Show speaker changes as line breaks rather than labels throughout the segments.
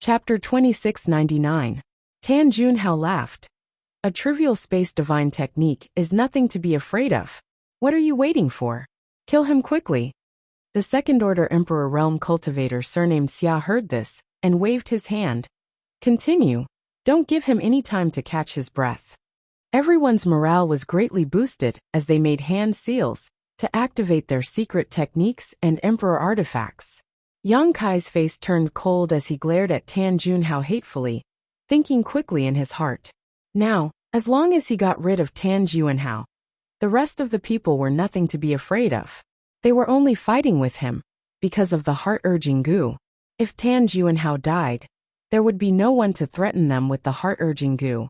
Chapter 2699. Tan Junhao laughed. A trivial space divine technique is nothing to be afraid of. What are you waiting for? Kill him quickly. The second-order Emperor Realm cultivator surnamed Xia heard this, and waved his hand. Continue. Don't give him any time to catch his breath. Everyone's morale was greatly boosted as they made hand seals to activate their secret techniques and Emperor artifacts. Yang Kai's face turned cold as he glared at Tan Junhao hatefully, thinking quickly in his heart. Now, as long as he got rid of Tan Junhao, the rest of the people were nothing to be afraid of. They were only fighting with him because of the heart-urging goo. If Tan Junhao died, there would be no one to threaten them with the heart-urging goo.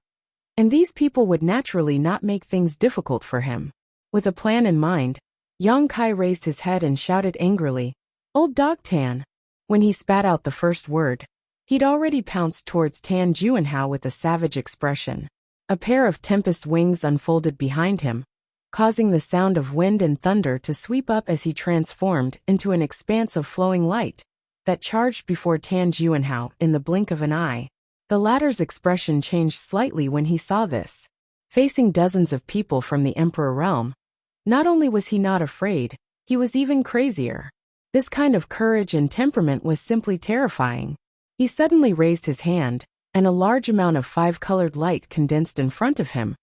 And these people would naturally not make things difficult for him. With a plan in mind, Yang Kai raised his head and shouted angrily, "Old dog Tan!" When he spat out the first word, he'd already pounced towards Tan Junhao with a savage expression. A pair of tempest wings unfolded behind him, causing the sound of wind and thunder to sweep up as he transformed into an expanse of flowing light that charged before Tan Junhao in the blink of an eye. The latter's expression changed slightly when he saw this. Facing dozens of people from the Emperor Realm, not only was he not afraid, he was even crazier. This kind of courage and temperament was simply terrifying. He suddenly raised his hand, and a large amount of five-colored light condensed in front of him,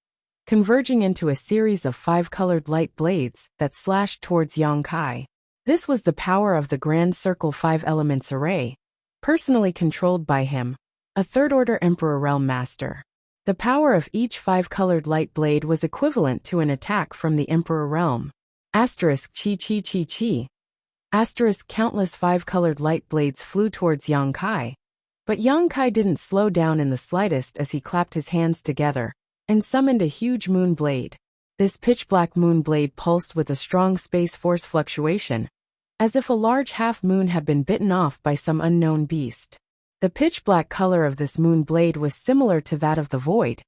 converging into a series of five-colored light blades that slashed towards Yang Kai. This was the power of the Grand Circle Five Elements Array, personally controlled by him, a third-order Emperor Realm Master. The power of each five-colored light blade was equivalent to an attack from the Emperor Realm. Asterisk chi chi chi chi. Asterisk countless five-colored light blades flew towards Yang Kai. But Yang Kai didn't slow down in the slightest as he clapped his hands together and summoned a huge moon blade. This pitch-black moon blade pulsed with a strong space force fluctuation, as if a large half-moon had been bitten off by some unknown beast. The pitch-black color of this moon blade was similar to that of the void,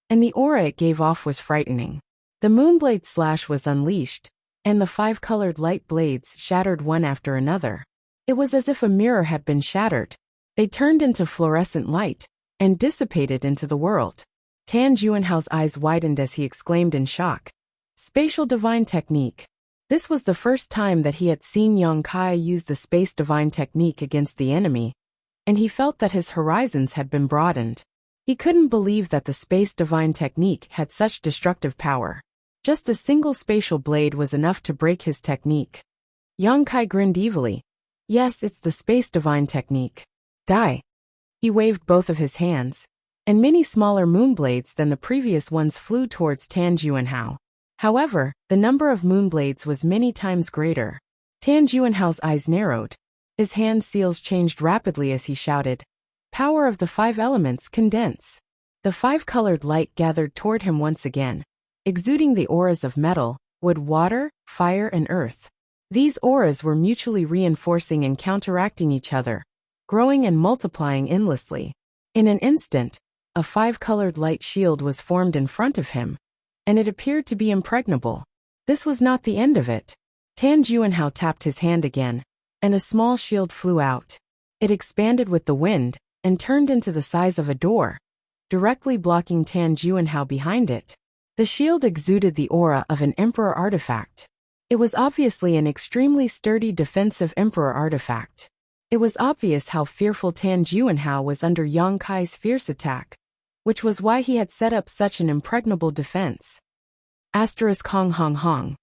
and the aura it gave off was frightening. The moonblade slash was unleashed, and the five-colored light blades shattered one after another. It was as if a mirror had been shattered. They turned into fluorescent light and dissipated into the world. Tan Junhao's eyes widened as he exclaimed in shock. Spatial divine technique. This was the first time that he had seen Yang Kai use the space divine technique against the enemy, and he felt that his horizons had been broadened. He couldn't believe that the space divine technique had such destructive power. Just a single spatial blade was enough to break his technique. Yang Kai grinned evilly. Yes, it's the space divine technique. Die. He waved both of his hands, and many smaller moonblades than the previous ones flew towards Tan Junhao. However, the number of moonblades was many times greater. Tan Junhao's eyes narrowed. His hand seals changed rapidly as he shouted, "Power of the five elements, condense." The five-colored light gathered toward him once again, exuding the auras of metal, wood, water, fire, and earth. These auras were mutually reinforcing and counteracting each other, growing and multiplying endlessly. In an instant, a five-colored light shield was formed in front of him, and it appeared to be impregnable. This was not the end of it. Tan Junhao tapped his hand again, and a small shield flew out. It expanded with the wind and turned into the size of a door, directly blocking Tan Junhao behind it. The shield exuded the aura of an Emperor artifact. It was obviously an extremely sturdy defensive Emperor artifact. It was obvious how fearful Tan Junhao was under Yang Kai's fierce attack, which was why he had set up such an impregnable defense. Asterisk hong hong hong.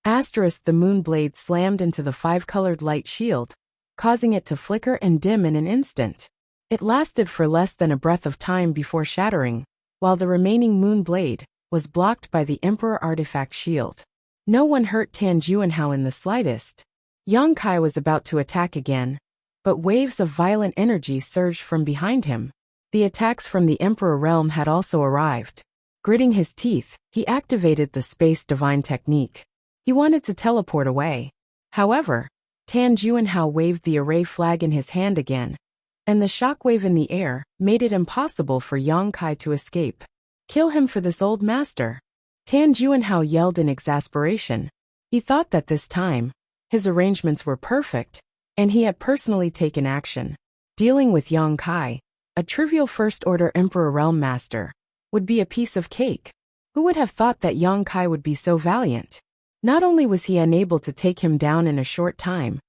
Asterisk the moon blade slammed into the five-colored light shield, causing it to flicker and dim in an instant. It lasted for less than a breath of time before shattering, while the remaining moon blade was blocked by the Emperor artifact shield. No one hurt Tan Junhao in the slightest. Yang Kai was about to attack again, but waves of violent energy surged from behind him. The attacks from the Emperor Realm had also arrived. Gritting his teeth, he activated the space divine technique. He wanted to teleport away. However, Tan Junhao waved the array flag in his hand again, and the shockwave in the air made it impossible for Yang Kai to escape. Kill him for this old master. Tan Junhao yelled in exasperation. He thought that this time, his arrangements were perfect, and he had personally taken action. Dealing with Yang Kai a trivial first-order Emperor Realm Master, would be a piece of cake. Who would have thought that Yang Kai would be so valiant? Not only was he unable to take him down in a short time,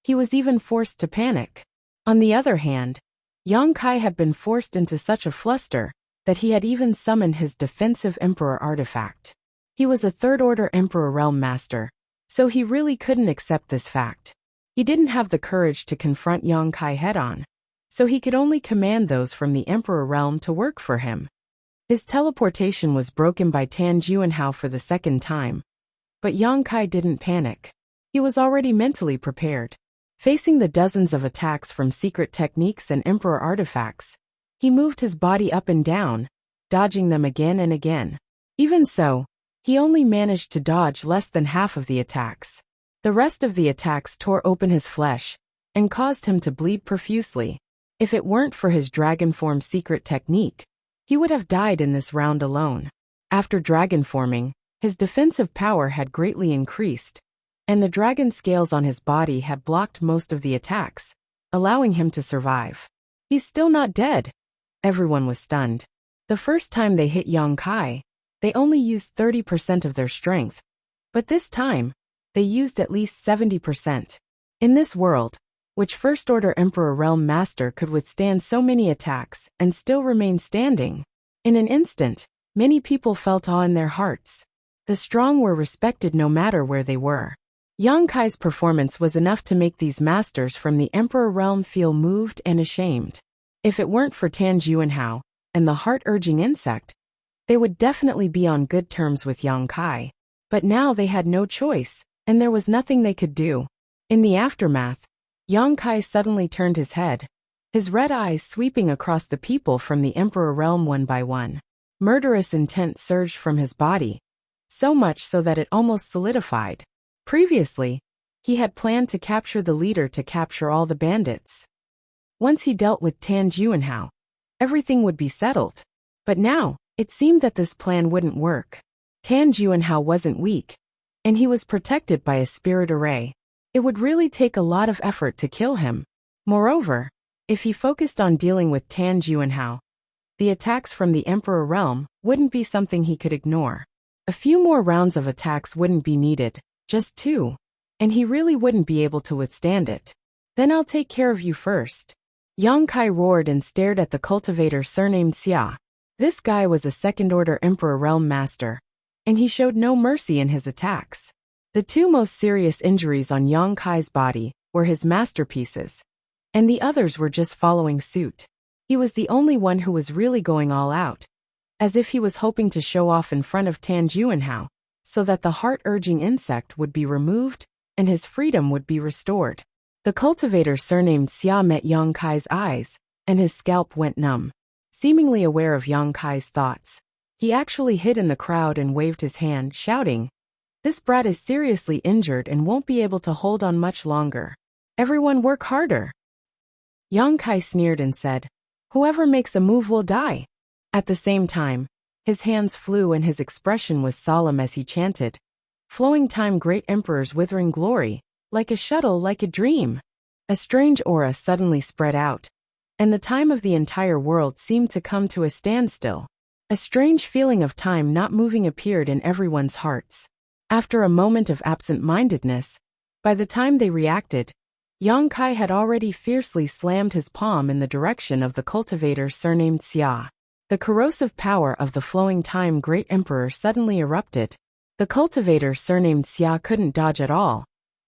he was even forced to panic. On the other hand, Yang Kai had been forced into such a fluster that he had even summoned his defensive Emperor artifact. He was a third-order Emperor Realm Master, so he really couldn't accept this fact. He didn't have the courage to confront Yang Kai head-on, so he could only command those from the Emperor Realm to work for him. His teleportation was broken by Tan Juanhao for the second time, but Yang Kai didn't panic. He was already mentally prepared. Facing the dozens of attacks from secret techniques and Emperor artifacts, he moved his body up and down, dodging them again and again. Even so, he only managed to dodge less than half of the attacks. The rest of the attacks tore open his flesh and caused him to bleed profusely. If it weren't for his dragon form secret technique, he would have died in this round alone. After dragon forming, his defensive power had greatly increased, and the dragon scales on his body had blocked most of the attacks, allowing him to survive. He's still not dead. Everyone was stunned. The first time they hit Yang Kai, they only used 30% of their strength, but this time, they used at least 70%. In this world, which first-order Emperor Realm Master could withstand so many attacks and still remain standing? In an instant, many people felt awe in their hearts. The strong were respected no matter where they were. Yang Kai's performance was enough to make these masters from the Emperor Realm feel moved and ashamed. If it weren't for Tan Juanhao and the heart-urging insect, they would definitely be on good terms with Yang Kai. But now they had no choice, and there was nothing they could do. In the aftermath, Yang Kai suddenly turned his head, his red eyes sweeping across the people from the Emperor Realm one by one. Murderous intent surged from his body, so much so that it almost solidified. Previously, he had planned to capture the leader to capture all the bandits. Once he dealt with Tan Juanhao, everything would be settled. But now, it seemed that this plan wouldn't work. Tan Juanhao wasn't weak, and he was protected by a spirit array. It would really take a lot of effort to kill him. Moreover, if he focused on dealing with Tan Juanhao, the attacks from the Emperor Realm wouldn't be something he could ignore. A few more rounds of attacks wouldn't be needed, just 2, and he really wouldn't be able to withstand it. Then I'll take care of you first. Yang Kai roared and stared at the cultivator surnamed Xia. This guy was a second-order Emperor Realm Master, and he showed no mercy in his attacks. The 2 most serious injuries on Yang Kai's body were his masterpieces, and the others were just following suit. He was the only one who was really going all out, as if he was hoping to show off in front of Tan Juanhao, so that the heart-urging insect would be removed and his freedom would be restored. The cultivator surnamed Xia met Yang Kai's eyes, and his scalp went numb. Seemingly aware of Yang Kai's thoughts, he actually hid in the crowd and waved his hand, shouting, "This brat is seriously injured and won't be able to hold on much longer. Everyone work harder." Yang Kai sneered and said, "Whoever makes a move will die." At the same time, his hands flew and his expression was solemn as he chanted, "Flowing time, great emperor's withering glory, like a shuttle, like a dream." A strange aura suddenly spread out, and the time of the entire world seemed to come to a standstill. A strange feeling of time not moving appeared in everyone's hearts. After a moment of absent-mindedness, by the time they reacted, Yang Kai had already fiercely slammed his palm in the direction of the cultivator surnamed Xia. The corrosive power of the flowing time great emperor suddenly erupted. The cultivator surnamed Xia couldn't dodge at all,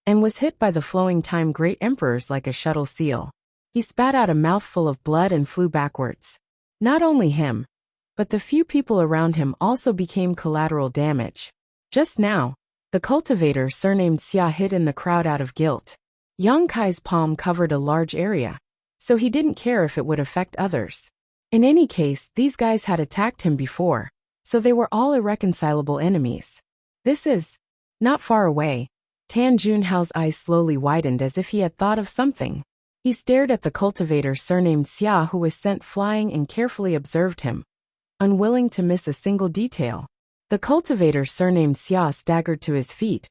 and was hit by the flowing time great emperors like a shuttle seal. He spat out a mouthful of blood and flew backwards. Not only him, but the few people around him also became collateral damage. Just now, the cultivator surnamed Xia hid in the crowd out of guilt. Yang Kai's palm covered a large area, so he didn't care if it would affect others. In any case, these guys had attacked him before, so they were all irreconcilable enemies. This is not far away. Tan Juanhao's eyes slowly widened as if he had thought of something. He stared at the cultivator surnamed Xia who was sent flying and carefully observed him, unwilling to miss a single detail. The cultivator surnamed Xia staggered to his feet,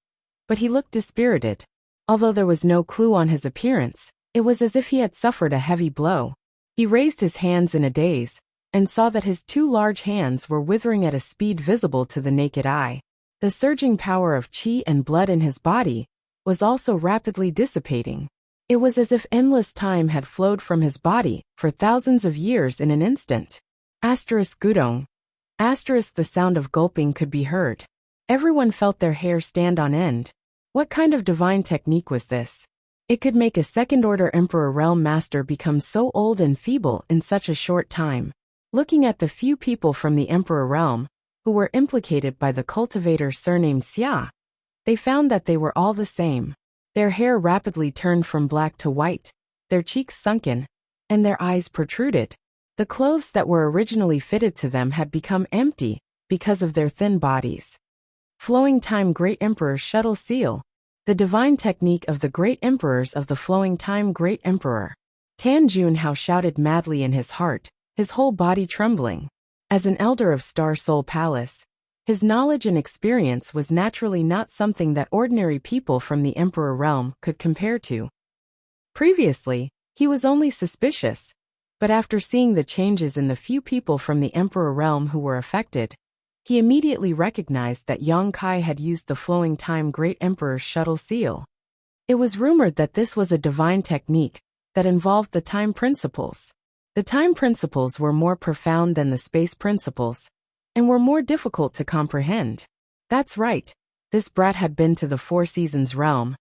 but he looked dispirited. Although there was no clue on his appearance, it was as if he had suffered a heavy blow. He raised his hands in a daze, and saw that his two large hands were withering at a speed visible to the naked eye. The surging power of qi and blood in his body was also rapidly dissipating. It was as if endless time had flowed from his body for thousands of years in an instant. Gudong. The sound of gulping could be heard. Everyone felt their hair stand on end. What kind of divine technique was this? It could make a second-order Emperor Realm Master become so old and feeble in such a short time. Looking at the few people from the Emperor Realm who were implicated by the cultivator surnamed Xia, they found that they were all the same. Their hair rapidly turned from black to white, their cheeks sunken, and their eyes protruded. The clothes that were originally fitted to them had become empty because of their thin bodies. Flowing Time Great Emperor Shuttle Seal. The divine technique of the great emperors of the Flowing Time Great Emperor. Tan Junhao shouted madly in his heart, his whole body trembling. As an elder of Star Soul Palace, his knowledge and experience was naturally not something that ordinary people from the Emperor realm could compare to. Previously, he was only suspicious, but after seeing the changes in the few people from the Emperor realm who were affected, he immediately recognized that Yang Kai had used the Flowing Time Great Emperor's shuttle seal. It was rumored that this was a divine technique that involved the time principles. The time principles were more profound than the space principles, and were more difficult to comprehend. That's right, this brat had been to the Four Seasons realm,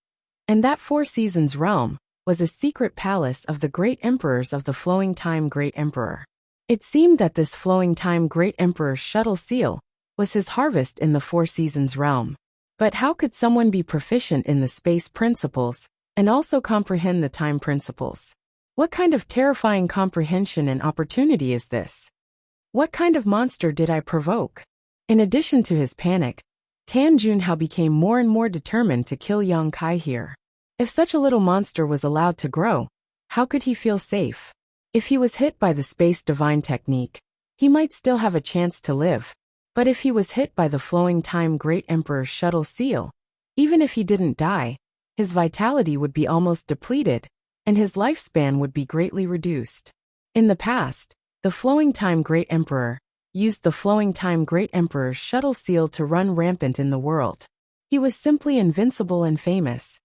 and that Four Seasons realm was a secret palace of the great emperors of the Flowing Time Great Emperor. It seemed that this Flowing Time Great Emperor's shuttle seal was his harvest in the Four Seasons realm. But how could someone be proficient in the space principles and also comprehend the time principles? What kind of terrifying comprehension and opportunity is this? What kind of monster did I provoke? In addition to his panic, Tan Junhao became more and more determined to kill Yang Kai here. If such a little monster was allowed to grow, how could he feel safe? If he was hit by the space divine technique, he might still have a chance to live. But if he was hit by the Flowing Time Great Emperor's shuttle seal, even if he didn't die, his vitality would be almost depleted, and his lifespan would be greatly reduced. In the past, the Flowing Time Great Emperor used the Flowing Time Great Emperor's shuttle seal to run rampant in the world. He was simply invincible and famous.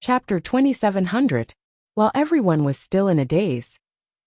Chapter 2700. While everyone was still in a daze,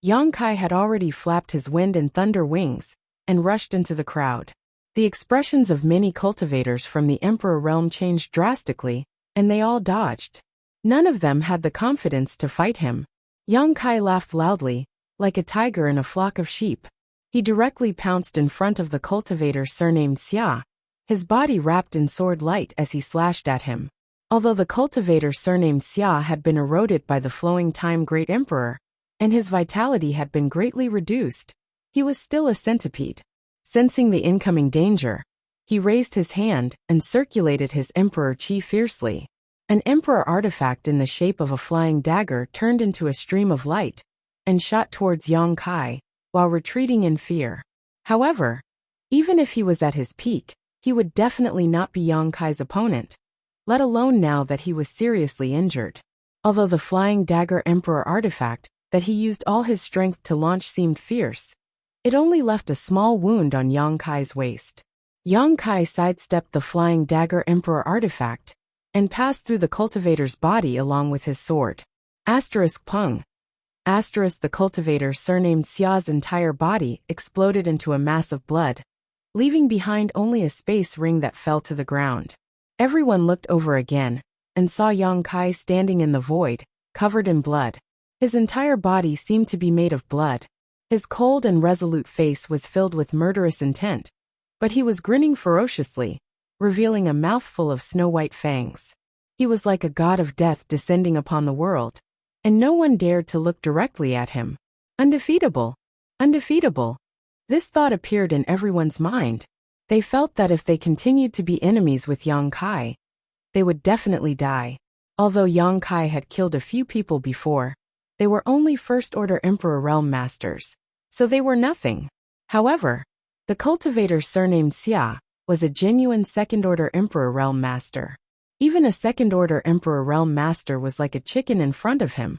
Yang Kai had already flapped his wind and thunder wings and rushed into the crowd. The expressions of many cultivators from the Emperor realm changed drastically, and they all dodged. None of them had the confidence to fight him. Yang Kai laughed loudly, like a tiger in a flock of sheep. He directly pounced in front of the cultivator surnamed Xia, his body wrapped in sword light as he slashed at him. Although the cultivator surnamed Xia had been eroded by the Flowing Time Great Emperor, and his vitality had been greatly reduced, he was still a centipede. Sensing the incoming danger, he raised his hand and circulated his Emperor Qi fiercely. An Emperor artifact in the shape of a flying dagger turned into a stream of light and shot towards Yang Kai, while retreating in fear. However, even if he was at his peak, he would definitely not be Yang Kai's opponent, let alone now that he was seriously injured. Although the flying dagger Emperor artifact that he used all his strength to launch seemed fierce, it only left a small wound on Yang Kai's waist. Yang Kai sidestepped the flying dagger Emperor artifact and passed through the cultivator's body along with his sword. Pung. The cultivator surnamed Xia's entire body exploded into a mass of blood, leaving behind only a space ring that fell to the ground. Everyone looked over again and saw Yang Kai standing in the void, covered in blood. His entire body seemed to be made of blood. His cold and resolute face was filled with murderous intent, but he was grinning ferociously, revealing a mouthful of snow-white fangs. He was like a god of death descending upon the world, and no one dared to look directly at him. Undefeatable. Undefeatable. This thought appeared in everyone's mind. They felt that if they continued to be enemies with Yang Kai, they would definitely die. Although Yang Kai had killed a few people before, they were only First-Order Emperor Realm Masters, so they were nothing. However, the cultivator surnamed Xia was a genuine Second-Order Emperor Realm Master. Even a Second-Order Emperor Realm Master was like a chicken in front of him.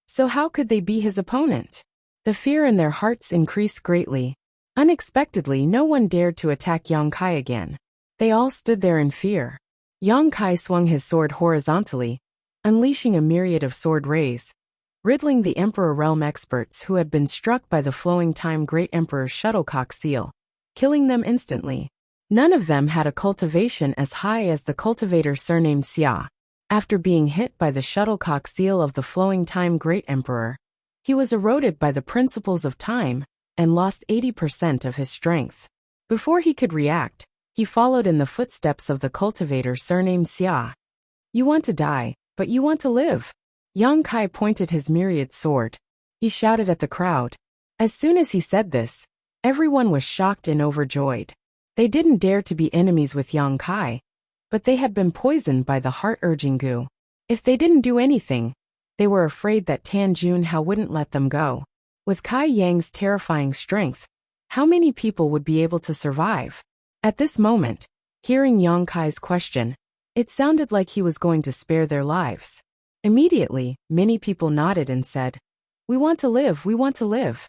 So how could they be his opponent? The fear in their hearts increased greatly. Unexpectedly, no one dared to attack Yang Kai again. They all stood there in fear. Yang Kai swung his sword horizontally, unleashing a myriad of sword rays, riddling the Emperor Realm experts who had been struck by the flowing time Great Emperor's shuttlecock seal, killing them instantly. None of them had a cultivation as high as the cultivator surnamed Xia. After being hit by the shuttlecock seal of the flowing time Great Emperor, he was eroded by the principles of time and lost 80% of his strength. Before he could react, he followed in the footsteps of the cultivator surnamed Xia. You want to die, but you want to live. Yang Kai pointed his myriad sword. He shouted at the crowd. As soon as he said this, everyone was shocked and overjoyed. They didn't dare to be enemies with Yang Kai, but they had been poisoned by the heart-urging goo. If they didn't do anything, they were afraid that Tan Junhao wouldn't let them go. With Kai Yang's terrifying strength, how many people would be able to survive? At this moment, hearing Yang Kai's question, it sounded like he was going to spare their lives. Immediately, many people nodded and said, "We want to live, we want to live."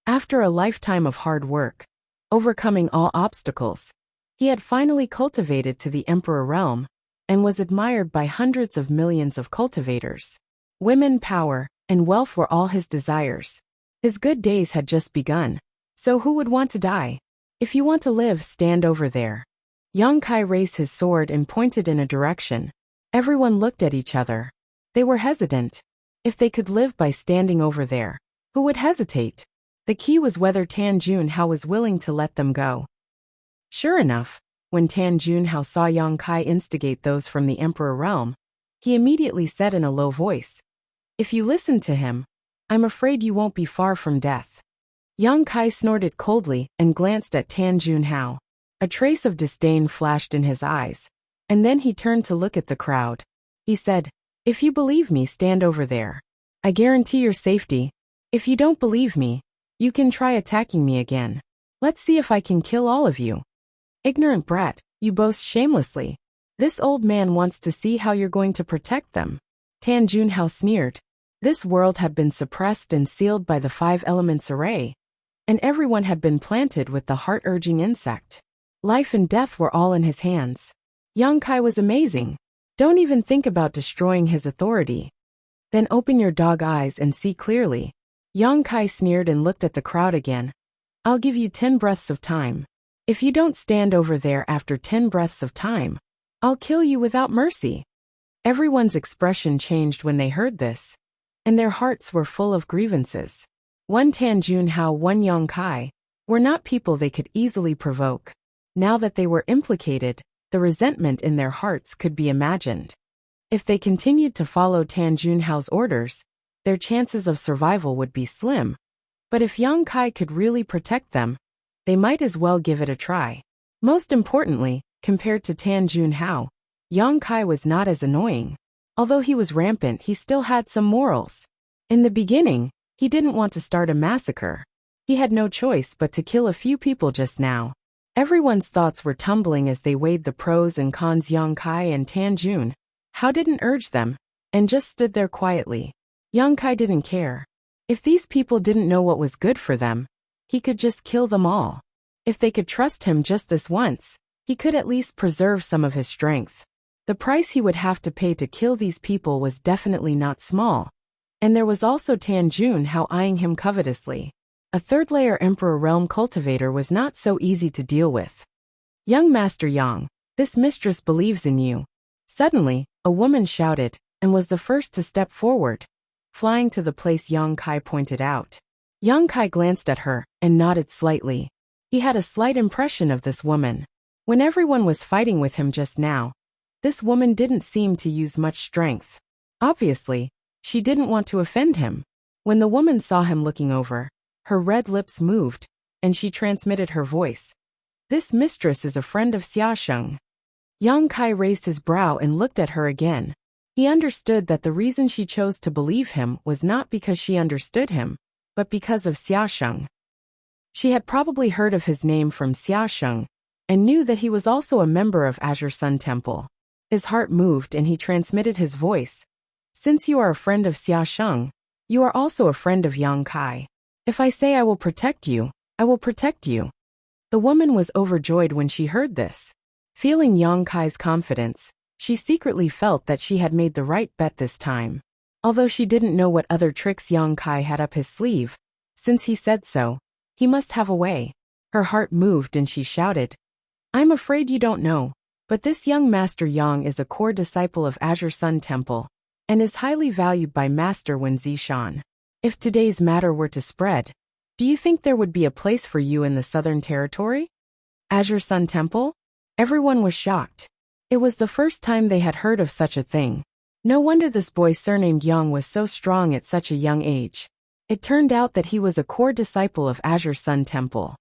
After a lifetime of hard work, overcoming all obstacles, he had finally cultivated to the Emperor Realm and was admired by hundreds of millions of cultivators. Women, power, and wealth were all his desires. His good days had just begun. So who would want to die? If you want to live, stand over there. Yang Kai raised his sword and pointed in a direction. Everyone looked at each other. They were hesitant. If they could live by standing over there, who would hesitate? The key was whether Tan Junhao was willing to let them go. Sure enough, when Tan Junhao saw Yang Kai instigate those from the Emperor Realm, he immediately said in a low voice, "If you listen to him, I'm afraid you won't be far from death." Yang Kai snorted coldly and glanced at Tan Junhao. A trace of disdain flashed in his eyes, and then he turned to look at the crowd. He said, "If you believe me, stand over there. I guarantee your safety. If you don't believe me, you can try attacking me again. Let's see if I can kill all of you." "Ignorant brat, you boast shamelessly. This old man wants to see how you're going to protect them." Tan Junhao sneered. This world had been suppressed and sealed by the 5 elements array, and everyone had been planted with the heart-urging insect. Life and death were all in his hands. Yang Kai was amazing. Don't even think about destroying his authority. Then open your dog eyes and see clearly. Yang Kai sneered and looked at the crowd again. "I'll give you 10 breaths of time. If you don't stand over there after 10 breaths of time, I'll kill you without mercy." Everyone's expression changed when they heard this, and their hearts were full of grievances. One Tan Junhao, one Yang Kai, were not people they could easily provoke. Now that they were implicated, the resentment in their hearts could be imagined. If they continued to follow Tan Junhao's orders, their chances of survival would be slim. But if Yang Kai could really protect them, they might as well give it a try. Most importantly, compared to Tan Junhao, Yang Kai was not as annoying. Although he was rampant, he still had some morals. In the beginning, he didn't want to start a massacre. He had no choice but to kill a few people just now. Everyone's thoughts were tumbling as they weighed the pros and cons. Yang Kai and Tan Junhao didn't urge them, and just stood there quietly. Yang Kai didn't care. If these people didn't know what was good for them, he could just kill them all. If they could trust him just this once, he could at least preserve some of his strength. The price he would have to pay to kill these people was definitely not small. And there was also Tan Junhao eyeing him covetously. A third-layer Emperor Realm cultivator was not so easy to deal with. "Young Master Yang, this mistress believes in you." Suddenly, a woman shouted, and was the first to step forward, flying to the place Yang Kai pointed out. Yang Kai glanced at her, and nodded slightly. He had a slight impression of this woman. When everyone was fighting with him just now, this woman didn't seem to use much strength. Obviously, she didn't want to offend him. When the woman saw him looking over, her red lips moved, and she transmitted her voice. "This mistress is a friend of Xiaosheng." Yang Kai raised his brow and looked at her again. He understood that the reason she chose to believe him was not because she understood him, but because of Xiaosheng. She had probably heard of his name from Xiaosheng, and knew that he was also a member of Azure Sun Temple. His heart moved and he transmitted his voice. "Since you are a friend of Xiaosheng, You are also a friend of Yang Kai. If I say I will protect you, I will protect you." The woman was overjoyed when she heard this. Feeling Yang Kai's confidence, she secretly felt that she had made the right bet this time. Although she didn't know what other tricks Yang Kai had up his sleeve, since he said so, he must have a way. Her heart moved and she shouted, "I'm afraid you don't know, but this young Master Yang is a core disciple of Azure Sun Temple, and is highly valued by Master Wen Zishan. If today's matter were to spread, do you think there would be a place for you in the Southern Territory?" Azure Sun Temple? Everyone was shocked. It was the first time they had heard of such a thing. No wonder this boy surnamed Yang was so strong at such a young age. It turned out that he was a core disciple of Azure Sun Temple.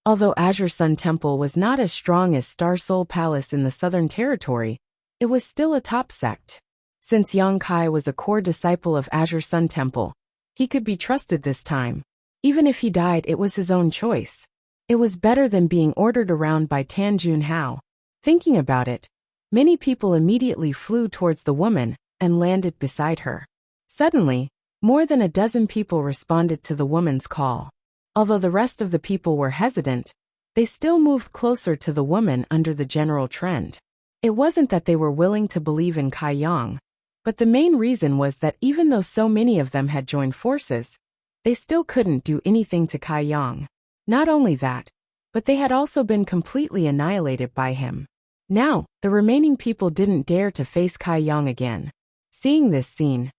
Although Azure Sun Temple was not as strong as Star Soul Palace in the Southern Territory, it was still a top sect. Since Yang Kai was a core disciple of Azure Sun Temple, he could be trusted this time. Even if he died, it was his own choice. It was better than being ordered around by Tan Junhao. Thinking about it, many people immediately flew towards the woman and landed beside her. Suddenly, more than a dozen people responded to the woman's call. Although the rest of the people were hesitant, they still moved closer to the woman under the general trend. It wasn't that they were willing to believe in Kai Yang, but the main reason was that even though so many of them had joined forces, they still couldn't do anything to Kai Yang. Not only that, but they had also been completely annihilated by him. Now, the remaining people didn't dare to face Kai Yang again. Seeing this scene,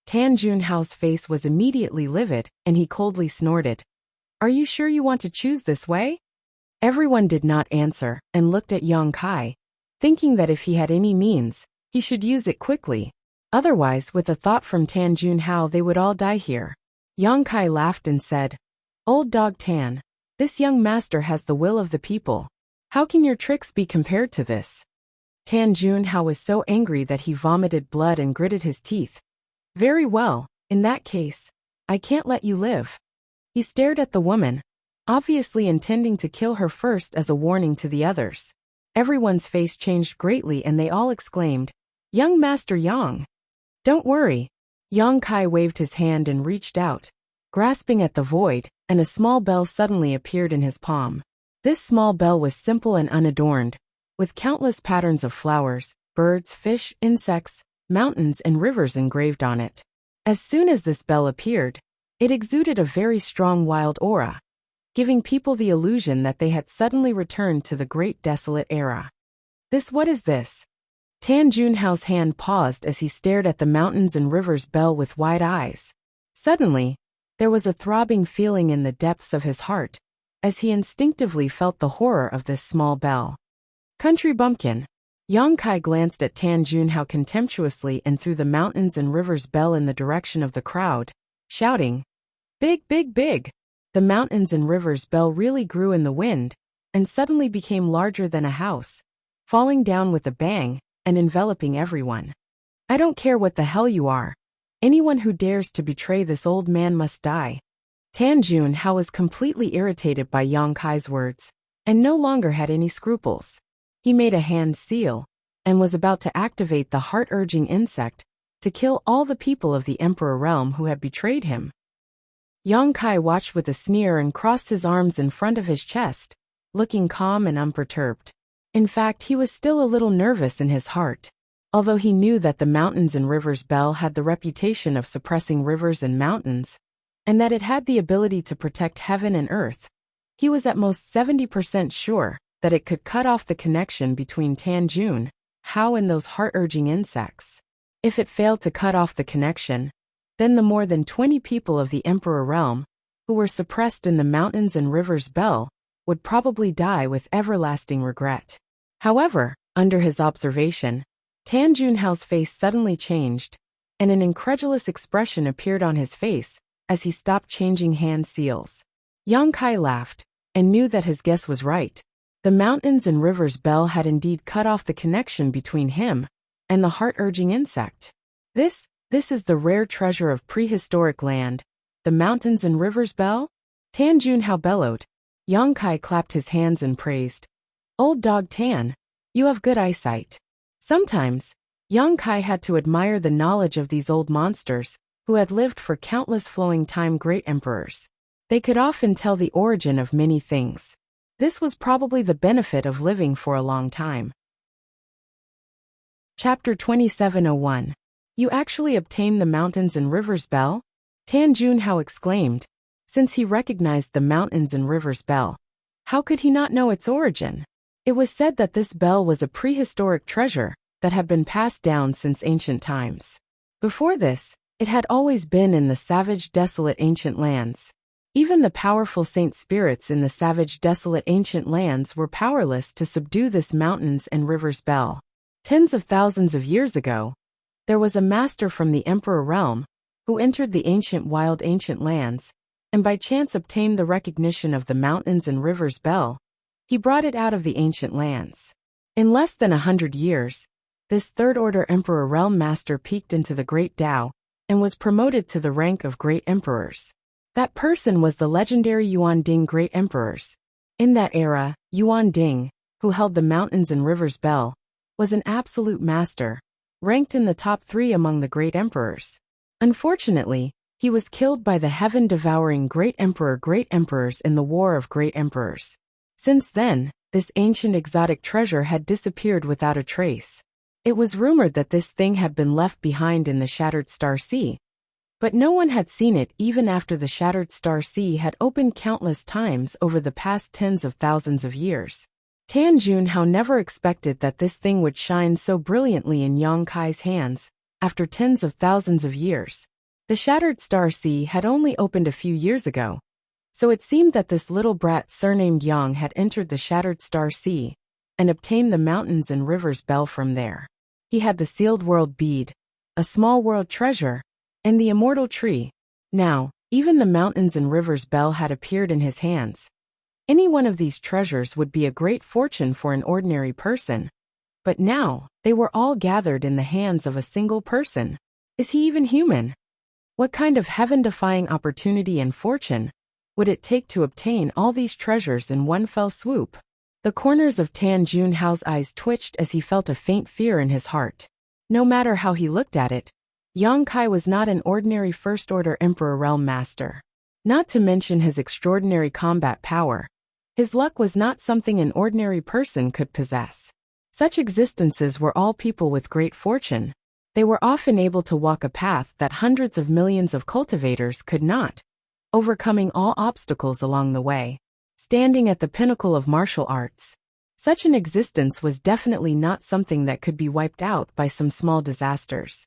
Tan Junhao's face was immediately livid, and he coldly snorted, "Are you sure you want to choose this way?" Everyone did not answer, and looked at Yang Kai, thinking that if he had any means, he should use it quickly. Otherwise, with a thought from Tan Junhao, they would all die here. Yang Kai laughed and said, "Old dog Tan, this young master has the will of the people. How can your tricks be compared to this?" Tan Junhao was so angry that he vomited blood and gritted his teeth. "Very well, in that case, I can't let you live." He stared at the woman, obviously intending to kill her first as a warning to the others. Everyone's face changed greatly and they all exclaimed, "Young Master Yang!" "Don't worry." Yang Kai waved his hand and reached out, grasping at the void, and a small bell suddenly appeared in his palm. This small bell was simple and unadorned, with countless patterns of flowers, birds, fish, insects, mountains, and rivers engraved on it. As soon as this bell appeared, it exuded a very strong wild aura, giving people the illusion that they had suddenly returned to the Great Desolate Era. What is this?" Tan Junhao's hand paused as he stared at the mountains and rivers bell with wide eyes. Suddenly, there was a throbbing feeling in the depths of his heart, as he instinctively felt the horror of this small bell. "Country bumpkin." Yang Kai glanced at Tan Junhao contemptuously and threw the mountains and rivers bell in the direction of the crowd, shouting, "Big, big, big!" The mountains and rivers bell really grew in the wind, and suddenly became larger than a house, falling down with a bang, and enveloping everyone. "I don't care what the hell you are. Anyone who dares to betray this old man must die." Tan Junhao was completely irritated by Yang Kai's words, and no longer had any scruples. He made a hand seal, and was about to activate the heart-urging insect to kill all the people of the Emperor realm who had betrayed him. Yang Kai watched with a sneer and crossed his arms in front of his chest, looking calm and unperturbed. In fact, he was still a little nervous in his heart. Although he knew that the mountains and rivers bell had the reputation of suppressing rivers and mountains, and that it had the ability to protect heaven and earth, he was at most 70% sure that it could cut off the connection between Tan Junhao and those heart-urging insects. If it failed to cut off the connection, then the more than 20 people of the Emperor realm, who were suppressed in the mountains and rivers bell, would probably die with everlasting regret. However, under his observation, Tan Junhao's face suddenly changed, and an incredulous expression appeared on his face as he stopped changing hand seals. Yang Kai laughed, and knew that his guess was right. The mountains and rivers bell had indeed cut off the connection between him and the heart-urging insect. This is the rare treasure of prehistoric land, the mountains and rivers bell? Tan Junhao bellowed. Yang Kai clapped his hands and praised, "Old dog Tan, you have good eyesight." Sometimes, Yang Kai had to admire the knowledge of these old monsters, who had lived for countless flowing time great emperors. They could often tell the origin of many things. This was probably the benefit of living for a long time. Chapter 2701. You actually obtained the mountains and rivers bell? Tan Junhao exclaimed, since he recognized the mountains and rivers bell. How could he not know its origin? It was said that this bell was a prehistoric treasure that had been passed down since ancient times. Before this, it had always been in the savage, desolate ancient lands. Even the powerful saint spirits in the savage, desolate ancient lands were powerless to subdue this mountains and rivers bell. Tens of thousands of years ago, there was a master from the Emperor realm who entered the ancient wild ancient lands, and by chance obtained the recognition of the mountains and rivers bell. He brought it out of the ancient lands. In less than 100 years, this third-order Emperor realm master peaked into the Great Tao and was promoted to the rank of Great Emperors. That person was the legendary Yuan Ding Great Emperors. In that era, Yuan Ding, who held the mountains and rivers bell, was an absolute master, ranked in the top 3 among the Great Emperors. Unfortunately, he was killed by the heaven-devouring Great Emperors in the War of Great Emperors. Since then, this ancient exotic treasure had disappeared without a trace. It was rumored that this thing had been left behind in the Shattered Star Sea, but no one had seen it even after the Shattered Star Sea had opened countless times over the past tens of thousands of years. Tan Junhao never expected that this thing would shine so brilliantly in Yang Kai's hands after tens of thousands of years. The Shattered Star Sea had only opened a few years ago, so it seemed that this little brat surnamed Yang had entered the Shattered Star Sea and obtained the mountains and rivers bell from there. He had the sealed world bead, a small world treasure, and the immortal tree. Now, even the mountains and rivers bell had appeared in his hands. Any one of these treasures would be a great fortune for an ordinary person. But now, they were all gathered in the hands of a single person. Is he even human? What kind of heaven-defying opportunity and fortune would it take to obtain all these treasures in one fell swoop? The corners of Tan Junhao's eyes twitched as he felt a faint fear in his heart. No matter how he looked at it, Yang Kai was not an ordinary first-order Emperor realm master. Not to mention his extraordinary combat power, his luck was not something an ordinary person could possess. Such existences were all people with great fortune. They were often able to walk a path that hundreds of millions of cultivators could not, overcoming all obstacles along the way. Standing at the pinnacle of martial arts, such an existence was definitely not something that could be wiped out by some small disasters.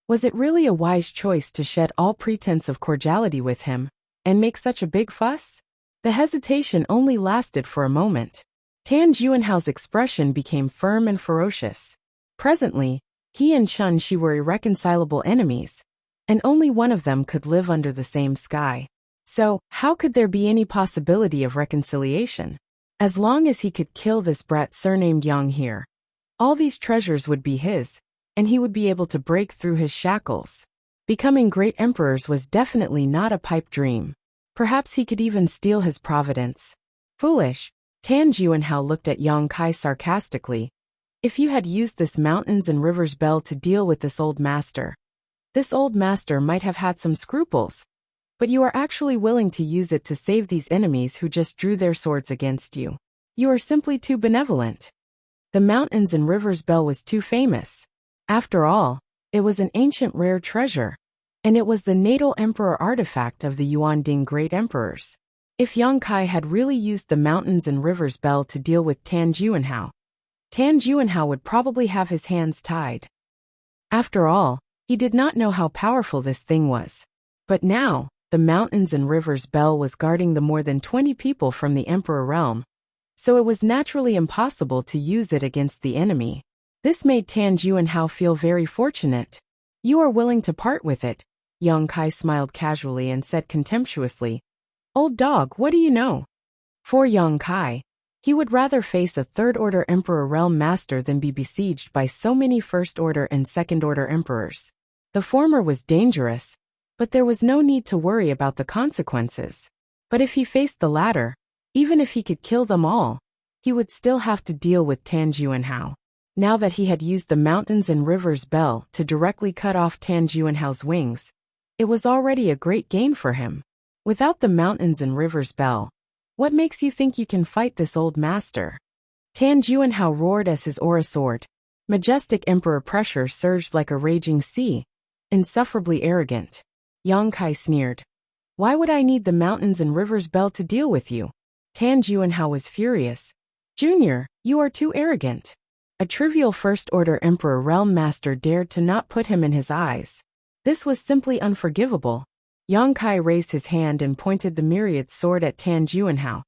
Was it really a wise choice to shed all pretense of cordiality with him and make such a big fuss? The hesitation only lasted for a moment. Tan Junhao's expression became firm and ferocious. Presently, he and Chun Shi were irreconcilable enemies, and only one of them could live under the same sky. So, how could there be any possibility of reconciliation? As long as he could kill this brat surnamed Yang here, all these treasures would be his, and he would be able to break through his shackles. Becoming great emperors was definitely not a pipe dream. Perhaps he could even steal his providence. Foolish. Tan Junhao looked at Yang Kai sarcastically. If you had used this mountains and rivers bell to deal with this old master might have had some scruples. But you are actually willing to use it to save these enemies who just drew their swords against you. You are simply too benevolent. The mountains and rivers bell was too famous. After all, it was an ancient rare treasure, and it was the natal emperor artifact of the Yuan Ding Great Emperors. If Yang Kai had really used the mountains and rivers bell to deal with Tan Junhao would probably have his hands tied. After all, he did not know how powerful this thing was. But now, the mountains and rivers bell was guarding the more than 20 people from the Emperor realm, so it was naturally impossible to use it against the enemy. This made Tan Junhao feel very fortunate. You are willing to part with it, Yang Kai smiled casually and said contemptuously. Old dog, what do you know? For Yang Kai, he would rather face a third-order Emperor realm master than be besieged by so many first-order and second-order emperors. The former was dangerous, but there was no need to worry about the consequences. But if he faced the latter, even if he could kill them all, he would still have to deal with Tan Junhao. Now that he had used the mountains and rivers bell to directly cut off Tan Junhao's wings, It was already a great gain for him. Without the mountains and rivers bell, what makes you think you can fight this old master? Tan Juanhao roared as his aura soared. Majestic emperor pressure surged like a raging sea, insufferably arrogant. Yang Kai sneered. Why would I need the mountains and rivers bell to deal with you? Tan Juanhao was furious. Junior, you are too arrogant. A trivial first-order emperor realm master dared to not put him in his eyes. This was simply unforgivable. Yang Kai raised his hand and pointed the myriad sword at Tan Juanhao,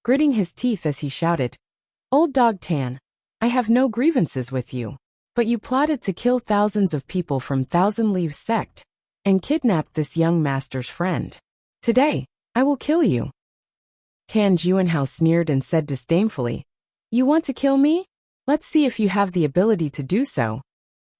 gritting his teeth as he shouted, Old dog Tan, I have no grievances with you. But you plotted to kill thousands of people from Thousand Leaves sect, and kidnapped this young master's friend. Today, I will kill you. Tan Juanhao sneered and said disdainfully, You want to kill me? Let's see if you have the ability to do so.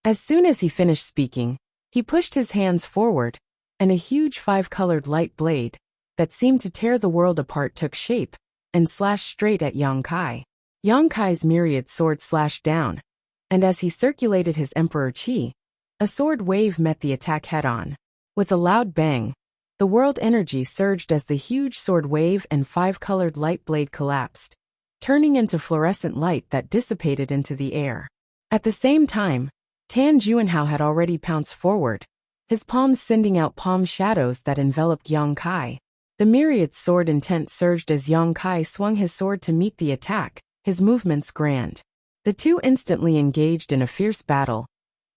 As soon as he finished speaking, he pushed his hands forward, and a huge five-colored light blade, that seemed to tear the world apart took shape, and slashed straight at Yang Kai. Yang Kai's myriad sword slashed down, and as he circulated his emperor chi, a sword wave met the attack head-on. With a loud bang, the world energy surged as the huge sword wave and five-colored light blade collapsed, turning into fluorescent light that dissipated into the air. At the same time, Tan Juanhao had already pounced forward, his palms sending out palm shadows that enveloped Yang Kai. The myriad sword intent surged as Yang Kai swung his sword to meet the attack, his movements grand. The two instantly engaged in a fierce battle,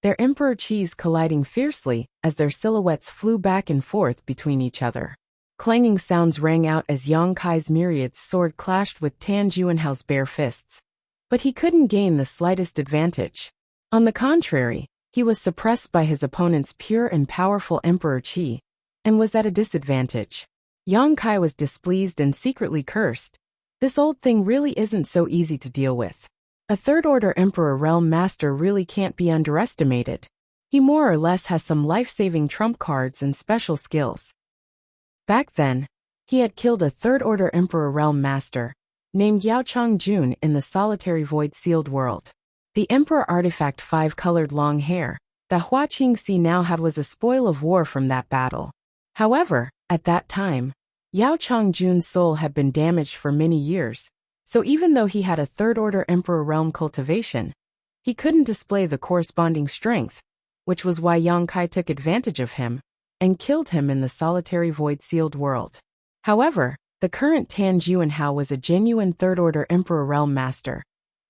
their emperor chis colliding fiercely as their silhouettes flew back and forth between each other. Clanging sounds rang out as Yang Kai's myriad sword clashed with Tan Juanhao's bare fists. But he couldn't gain the slightest advantage. On the contrary, he was suppressed by his opponent's pure and powerful emperor chi, and was at a disadvantage. Yang Kai was displeased and secretly cursed. This old thing really isn't so easy to deal with. A third-order emperor realm master really can't be underestimated. He more or less has some life-saving trump cards and special skills. Back then, he had killed a third-order emperor realm master, named Yao Chongjun in the solitary void-sealed world. The emperor artifact five-colored long hair that Hua Qingxi now had was a spoil of war from that battle. However, at that time, Yao Chongjun's soul had been damaged for many years, so even though he had a third-order emperor realm cultivation, he couldn't display the corresponding strength, which was why Yang Kai took advantage of him and killed him in the solitary void-sealed world. However, the current Tan Juanhao was a genuine third-order emperor realm master,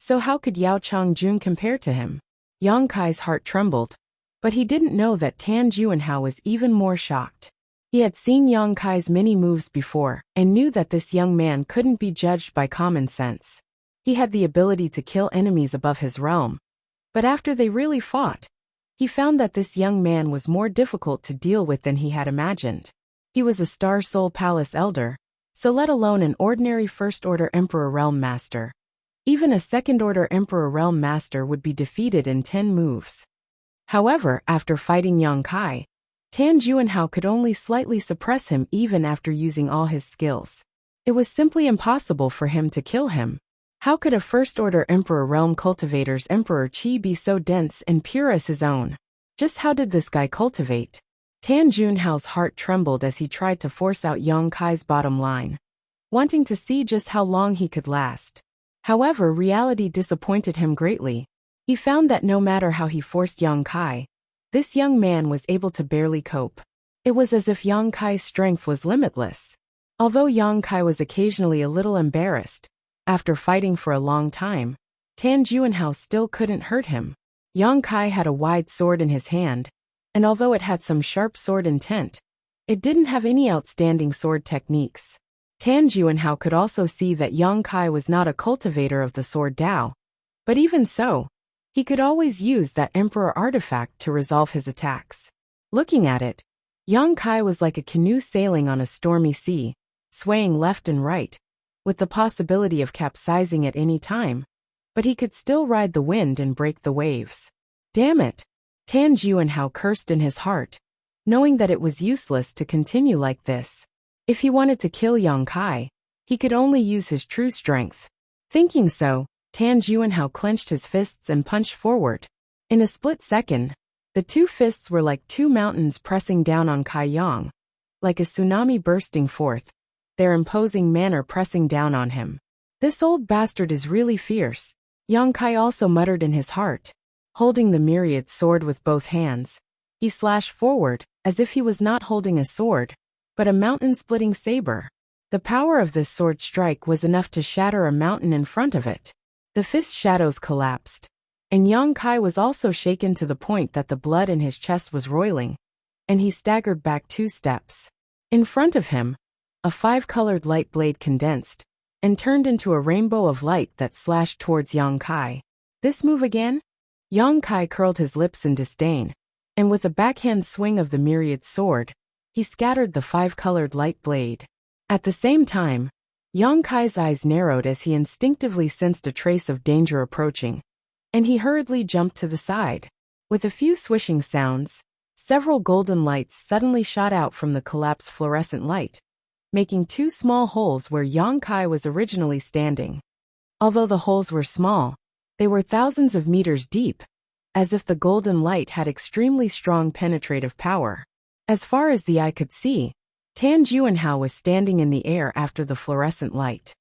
so how could Yao Chongjun compare to him? Yang Kai's heart trembled, but he didn't know that Tan Juanhao was even more shocked. He had seen Yang Kai's many moves before, and knew that this young man couldn't be judged by common sense. He had the ability to kill enemies above his realm. But after they really fought, he found that this young man was more difficult to deal with than he had imagined. He was a Star Soul Palace elder, so let alone an ordinary First-Order Emperor Realm Master. Even a Second-Order Emperor Realm Master would be defeated in 10 moves. However, after fighting Yang Kai, Tan Juanhao could only slightly suppress him even after using all his skills. It was simply impossible for him to kill him. How could a First-Order Emperor Realm Cultivator's Emperor Chi be so dense and pure as his own? Just how did this guy cultivate? Tan Juanhao's heart trembled as he tried to force out Yang Kai's bottom line, wanting to see just how long he could last. However, reality disappointed him greatly. He found that no matter how he forced Yang Kai, this young man was able to barely cope. It was as if Yang Kai's strength was limitless. Although Yang Kai was occasionally a little embarrassed, after fighting for a long time, Tan Juanhao still couldn't hurt him. Yang Kai had a wide sword in his hand, and although it had some sharp sword intent, it didn't have any outstanding sword techniques. Tan Juanhao could also see that Yang Kai was not a cultivator of the sword Dao, but even so, he could always use that Emperor artifact to resolve his attacks. Looking at it, Yang Kai was like a canoe sailing on a stormy sea, swaying left and right, with the possibility of capsizing at any time, but he could still ride the wind and break the waves. Damn it! Tan Juanhao cursed in his heart, knowing that it was useless to continue like this. If he wanted to kill Yang Kai, he could only use his true strength. Thinking so, Tan Juanhao clenched his fists and punched forward. In a split second, The two fists were like two mountains pressing down on Kai Yang, like a tsunami bursting forth, their imposing manner pressing down on him. This old bastard is really fierce, Yang Kai also muttered in his heart. Holding the myriad sword with both hands, he slashed forward, as if he was not holding a sword, but a mountain-splitting saber. The power of this sword strike was enough to shatter a mountain in front of it. The fist shadows collapsed, and Yang Kai was also shaken to the point that the blood in his chest was roiling, and he staggered back 2 steps. In front of him, a 5-colored light blade condensed, and turned into a rainbow of light that slashed towards Yang Kai. This move again? Yang Kai curled his lips in disdain, and with a backhand swing of the myriad sword, he scattered the 5-colored light blade. At the same time, Yang Kai's eyes narrowed as he instinctively sensed a trace of danger approaching, and he hurriedly jumped to the side. With a few swishing sounds, several golden lights suddenly shot out from the collapsed fluorescent light, making 2 small holes where Yang Kai was originally standing. Although the holes were small, they were thousands of meters deep, as if the golden light had extremely strong penetrative power. As far as the eye could see, Tan Juanhao was standing in the air after the fluorescent light.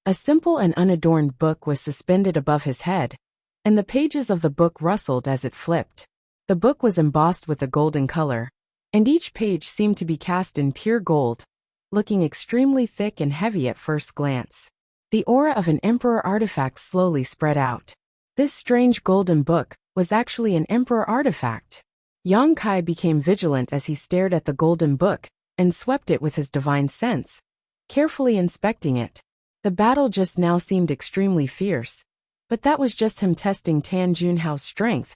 A simple and unadorned book was suspended above his head, and the pages of the book rustled as it flipped. The book was embossed with a golden color, and each page seemed to be cast in pure gold, looking extremely thick and heavy at first glance. The aura of an emperor artifact slowly spread out. This strange golden book was actually an emperor artifact. Yang Kai became vigilant as he stared at the golden book and swept it with his divine sense, carefully inspecting it. The battle just now seemed extremely fierce, but that was just him testing Tan Junhao's strength.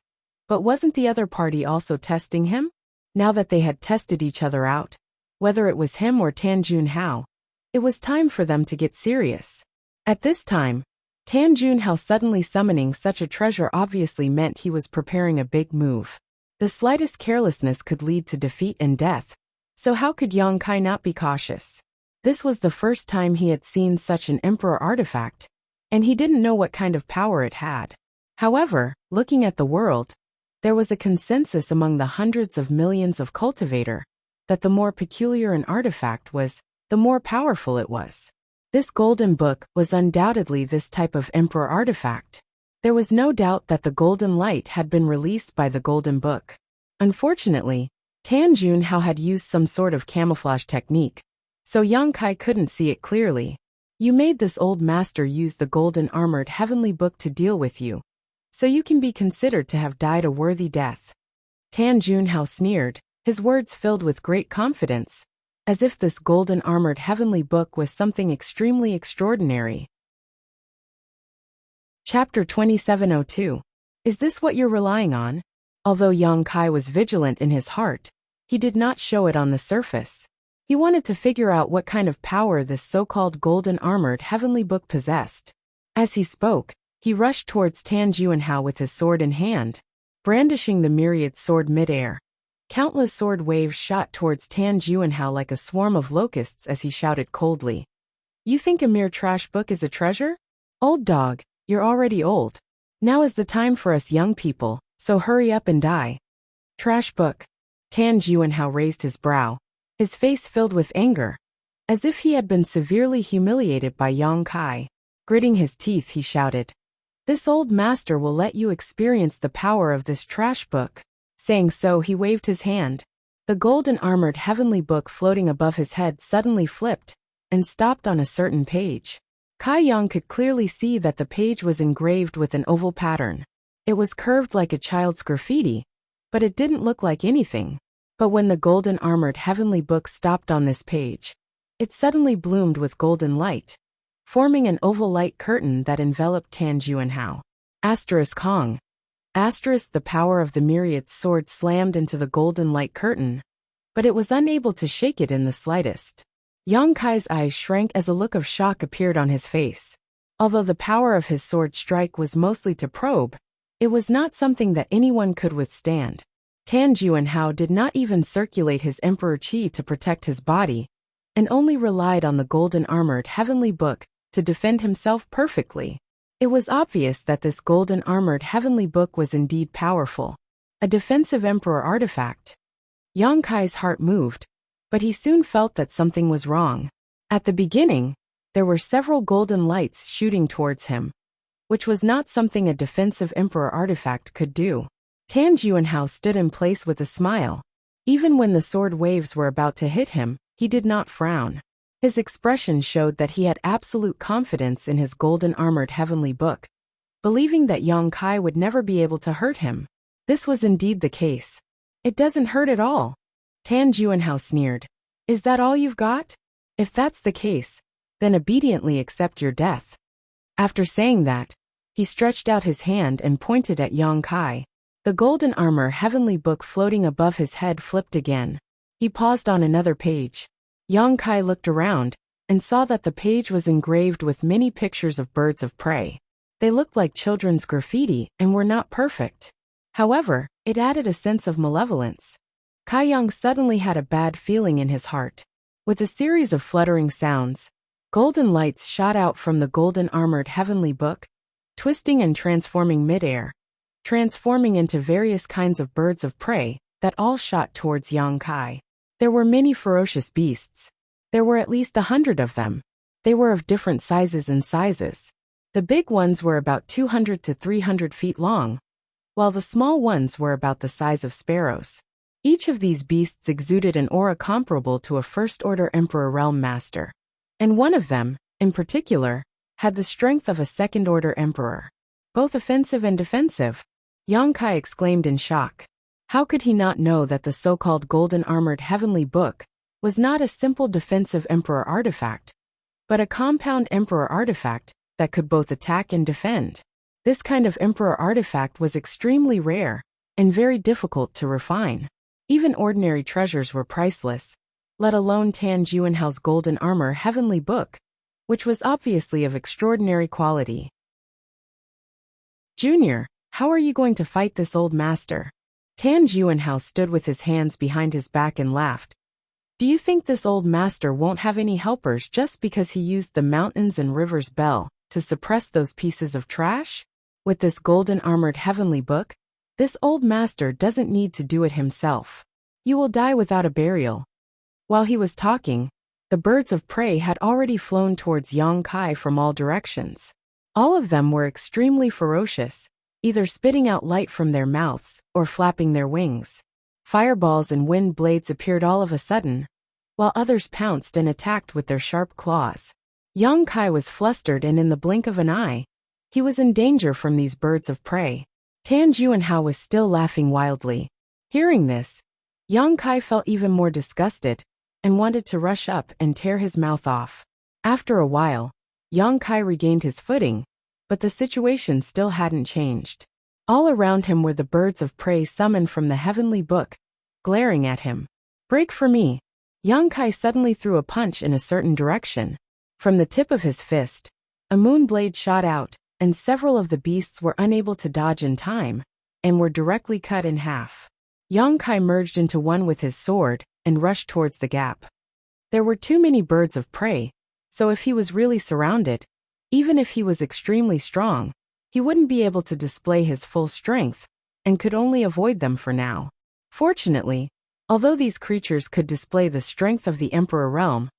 But wasn't the other party also testing him? Now that they had tested each other out, whether it was him or Tan Junhao, it was time for them to get serious. At this time, Tan Junhao suddenly summoning such a treasure obviously meant he was preparing a big move. The slightest carelessness could lead to defeat and death, so how could Yang Kai not be cautious? This was the first time he had seen such an emperor artifact, and he didn't know what kind of power it had. However, looking at the world, there was a consensus among the hundreds of millions of cultivator that the more peculiar an artifact was, the more powerful it was. This golden book was undoubtedly this type of emperor artifact. There was no doubt that the golden light had been released by the golden book. Unfortunately, Tan Junhao had used some sort of camouflage technique, so Yang Kai couldn't see it clearly. You made this old master use the golden armored heavenly book to deal with you, so you can be considered to have died a worthy death. Tan Junhao sneered, his words filled with great confidence, as if this golden armored heavenly book was something extremely extraordinary. Chapter 2702. Is this what you're relying on? Although Yang Kai was vigilant in his heart, he did not show it on the surface. He wanted to figure out what kind of power this so-called golden armored heavenly book possessed. As he spoke, he rushed towards Tan Junhao with his sword in hand, brandishing the myriad sword mid-air. Countless sword waves shot towards Tan Junhao like a swarm of locusts as he shouted coldly. You think a mere trash book is a treasure? Old dog, you're already old. Now is the time for us young people, so hurry up and die. Trash book. Tan Junhao raised his brow, his face filled with anger, as if he had been severely humiliated by Yang Kai. Gritting his teeth, he shouted, This old master will let you experience the power of this trash book. Saying so, he waved his hand. The golden armored heavenly book floating above his head suddenly flipped and stopped on a certain page. Kai Yang could clearly see that the page was engraved with an oval pattern. It was curved like a child's graffiti, but it didn't look like anything. But when the golden armored heavenly book stopped on this page, it suddenly bloomed with golden light, forming an oval light curtain that enveloped Tan Junhao. Kong. The power of the myriad sword slammed into the golden light curtain, but it was unable to shake it in the slightest. Yang Kai's eyes shrank as a look of shock appeared on his face. Although the power of his sword strike was mostly to probe, it was not something that anyone could withstand. Tan Junhao did not even circulate his emperor chi to protect his body, and only relied on the golden armored heavenly book to defend himself perfectly. It was obvious that this golden armored heavenly book was indeed powerful. A defensive emperor artifact. Yang Kai's heart moved, but he soon felt that something was wrong. At the beginning, there were several golden lights shooting towards him, which was not something a defensive emperor artifact could do. Tan Juanhao stood in place with a smile. Even when the sword waves were about to hit him, he did not frown. His expression showed that he had absolute confidence in his golden-armored heavenly book, believing that Yang Kai would never be able to hurt him. This was indeed the case. It doesn't hurt at all. Tan Juanhao sneered. Is that all you've got? If that's the case, then obediently accept your death. After saying that, he stretched out his hand and pointed at Yang Kai. The golden armor heavenly book floating above his head flipped again. He paused on another page. Yang Kai looked around and saw that the page was engraved with many pictures of birds of prey. They looked like children's graffiti and were not perfect. However, it added a sense of malevolence. Kai Yang suddenly had a bad feeling in his heart. With a series of fluttering sounds, golden lights shot out from the golden-armored heavenly book, twisting and transforming midair, transforming into various kinds of birds of prey that all shot towards Yang Kai. There were many ferocious beasts. There were at least 100 of them. They were of different sizes and sizes. The big ones were about 200 to 300 feet long, while the small ones were about the size of sparrows. Each of these beasts exuded an aura comparable to a first-order Emperor Realm Master. And one of them, in particular, had the strength of a second-order Emperor. Both offensive and defensive. Yang Kai exclaimed in shock. How could he not know that the so-called golden-armored heavenly book was not a simple defensive Emperor artifact, but a compound Emperor artifact that could both attack and defend? This kind of Emperor artifact was extremely rare and very difficult to refine. Even ordinary treasures were priceless, let alone Tan Juanhao's golden armor heavenly book, which was obviously of extraordinary quality. Junior, how are you going to fight this old master? Tan Juanhao stood with his hands behind his back and laughed. Do you think this old master won't have any helpers just because he used the mountains and rivers bell to suppress those pieces of trash? With this golden-armored heavenly book, this old master doesn't need to do it himself. You will die without a burial. While he was talking, the birds of prey had already flown towards Yang Kai from all directions. All of them were extremely ferocious, either spitting out light from their mouths or flapping their wings. Fireballs and wind blades appeared all of a sudden, while others pounced and attacked with their sharp claws. Yang Kai was flustered, and in the blink of an eye, he was in danger from these birds of prey. Tan Juanhao was still laughing wildly. Hearing this, Yang Kai felt even more disgusted and wanted to rush up and tear his mouth off. After a while, Yang Kai regained his footing, but the situation still hadn't changed. All around him were the birds of prey summoned from the heavenly book, glaring at him. Break for me! Yang Kai suddenly threw a punch in a certain direction. From the tip of his fist, a moon blade shot out, and several of the beasts were unable to dodge in time, and were directly cut in half. Yang Kai merged into one with his sword, and rushed towards the gap. There were too many birds of prey, so if he was really surrounded, even if he was extremely strong, he wouldn't be able to display his full strength, and could only avoid them for now. Fortunately, although these creatures could display the strength of the Emperor Realm,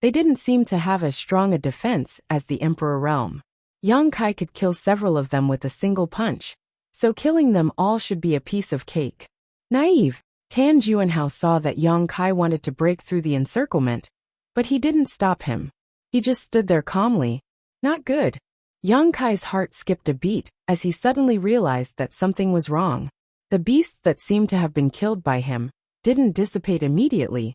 they didn't seem to have as strong a defense as the Emperor Realm. Yang Kai could kill several of them with a single punch, so killing them all should be a piece of cake. Naive, Tan Juanhao saw that Yang Kai wanted to break through the encirclement, but he didn't stop him. He just stood there calmly. Not good. Yang Kai's heart skipped a beat as he suddenly realized that something was wrong. The beasts that seemed to have been killed by him didn't dissipate immediately,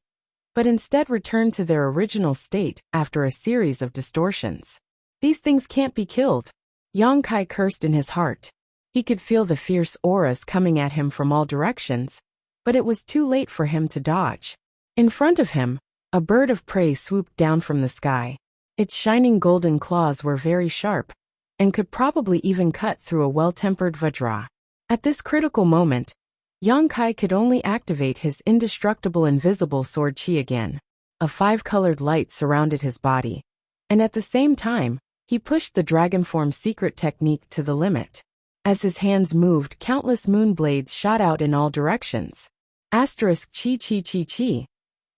but instead returned to their original state after a series of distortions. These things can't be killed. Yang Kai cursed in his heart. He could feel the fierce auras coming at him from all directions, but it was too late for him to dodge. In front of him, a bird of prey swooped down from the sky. Its shining golden claws were very sharp, and could probably even cut through a well-tempered vajra. At this critical moment, Yang Kai could only activate his indestructible invisible sword chi again. A 5-colored light surrounded his body, and at the same time, he pushed the dragon form secret technique to the limit. As his hands moved, countless moon blades shot out in all directions. Asterisk chi chi chi chi.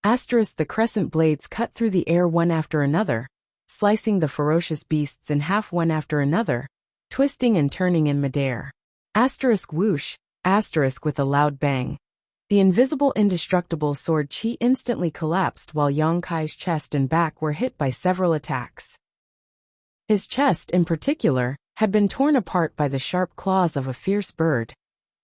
Asterisk the crescent blades cut through the air one after another, slicing the ferocious beasts in half one after another, twisting and turning in midair. Asterisk whoosh. Asterisk with a loud bang. The invisible indestructible sword chi instantly collapsed while Yang Kai's chest and back were hit by several attacks. His chest, in particular, had been torn apart by the sharp claws of a fierce bird,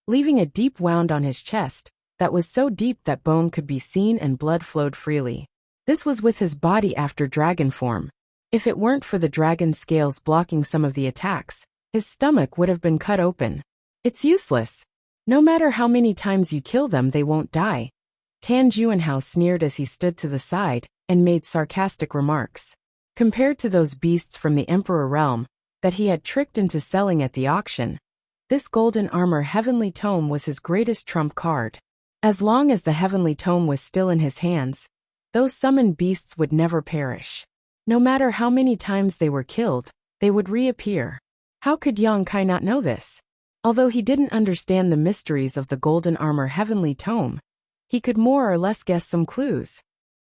leaving a deep wound on his chest that was so deep that bone could be seen and blood flowed freely. This was with his body after dragon form. If it weren't for the dragon scales blocking some of the attacks, his stomach would have been cut open. It's useless. No matter how many times you kill them, they won't die. Tan Juanhao sneered as he stood to the side and made sarcastic remarks. Compared to those beasts from the Emperor realm that he had tricked into selling at the auction, this golden armor heavenly tome was his greatest trump card. As long as the heavenly tome was still in his hands, those summoned beasts would never perish. No matter how many times they were killed, they would reappear. How could Yang Kai not know this? Although he didn't understand the mysteries of the golden armor heavenly tome, he could more or less guess some clues.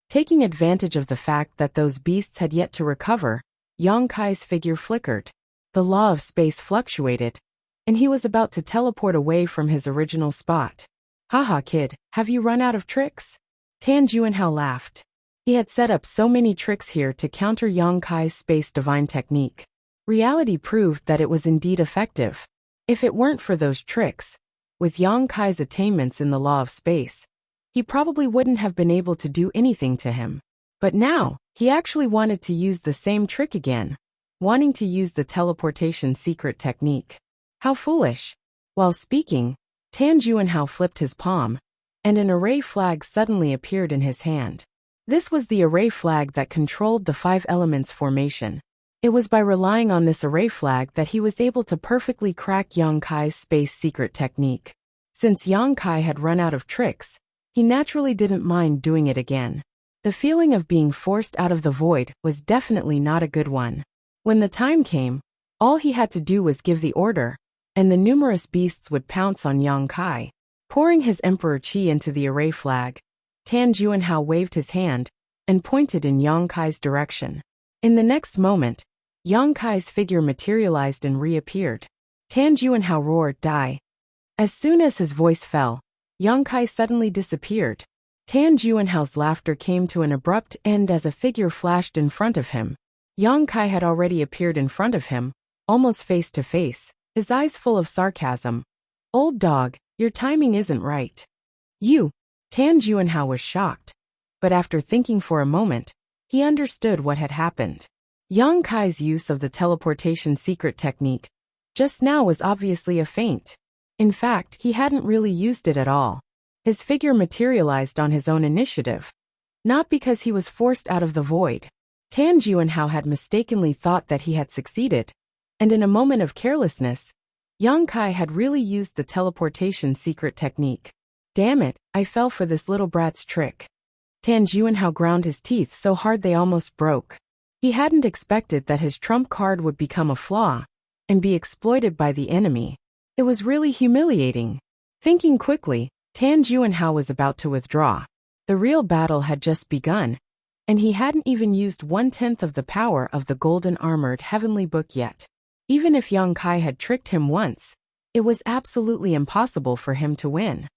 Taking advantage of the fact that those beasts had yet to recover, Yang Kai's figure flickered. The law of space fluctuated, and he was about to teleport away from his original spot. Haha kid, have you run out of tricks? Tan Juanhao laughed. He had set up so many tricks here to counter Yang Kai's space divine technique. Reality proved that it was indeed effective. If it weren't for those tricks, with Yang Kai's attainments in the law of space, he probably wouldn't have been able to do anything to him. But now, he actually wanted to use the same trick again, wanting to use the teleportation secret technique. How foolish. While speaking, Tan Juanhao flipped his palm, and an array flag suddenly appeared in his hand. This was the array flag that controlled the 5 elements formation. It was by relying on this array flag that he was able to perfectly crack Yang Kai's space secret technique. Since Yang Kai had run out of tricks, he naturally didn't mind doing it again. The feeling of being forced out of the void was definitely not a good one. When the time came, all he had to do was give the order, and the numerous beasts would pounce on Yang Kai. Pouring his emperor chi into the array flag, Tan Juanhao waved his hand and pointed in Yang Kai's direction. In the next moment, Yang Kai's figure materialized and reappeared. Tan Juanhao roared, "Die!" As soon as his voice fell, Yang Kai suddenly disappeared. Tan Juanhao's laughter came to an abrupt end as a figure flashed in front of him. Yang Kai had already appeared in front of him, almost face to face, his eyes full of sarcasm. "Old dog, your timing isn't right." "You." Tan Juanhao was shocked, but after thinking for a moment, he understood what had happened. Yang Kai's use of the teleportation secret technique just now was obviously a feint. In fact, he hadn't really used it at all. His figure materialized on his own initiative, not because he was forced out of the void. Tan Juanhao had mistakenly thought that he had succeeded, and in a moment of carelessness, Yang Kai had really used the teleportation secret technique. Damn it, I fell for this little brat's trick. Tan Juanhao ground his teeth so hard they almost broke. He hadn't expected that his trump card would become a flaw and be exploited by the enemy. It was really humiliating. Thinking quickly, Tan Juanhao was about to withdraw. The real battle had just begun, and he hadn't even used 1/10 of the power of the golden armored heavenly book yet. Even if Yang Kai had tricked him once, it was absolutely impossible for him to win.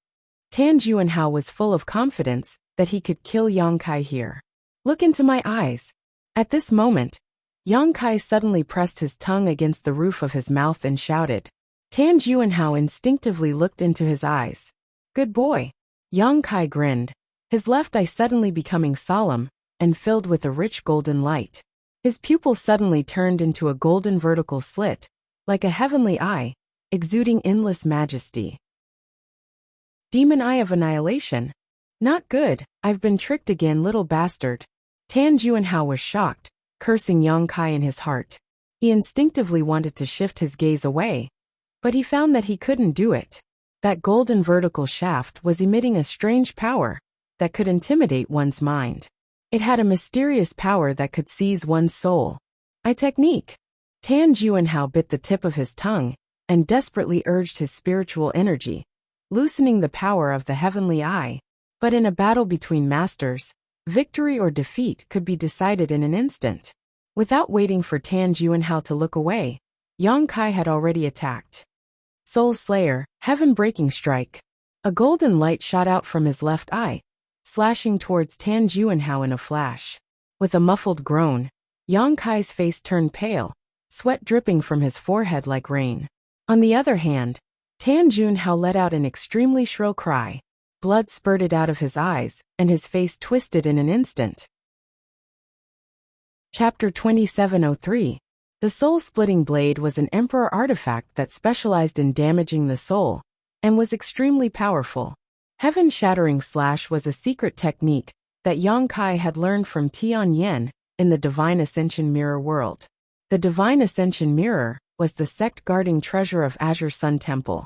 Tan Juanhao was full of confidence that he could kill Yang Kai here. "Look into my eyes." At this moment, Yang Kai suddenly pressed his tongue against the roof of his mouth and shouted. Tan Juanhao instinctively looked into his eyes. "Good boy." Yang Kai grinned, his left eye suddenly becoming solemn and filled with a rich golden light. His pupils suddenly turned into a golden vertical slit, like a heavenly eye, exuding endless majesty. Demon Eye of Annihilation. Not good, I've been tricked again, little bastard. Tan Juanhao was shocked, cursing Yang Kai in his heart. He instinctively wanted to shift his gaze away, but he found that he couldn't do it. That golden vertical shaft was emitting a strange power that could intimidate one's mind. It had a mysterious power that could seize one's soul. A technique. Tan Juanhao bit the tip of his tongue and desperately urged his spiritual energy, loosening the power of the heavenly eye. But in a battle between masters, victory or defeat could be decided in an instant. Without waiting for Tan Juanhao to look away, Yang Kai had already attacked. Soul Slayer, heaven-breaking strike. A golden light shot out from his left eye, slashing towards Tan Juanhao in a flash. With a muffled groan, Yang Kai's face turned pale, sweat dripping from his forehead like rain. On the other hand, Tan Juanhao let out an extremely shrill cry. Blood spurted out of his eyes, and his face twisted in an instant. Chapter 2703. The soul-splitting blade was an emperor artifact that specialized in damaging the soul, and was extremely powerful. Heaven-shattering slash was a secret technique that Yang Kai had learned from Tian Yen in the Divine Ascension Mirror world. The Divine Ascension Mirror was the sect-guarding treasure of Azure Sun Temple,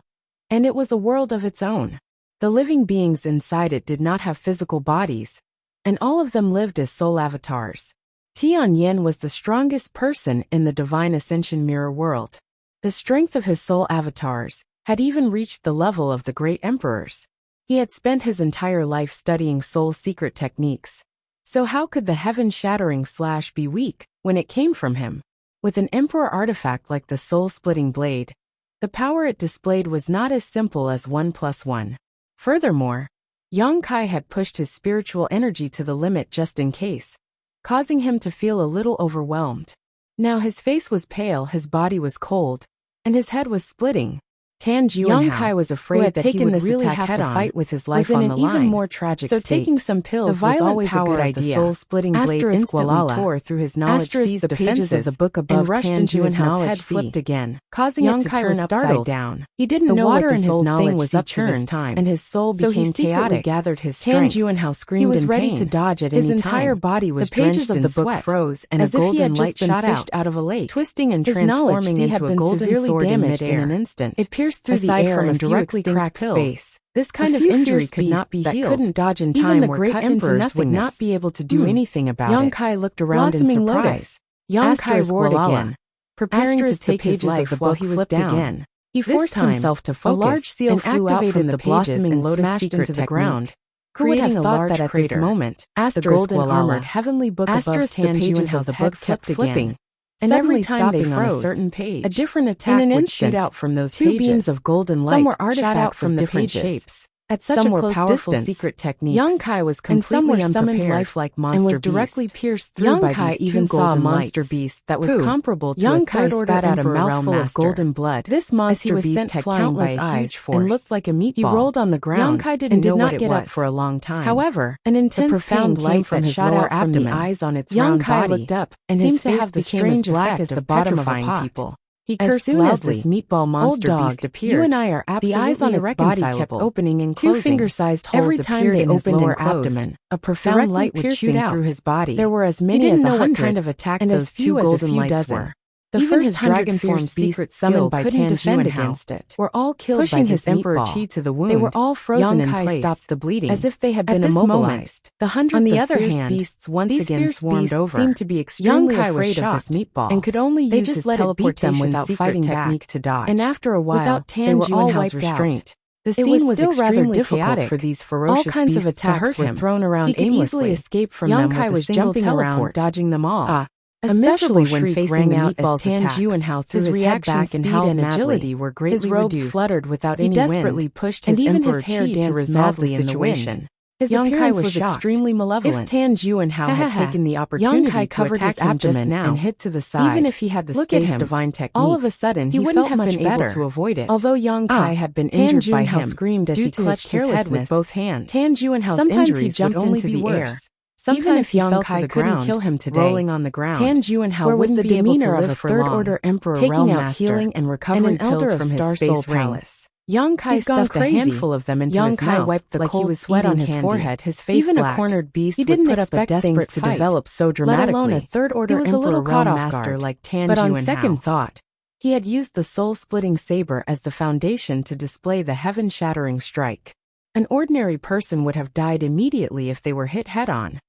and it was a world of its own. The living beings inside it did not have physical bodies, and all of them lived as soul avatars. Tian Yen was the strongest person in the Divine Ascension Mirror world. The strength of his soul avatars had even reached the level of the great emperors. He had spent his entire life studying soul secret techniques. So how could the heaven-shattering slash be weak when it came from him? With an emperor artifact like the soul-splitting blade, the power it displayed was not as simple as 1 + 1. Furthermore, Yang Kai had pushed his spiritual energy to the limit just in case, causing him to feel a little overwhelmed. Now his face was pale, his body was cold, and his head was splitting. Tan Juanhao, Yang Kai was afraid that he would really have to fight with his life on the line. Even more tragic so state. Taking some pills was always a good idea. The soul-splitting blade instantly tore through his knowledge, seized the pages of the book above, and rushed into his head, flipped again, causing it to turn upside down. He didn't know what the soul thing was up to this time, and his soul became chaotic. Gathered his strength. Tan Juanhao screamed in pain. He was ready to dodge at any time. His entire body was drenched in sweat. The pages of the book froze, and a golden light shot out of a lake, twisting and transforming into a golden sword in midair. In an instant, it pierced through the air and directly cracked space. This kind of injury could not be healed. Couldn't dodge in time. Even the great emperors would not be able to do anything about it. Yang Kai looked around in surprise. Yang Kai roared again, preparing to take his life while he was down. He forced himself to focus. A large seal flew out from the blossoming lotus smashed into the ground, creating a large crater. At this moment, the golden armored heavenly book above Tan Juanhao's the book kept flipping. And every time they froze, on a certain page, a different attack would shoot out from those pages. 2 beams of golden light shot out from different shapes. At such a close distance, secret techniques. Yang Kai was completely unprepared, lifelike monster and was directly pierced through by Kai these even saw a monster beast that was comparable to a third-order spat out a mouthful of golden blood. This monster beast had countless eyes and looked like a meatball. He rolled on the ground Yang Kai didn't know what it was. Get up for a long time. However, an intense profound light that shot out from the eyes on its round body. Yang Kai looked up and seemed to have the strange black as the bottom of a pot. He cursed loudly. As this meatball monster beast appeared, you and I are absolutely the eyes on its body kept opening and closing. 2 finger-sized holes every time they opened and closed. Abdomen. A profound light would shoot out through his body. There were as many as 100, what kind of attack and those 2 golden lights were. The first dragon-form secret summoned by Tan Juanhao against it were all killed pushing by his Emperor Qi to the wound. They were all frozen in place, stopped the bleeding, as if they had been immobilized. The hundreds of fierce beasts once again swarmed over. Seemed to be extremely afraid of this meatball, and could only use his teleportation without fighting technique to dodge. And after a while, without Tan Juanhao's restraint, the scene was still rather difficult for these ferocious beasts. All kinds of attacks were thrown around aimlessly. He could easily escape from them with a single teleport, dodging them all. Especially when facing the meatballs Tan Juanhao threw his reaction back and speed and agility were greatly reduced. His robes fluttered without any wind. He desperately pushed his Emperor Qi to resolve the situation. His appearance was extremely malevolent. If Tan Juanhao had taken the opportunity to attack him just now and hit to the side, even if he had the space divine technique, all of a sudden he wouldn't have been able to avoid it. Although Yang Kai had been injured by him, screamed as he clutched his head with both hands. Tan Juanhao's injuries would only be worse. Sometimes even if Yang Kai couldn't kill him today, rolling on the ground, Tan Juanhao wouldn't be able to live of third-order emperor, taking out healing and recovering pills from his space palace. Yang Kai stuffed a handful of them into his mouth, wiped the cold sweat on his forehead, his face even black. A cornered beast he didn't would put up a desperate to develop so dramatically. Let alone a third-order emperor, a little caught off guard, like Tan Juanhao. But on second thought, he had used the soul-splitting saber as the foundation to display the heaven-shattering strike. An ordinary person would have died immediately if they were hit head-on.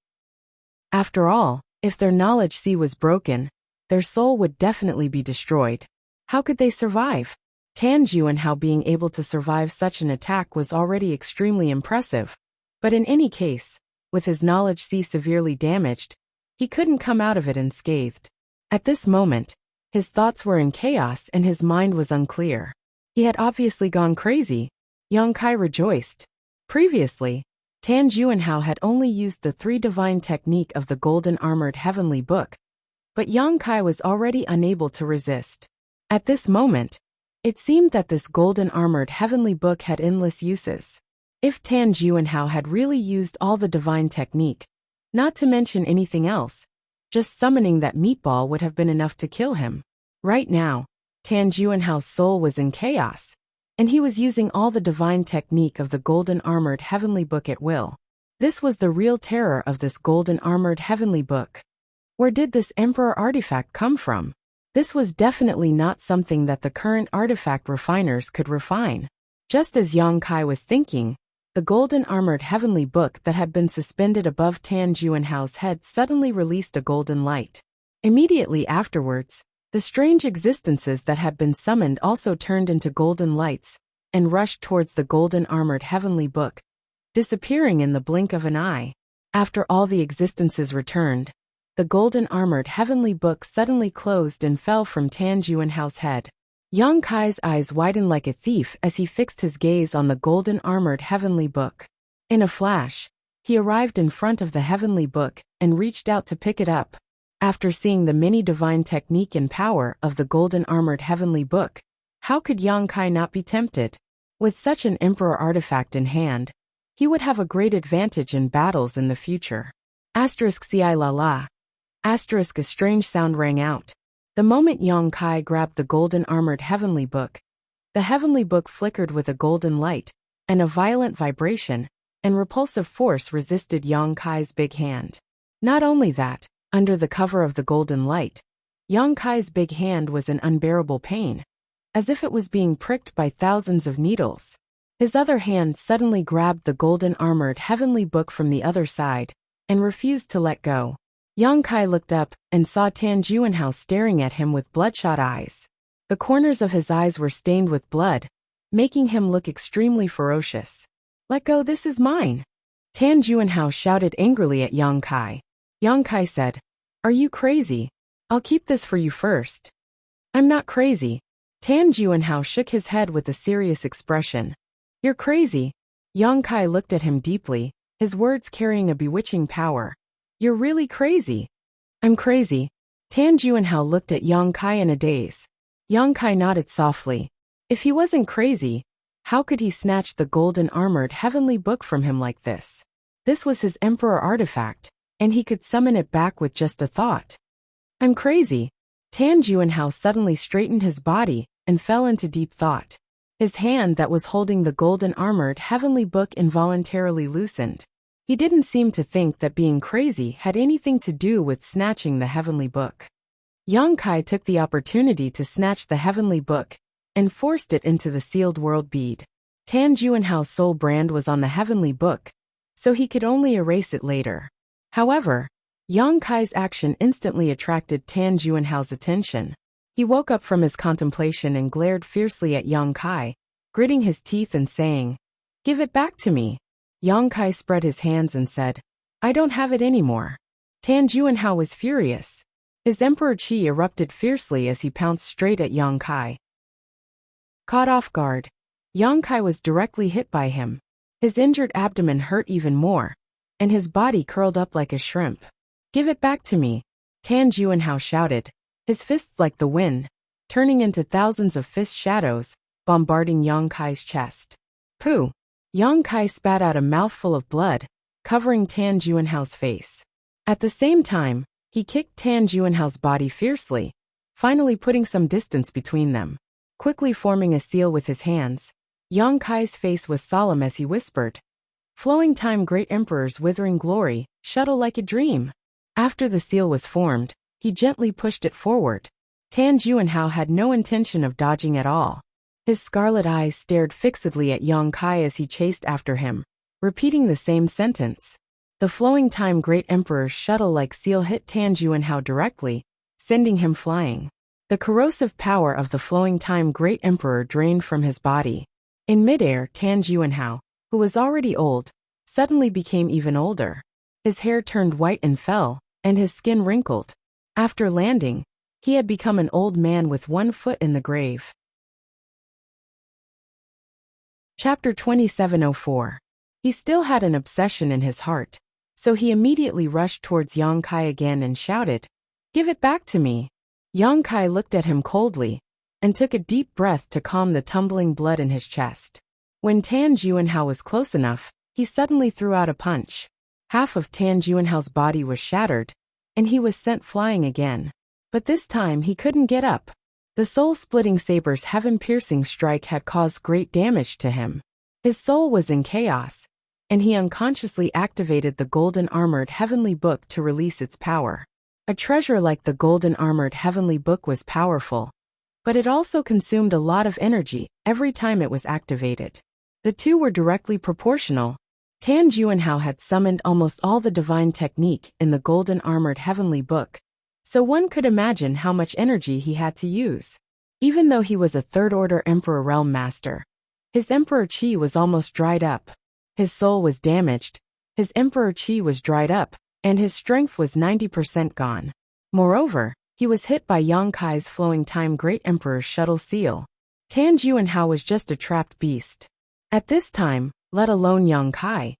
After all, if their knowledge sea was broken, their soul would definitely be destroyed. How could they survive? Tan Juanhao being able to survive such an attack was already extremely impressive, but in any case, with his knowledge severely damaged, he couldn't come out of it unscathed. At this moment, his thoughts were in chaos and his mind was unclear. He had obviously gone crazy. Yang Kai rejoiced. Previously, Tan Juanhao had only used the 3 divine technique of the golden armored heavenly book, but Yang Kai was already unable to resist. At this moment, it seemed that this golden armored heavenly book had endless uses. If Tan Juanhao had really used all the divine technique, not to mention anything else, just summoning that meatball would have been enough to kill him. Right now, Tan Juanhao's soul was in chaos, and he was using all the divine technique of the golden armored heavenly book at will. This was the real terror of this golden armored heavenly book. Where did this emperor artifact come from? This was definitely not something that the current artifact refiners could refine. Just as Yang Kai was thinking, the golden armored heavenly book that had been suspended above Tan Juanhao's head suddenly released a golden light. Immediately afterwards, the strange existences that had been summoned also turned into golden lights and rushed towards the golden armored heavenly book, disappearing in the blink of an eye. After all the existences returned, the golden armored heavenly book suddenly closed and fell from Tan Juanhao's head. Yang Kai's eyes widened like a thief as he fixed his gaze on the golden armored heavenly book. In a flash, he arrived in front of the heavenly book and reached out to pick it up. After seeing the many divine technique and power of the golden armored heavenly book, how could Yang Kai not be tempted? With such an emperor artifact in hand, he would have a great advantage in battles in the future. Ci la la. A strange sound rang out. The moment Yang Kai grabbed the golden armored heavenly book, the heavenly book flickered with a golden light, and a violent vibration and repulsive force resisted Yang Kai's big hand. Not only that, under the cover of the golden light, Yang Kai's big hand was in unbearable pain, as if it was being pricked by thousands of needles. His other hand suddenly grabbed the golden armored heavenly book from the other side and refused to let go. Yang Kai looked up and saw Tan Juanhao staring at him with bloodshot eyes. The corners of his eyes were stained with blood, making him look extremely ferocious. "Let go, this is mine!" Tan Juanhao shouted angrily at Yang Kai. Yang Kai said, "Are you crazy? I'll keep this for you first." "I'm not crazy." Tan Juanhao shook his head with a serious expression. "You're crazy." Yang Kai looked at him deeply, his words carrying a bewitching power. "You're really crazy." "I'm crazy." Tan Juanhao looked at Yang Kai in a daze. Yang Kai nodded softly. If he wasn't crazy, how could he snatch the golden armored heavenly book from him like this? This was his emperor artifact, and he could summon it back with just a thought. "I'm crazy." Tan Juanhao suddenly straightened his body and fell into deep thought. His hand that was holding the golden armored heavenly book involuntarily loosened. He didn't seem to think that being crazy had anything to do with snatching the heavenly book. Yang Kai took the opportunity to snatch the heavenly book and forced it into the sealed world bead. Tan Juanhao's soul brand was on the heavenly book, so he could only erase it later. However, Yang Kai's action instantly attracted Tan Juanhao's attention. He woke up from his contemplation and glared fiercely at Yang Kai, gritting his teeth and saying, "Give it back to me." Yang Kai spread his hands and said, "I don't have it anymore." Tan Juanhao was furious. His emperor chi erupted fiercely as he pounced straight at Yang Kai. Caught off guard, Yang Kai was directly hit by him. His injured abdomen hurt even more, and his body curled up like a shrimp. "Give it back to me," Tan Juanhao shouted, his fists like the wind, turning into thousands of fist shadows, bombarding Yang Kai's chest. "Pooh!" Yang Kai spat out a mouthful of blood, covering Tan Juanhao's face. At the same time, he kicked Tan Juanhao's body fiercely, finally putting some distance between them. Quickly forming a seal with his hands, Yang Kai's face was solemn as he whispered, "Flowing time, great emperor's withering glory, shuttle like a dream." After the seal was formed, he gently pushed it forward. Tan Juanhao had no intention of dodging at all. His scarlet eyes stared fixedly at Yang Kai as he chased after him, repeating the same sentence. The flowing time great emperor's shuttle-like seal hit Tan Juanhao directly, sending him flying. The corrosive power of the flowing time Great Emperor drained from his body. In midair, Tan Juanhao, who was already old, suddenly became even older. His hair turned white and fell, and his skin wrinkled. After landing, he had become an old man with one foot in the grave. Chapter 2704. He still had an obsession in his heart, so he immediately rushed towards Yang Kai again and shouted, "Give it back to me!" Yang Kai looked at him coldly, and took a deep breath to calm the tumbling blood in his chest. When Tan Juanhao was close enough, he suddenly threw out a punch. Half of Tan Juanhao's body was shattered, and he was sent flying again. But this time he couldn't get up. The soul-splitting saber's heaven-piercing strike had caused great damage to him. His soul was in chaos, and he unconsciously activated the golden armored heavenly book to release its power. A treasure like the golden armored heavenly book was powerful, but it also consumed a lot of energy every time it was activated. The two were directly proportional. Tan Juanhao had summoned almost all the divine technique in the golden armored heavenly book, so one could imagine how much energy he had to use. Even though he was a third-order Emperor Realm Master, his Emperor Qi was almost dried up. His soul was damaged, his Emperor Qi was dried up, and his strength was 90% gone. Moreover, he was hit by Yang Kai's flowing time Great Emperor's shuttle seal. Tan Juanhao was just a trapped beast. At this time, let alone Yang Kai,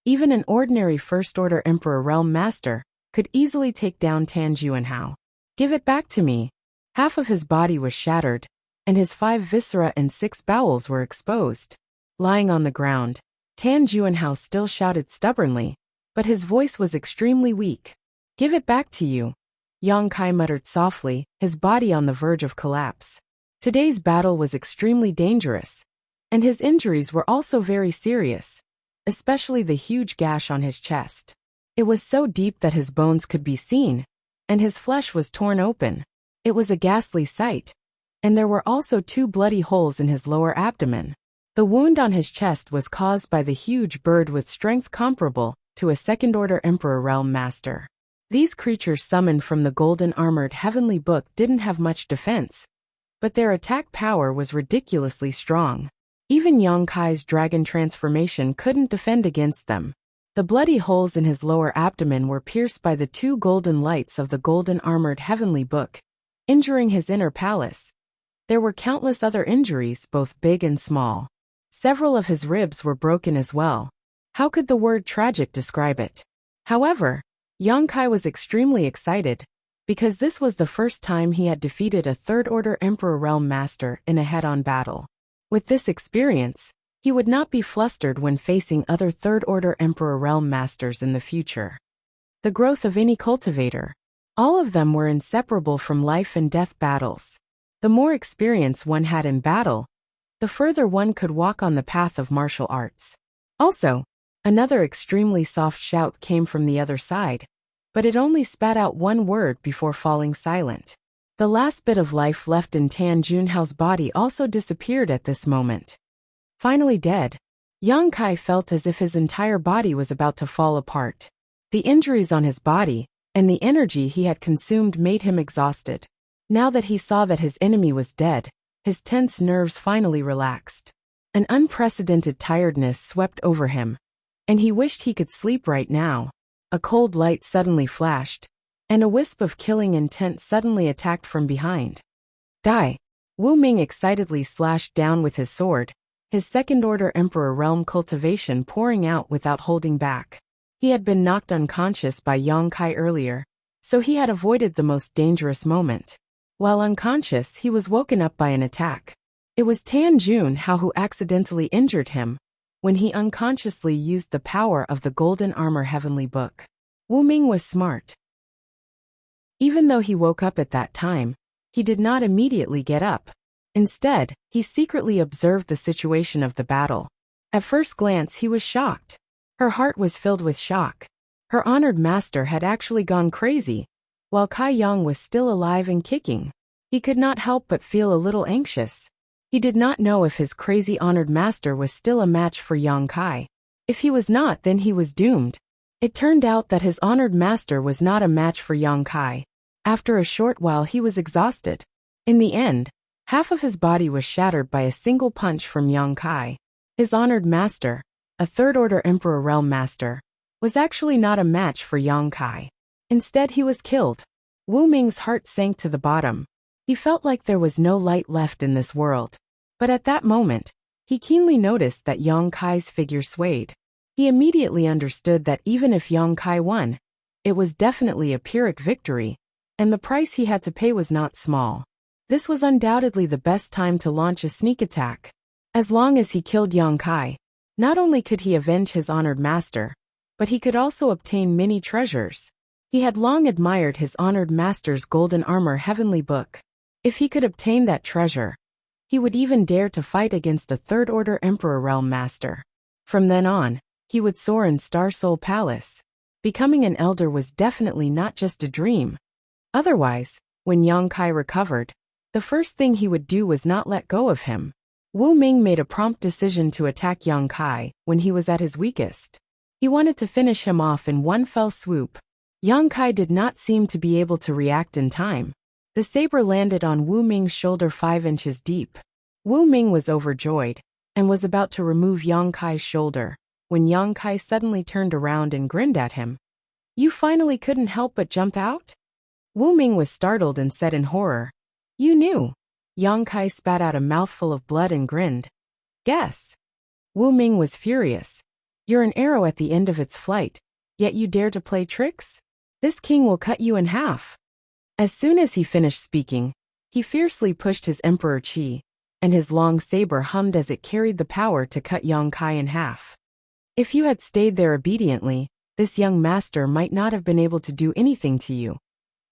even an ordinary first-order Emperor Realm Master could easily take down Tan Juanhao. "Give it back to me." Half of his body was shattered, and his 5 viscera and 6 bowels were exposed. Lying on the ground, Tan Juanhao still shouted stubbornly, but his voice was extremely weak. "Give it back to you," Yang Kai muttered softly, his body on the verge of collapse. Today's battle was extremely dangerous, and his injuries were also very serious, especially the huge gash on his chest. It was so deep that his bones could be seen, and his flesh was torn open. It was a ghastly sight, and there were also 2 bloody holes in his lower abdomen. The wound on his chest was caused by the huge bird with strength comparable to a second-order Emperor Realm Master. These creatures summoned from the golden armored heavenly book didn't have much defense, but their attack power was ridiculously strong. Even Yang Kai's dragon transformation couldn't defend against them. The bloody holes in his lower abdomen were pierced by the 2 golden lights of the golden armored heavenly book, injuring his inner palace. There were countless other injuries, both big and small. Several of his ribs were broken as well. How could the word tragic describe it? However, Yang Kai was extremely excited, because this was the first time he had defeated a third-order Emperor Realm Master in a head-on battle. With this experience, he would not be flustered when facing other third-order Emperor Realm Masters in the future. The growth of any cultivator. All of them were inseparable from life and death battles. The more experience one had in battle, the further one could walk on the path of martial arts. Also, another extremely soft shout came from the other side, but it only spat out one word before falling silent. The last bit of life left in Tan Juanhao's body also disappeared at this moment. Finally dead, Yang Kai felt as if his entire body was about to fall apart. The injuries on his body and the energy he had consumed made him exhausted. Now that he saw that his enemy was dead, his tense nerves finally relaxed. An unprecedented tiredness swept over him, and he wished he could sleep right now. A cold light suddenly flashed, and a wisp of killing intent suddenly attacked from behind. "Die!" Wu Ming excitedly slashed down with his sword, his second-order Emperor Realm cultivation pouring out without holding back. He had been knocked unconscious by Yang Kai earlier, so he had avoided the most dangerous moment. While unconscious, he was woken up by an attack. It was Tan Juanhao who accidentally injured him when he unconsciously used the power of the Golden Armor Heavenly Book. Wu Ming was smart. Even though he woke up at that time, he did not immediately get up. Instead, he secretly observed the situation of the battle. At first glance, he was shocked. Her heart was filled with shock. Her honored master had actually gone crazy, while Kai Yang was still alive and kicking. He could not help but feel a little anxious. He did not know if his crazy honored master was still a match for Yang Kai. If he was not, then he was doomed. It turned out that his honored master was not a match for Yang Kai. After a short while he was exhausted. In the end, half of his body was shattered by a single punch from Yang Kai. His honored master, a third-order Emperor Realm Master, was actually not a match for Yang Kai. Instead, he was killed. Wu Ming's heart sank to the bottom. He felt like there was no light left in this world. But at that moment, he keenly noticed that Yang Kai's figure swayed. He immediately understood that even if Yang Kai won, it was definitely a Pyrrhic victory, and the price he had to pay was not small. This was undoubtedly the best time to launch a sneak attack. As long as he killed Yang Kai, not only could he avenge his honored master, but he could also obtain many treasures. He had long admired his honored master's golden armor heavenly book. If he could obtain that treasure, he would even dare to fight against a third-order Emperor Realm Master. From then on, he would soar in Star Soul Palace. Becoming an elder was definitely not just a dream. Otherwise, when Yang Kai recovered, the first thing he would do was not let go of him. Wu Ming made a prompt decision to attack Yang Kai when he was at his weakest. He wanted to finish him off in one fell swoop. Yang Kai did not seem to be able to react in time. The saber landed on Wu Ming's shoulder 5 inches deep. Wu Ming was overjoyed and was about to remove Yang Kai's shoulder when Yang Kai suddenly turned around and grinned at him. "You finally couldn't help but jump out?" Wu Ming was startled and said in horror, "You knew." Yang Kai spat out a mouthful of blood and grinned. "Guess." Wu Ming was furious. "You're an arrow at the end of its flight, yet you dare to play tricks? This king will cut you in half." As soon as he finished speaking, he fiercely pushed his Emperor Qi, and his long saber hummed as it carried the power to cut Yang Kai in half. If you had stayed there obediently, this young master might not have been able to do anything to you.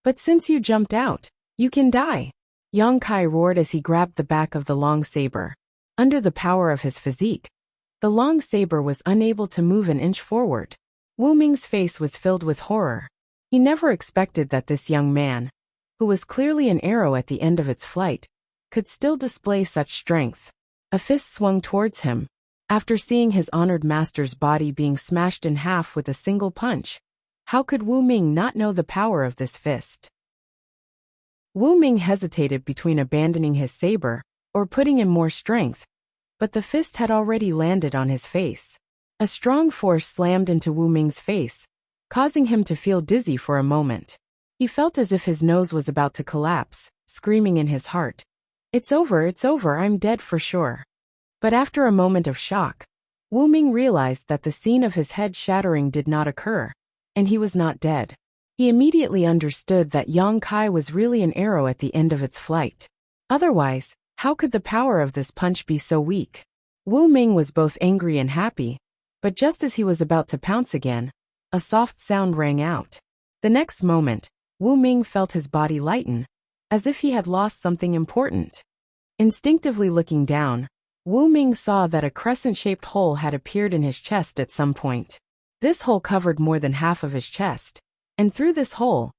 But since you jumped out, you can die. Yang Kai roared as he grabbed the back of the long saber. Under the power of his physique, the long saber was unable to move an inch forward. Wu Ming's face was filled with horror. He never expected that this young man, who was clearly an arrow at the end of its flight, could still display such strength. A fist swung towards him. After seeing his honored master's body being smashed in half with a single punch, how could Wu Ming not know the power of this fist? Wu Ming hesitated between abandoning his saber or putting in more strength, but the fist had already landed on his face. A strong force slammed into Wu Ming's face, causing him to feel dizzy for a moment. He felt as if his nose was about to collapse, screaming in his heart, it's over, I'm dead for sure." But after a moment of shock, Wu Ming realized that the scene of his head shattering did not occur, and he was not dead. He immediately understood that Yang Kai was really an arrow at the end of its flight. Otherwise, how could the power of this punch be so weak? Wu Ming was both angry and happy, but just as he was about to pounce again, a soft sound rang out. The next moment, Wu Ming felt his body lighten, as if he had lost something important. Instinctively looking down, Wu Ming saw that a crescent-shaped hole had appeared in his chest at some point. This hole covered more than half of his chest, and through this hole,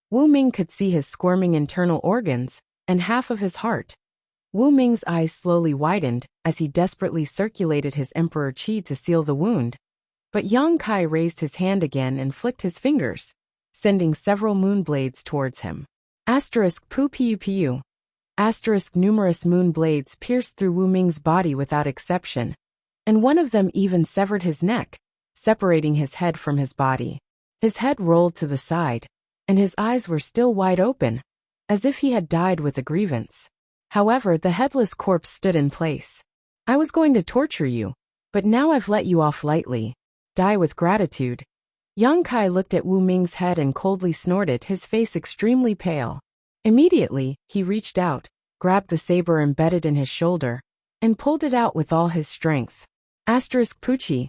Wu Ming could see his squirming internal organs and half of his heart. Wu Ming's eyes slowly widened as he desperately circulated his Emperor Qi to seal the wound. But Yang Kai raised his hand again and flicked his fingers, sending several moon blades towards him. Asterisk pu pu pu. Asterisk numerous moon blades pierced through Wu Ming's body without exception, and one of them even severed his neck, separating his head from his body. His head rolled to the side, and his eyes were still wide open, as if he had died with a grievance. However, the headless corpse stood in place. "I was going to torture you, but now I've let you off lightly. Die with gratitude." Yang Kai looked at Wu Ming's head and coldly snorted, his face extremely pale. Immediately, he reached out, grabbed the saber embedded in his shoulder, and pulled it out with all his strength. Asterisk Pucci.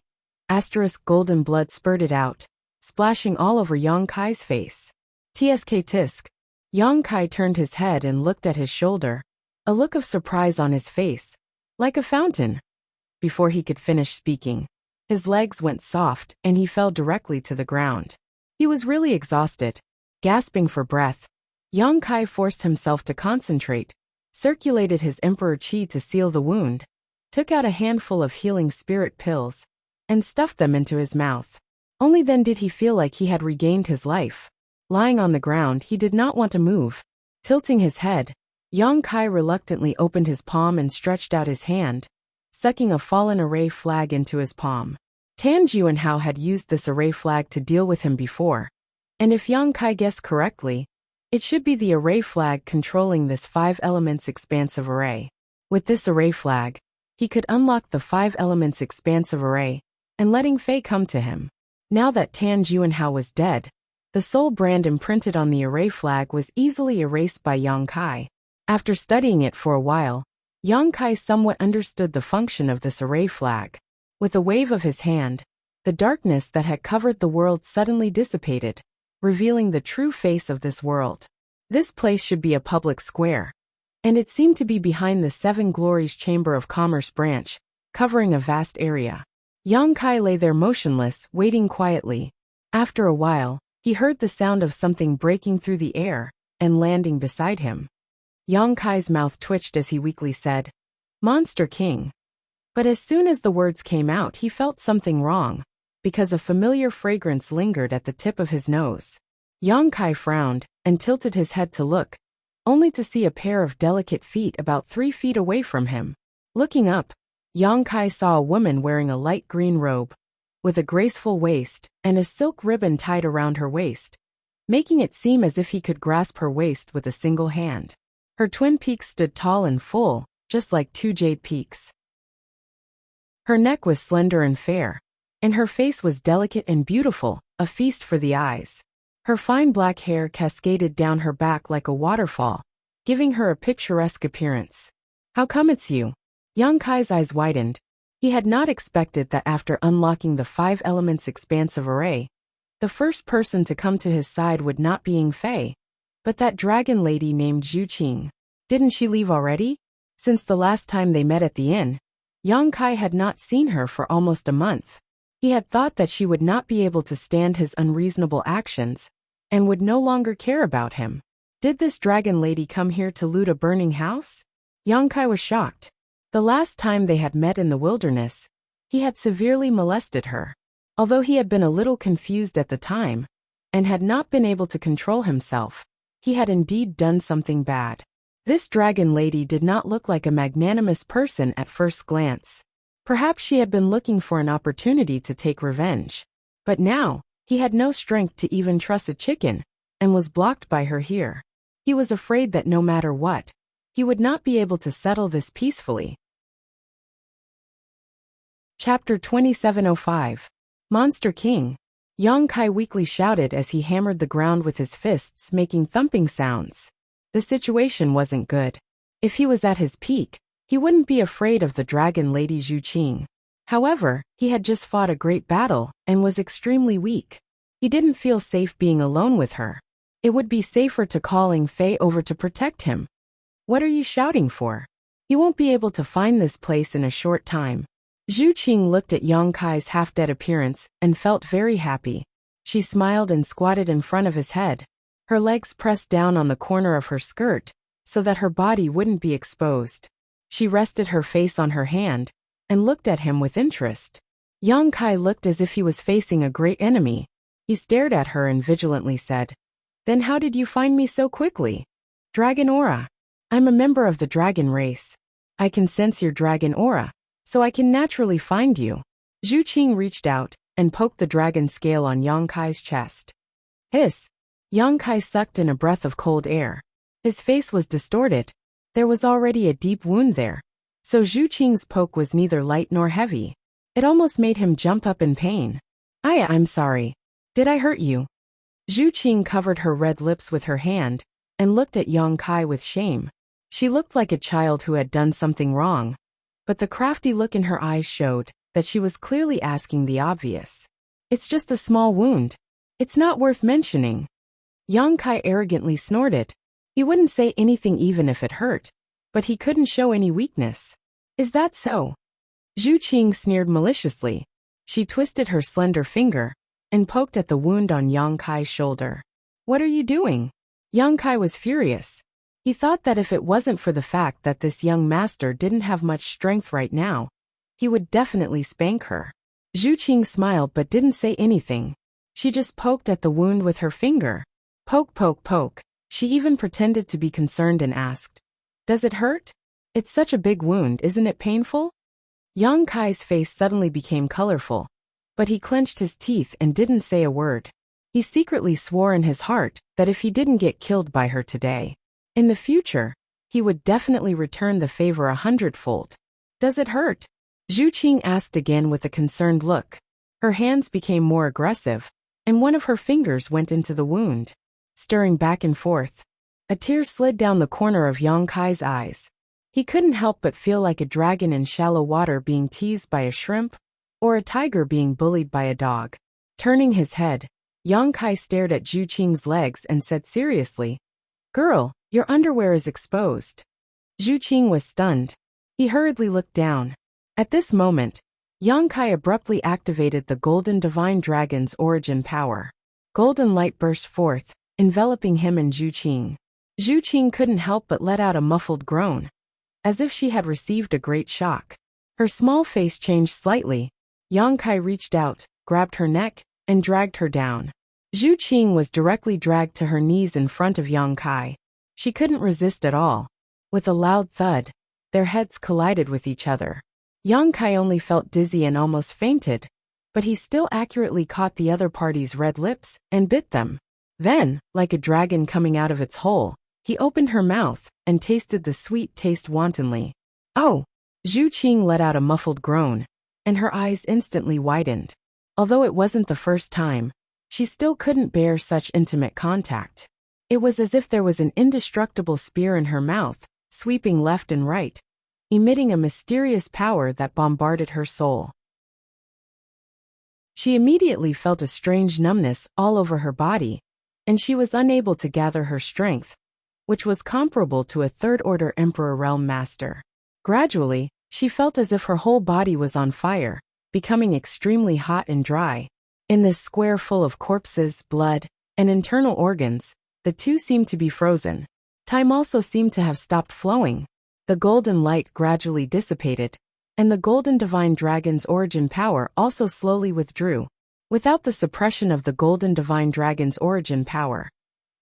Asterisk golden blood spurted out, splashing all over Yang Kai's face. Tsk tisk. Yang Kai turned his head and looked at his shoulder, a look of surprise on his face, like a fountain. Before he could finish speaking, his legs went soft and he fell directly to the ground. He was really exhausted. Gasping for breath, Yang Kai forced himself to concentrate, circulated his Emperor Qi to seal the wound, took out a handful of healing spirit pills, and stuffed them into his mouth. Only then did he feel like he had regained his life. Lying on the ground, he did not want to move. Tilting his head, Yang Kai reluctantly opened his palm and stretched out his hand, sucking a fallen array flag into his palm. Tan Juanhao had used this array flag to deal with him before, and if Yang Kai guessed correctly, it should be the array flag controlling this 5 elements expansive array. With this array flag, he could unlock the 5 elements expansive array, and letting Fei come to him. Now that Tan Juanhao was dead, the soul brand imprinted on the array flag was easily erased by Yang Kai. After studying it for a while, Yang Kai somewhat understood the function of this array flag. With a wave of his hand, the darkness that had covered the world suddenly dissipated, revealing the true face of this world. This place should be a public square, and it seemed to be behind the 7 Glories Chamber of Commerce branch, covering a vast area. Yang Kai lay there motionless, waiting quietly. After a while, he heard the sound of something breaking through the air and landing beside him. Yang Kai's mouth twitched as he weakly said, "Monster King." But as soon as the words came out, he felt something wrong, because a familiar fragrance lingered at the tip of his nose. Yang Kai frowned and tilted his head to look, only to see a pair of delicate feet about 3 feet away from him. Looking up, Yang Kai saw a woman wearing a light green robe, with a graceful waist and a silk ribbon tied around her waist, making it seem as if he could grasp her waist with a single hand. Her twin peaks stood tall and full, just like 2 jade peaks. Her neck was slender and fair, and her face was delicate and beautiful, a feast for the eyes. Her fine black hair cascaded down her back like a waterfall, giving her a picturesque appearance. "How come it's you?" Yang Kai's eyes widened. He had not expected that after unlocking the 5 elements expansive array, the first person to come to his side would not be Ying Fei, but that dragon lady named Zhu Qing. Didn't she leave already? Since the last time they met at the inn, Yang Kai had not seen her for almost a month. He had thought that she would not be able to stand his unreasonable actions, and would no longer care about him. Did this dragon lady come here to loot a burning house? Yang Kai was shocked. The last time they had met in the wilderness, he had severely molested her. Although he had been a little confused at the time, and had not been able to control himself, he had indeed done something bad. This dragon lady did not look like a magnanimous person at first glance. Perhaps she had been looking for an opportunity to take revenge. But now, he had no strength to even truss a chicken, and was blocked by her here. He was afraid that no matter what, he would not be able to settle this peacefully. Chapter 2705. Monster King. Yang Kai weakly shouted as he hammered the ground with his fists, making thumping sounds. The situation wasn't good. If he was at his peak, he wouldn't be afraid of the dragon lady Zhu Qing. However, he had just fought a great battle and was extremely weak. He didn't feel safe being alone with her. It would be safer to call Ying Fei over to protect him. "What are you shouting for? You won't be able to find this place in a short time." Zhu Qing looked at Yang Kai's half-dead appearance and felt very happy. She smiled and squatted in front of his head, her legs pressed down on the corner of her skirt, so that her body wouldn't be exposed. She rested her face on her hand, and looked at him with interest. Yang Kai looked as if he was facing a great enemy. He stared at her and vigilantly said, "Then how did you find me so quickly?" "Dragon aura. I'm a member of the dragon race. I can sense your dragon aura, so I can naturally find you." Zhu Qing reached out and poked the dragon scale on Yang Kai's chest. Hiss! Yang Kai sucked in a breath of cold air. His face was distorted. There was already a deep wound there, so Zhu Qing's poke was neither light nor heavy. It almost made him jump up in pain. I'm sorry. Did I hurt you?" Zhu Qing covered her red lips with her hand and looked at Yang Kai with shame. She looked like a child who had done something wrong, but the crafty look in her eyes showed that she was clearly asking the obvious. "It's just a small wound. It's not worth mentioning." Yang Kai arrogantly snorted. He wouldn't say anything even if it hurt, but he couldn't show any weakness. "Is that so?" Zhu Qing sneered maliciously. She twisted her slender finger and poked at the wound on Yang Kai's shoulder. "What are you doing?" Yang Kai was furious. He thought that if it wasn't for the fact that this young master didn't have much strength right now, he would definitely spank her. Zhu Qing smiled but didn't say anything. She just poked at the wound with her finger. Poke, poke, poke. She even pretended to be concerned and asked, Does it hurt? It's such a big wound, isn't it painful? Yang Kai's face suddenly became colorful, but he clenched his teeth and didn't say a word. He secretly swore in his heart that if he didn't get killed by her today, in the future, he would definitely return the favor 100-fold. Does it hurt? Zhu Qing asked again with a concerned look. Her hands became more aggressive, and one of her fingers went into the wound, stirring back and forth. A tear slid down the corner of Yang Kai's eyes. He couldn't help but feel like a dragon in shallow water being teased by a shrimp, or a tiger being bullied by a dog. Turning his head, Yang Kai stared at Zhu Qing's legs and said seriously, "Girl, your underwear is exposed." Zhu Qing was stunned. He hurriedly looked down. At this moment, Yang Kai abruptly activated the Golden Divine Dragon's origin power. Golden light burst forth, enveloping him and Zhu Qing. Zhu Qing couldn't help but let out a muffled groan, as if she had received a great shock. Her small face changed slightly. Yang Kai reached out, grabbed her neck, and dragged her down. Zhu Qing was directly dragged to her knees in front of Yang Kai. She couldn't resist at all. With a loud thud, their heads collided with each other. Yang Kai only felt dizzy and almost fainted, but he still accurately caught the other party's red lips and bit them. Then, like a dragon coming out of its hole, he opened her mouth and tasted the sweet taste wantonly. Oh! Zhu Qing let out a muffled groan, and her eyes instantly widened. Although it wasn't the first time, she still couldn't bear such intimate contact. It was as if there was an indestructible spear in her mouth, sweeping left and right, emitting a mysterious power that bombarded her soul. She immediately felt a strange numbness all over her body, and she was unable to gather her strength, which was comparable to a third-order Emperor Realm Master. Gradually, she felt as if her whole body was on fire, becoming extremely hot and dry. In this square full of corpses, blood, and internal organs, the two seemed to be frozen. Time also seemed to have stopped flowing. The golden light gradually dissipated, and the Golden Divine Dragon's origin power also slowly withdrew. Without the suppression of the Golden Divine Dragon's origin power,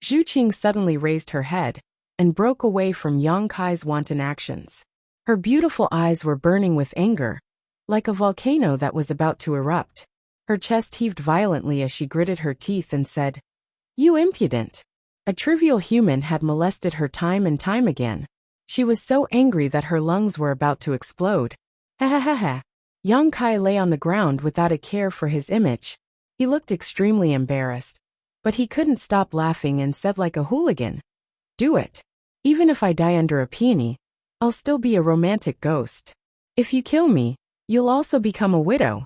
Zhu Qing suddenly raised her head and broke away from Yang Kai's wanton actions. Her beautiful eyes were burning with anger, like a volcano that was about to erupt. Her chest heaved violently as she gritted her teeth and said, "You impudent!" A trivial human had molested her time and time again. She was so angry that her lungs were about to explode. Ha ha ha ha. Yang Kai lay on the ground without a care for his image. He looked extremely embarrassed, but he couldn't stop laughing and said like a hooligan, "Do it. Even if I die under a peony, I'll still be a romantic ghost. If you kill me, you'll also become a widow."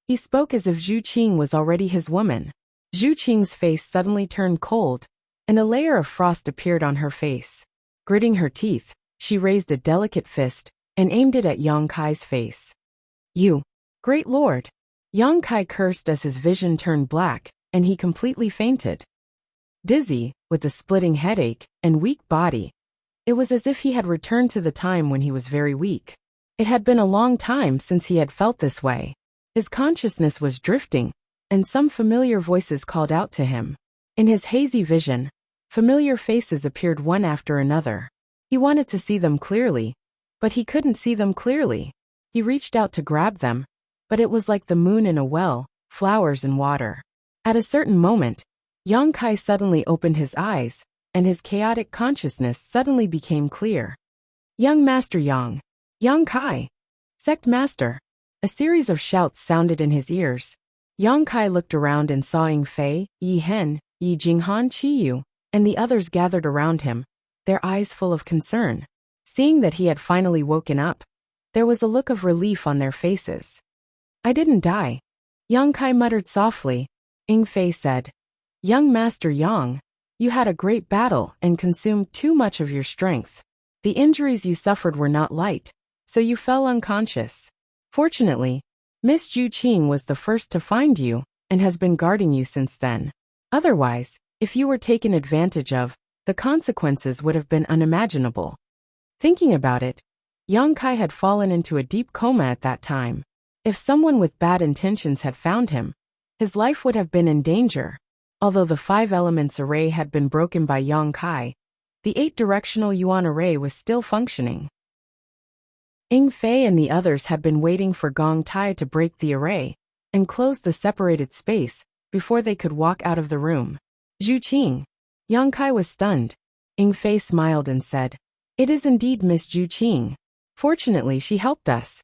He spoke as if Zhu Qing was already his woman. Zhu Qing's face suddenly turned cold, and a layer of frost appeared on her face. Gritting her teeth, she raised a delicate fist and aimed it at Yang Kai's face. "You, great lord!" Yang Kai cursed as his vision turned black, and he completely fainted. Dizzy, with a splitting headache and weak body, it was as if he had returned to the time when he was very weak. It had been a long time since he had felt this way. His consciousness was drifting, and some familiar voices called out to him. In his hazy vision, familiar faces appeared one after another. He wanted to see them clearly, but he couldn't see them clearly. He reached out to grab them, but it was like the moon in a well, flowers and water. At a certain moment, Yang Kai suddenly opened his eyes, and his chaotic consciousness suddenly became clear. "Young Master Yang! Yang Kai! Sect Master!" A series of shouts sounded in his ears. Yang Kai looked around and saw Ying Fei, Yi Hen, Yi Jinghan Qiyu, and the others gathered around him, their eyes full of concern. Seeing that he had finally woken up, there was a look of relief on their faces. "I didn't die," Yang Kai muttered softly. Ying Fei said, "Young Master Yang, you had a great battle and consumed too much of your strength. The injuries you suffered were not light, so you fell unconscious. Fortunately, Miss Zhu Qing was the first to find you and has been guarding you since then. Otherwise, if you were taken advantage of, the consequences would have been unimaginable." Thinking about it, Yang Kai had fallen into a deep coma at that time. If someone with bad intentions had found him, his life would have been in danger. Although the 5 elements array had been broken by Yang Kai, The 8-directional yuan array was still functioning. Ying Fei and the others had been waiting for Gong Tai to break the array and close the separated space before they could walk out of the room. Zhu Qing. Yang Kai was stunned. Ying Fei smiled and said, "It is indeed Miss Zhu Qing. Fortunately, she helped us."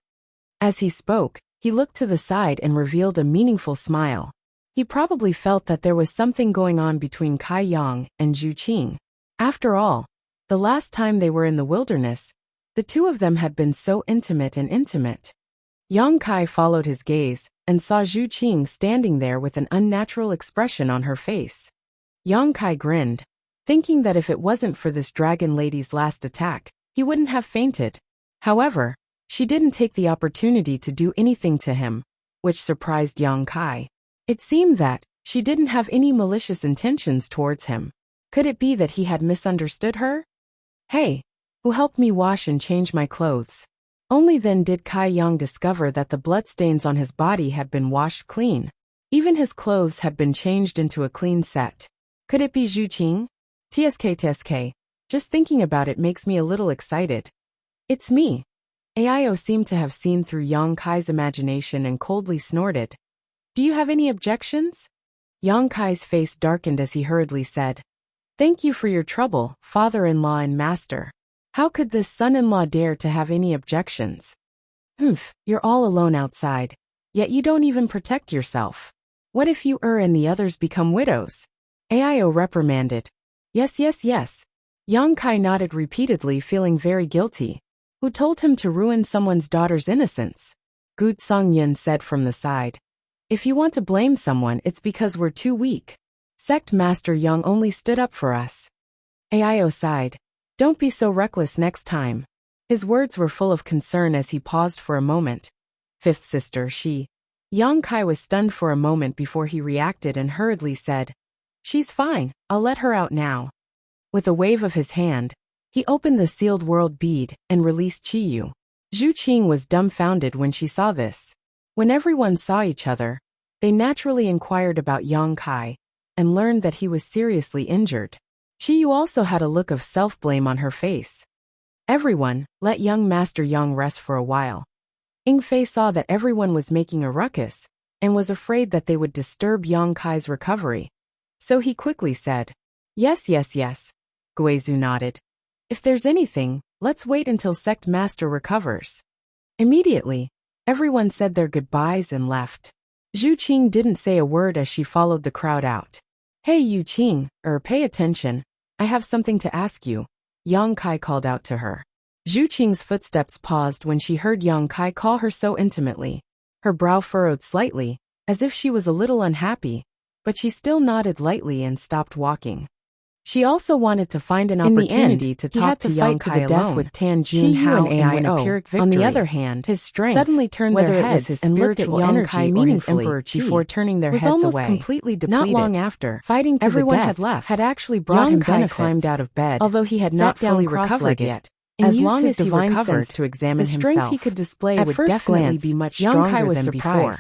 As he spoke, he looked to the side and revealed a meaningful smile. He probably felt that there was something going on between Kai Yang and Zhu Qing. After all, the last time they were in the wilderness, the two of them had been so intimate and intimate. Yang Kai followed his gaze and saw Zhu Qing standing there with an unnatural expression on her face. Yang Kai grinned, thinking that if it wasn't for this dragon lady's last attack, he wouldn't have fainted. However, she didn't take the opportunity to do anything to him, which surprised Yang Kai. It seemed that she didn't have any malicious intentions towards him. Could it be that he had misunderstood her? "Hey, who helped me wash and change my clothes?" Only then did Kai Yang discover that the bloodstains on his body had been washed clean. Even his clothes had been changed into a clean set. Could it be Zhu Qing? TSK. Just thinking about it makes me a little excited. "It's me." Aio seemed to have seen through Yang Kai's imagination and coldly snorted. "Do you have any objections?" Yang Kai's face darkened as he hurriedly said, "Thank you for your trouble, father-in-law and master. How could this son-in-law dare to have any objections? You're all alone outside, yet you don't even protect yourself. What if you and the others become widows?" Aio reprimanded. Yes. Yang Kai nodded repeatedly, feeling very guilty. Who told him to ruin someone's daughter's innocence? Gu Songyun said from the side. If you want to blame someone, it's because we're too weak. Sect Master Yang only stood up for us. Aio sighed. Don't be so reckless next time. His words were full of concern as he paused for a moment. Fifth sister, she. Yang Kai was stunned for a moment before he reacted and hurriedly said, "She's fine, I'll let her out now." With a wave of his hand, he opened the sealed world bead and released Qiyu. Zhu Qing was dumbfounded when she saw this. When everyone saw each other, they naturally inquired about Yang Kai and learned that he was seriously injured. Qiyu also had a look of self-blame on her face. Everyone, let young Master Yang rest for a while. Ying Fei saw that everyone was making a ruckus and was afraid that they would disturb Yang Kai's recovery. So he quickly said, Yes. Guizhu nodded. If there's anything, let's wait until Sect Master recovers. Immediately, everyone said their goodbyes and left. Zhu Qing didn't say a word as she followed the crowd out. Hey Yu Qing, pay attention. I have something to ask you. Yang Kai called out to her. Zhu Qing's footsteps paused when she heard Yang Kai call her so intimately. Her brow furrowed slightly, as if she was a little unhappy, but she still nodded lightly and stopped walking. She also wanted to find an opportunity to talk to Yang Kai alone. With Tan Jun Hao and win a Pyrrhic victory. On the other hand, his strength suddenly turned their heads and looked at Yang Kai meaningfully before turning their heads away. Was almost completely depleted. Not long after, fighting to everyone the death had left. Had actually brought him benefits. Climbed out of bed, although he had not fully recovered yet. As long as he recovered, to examine the strength he could display would definitely be much stronger than before.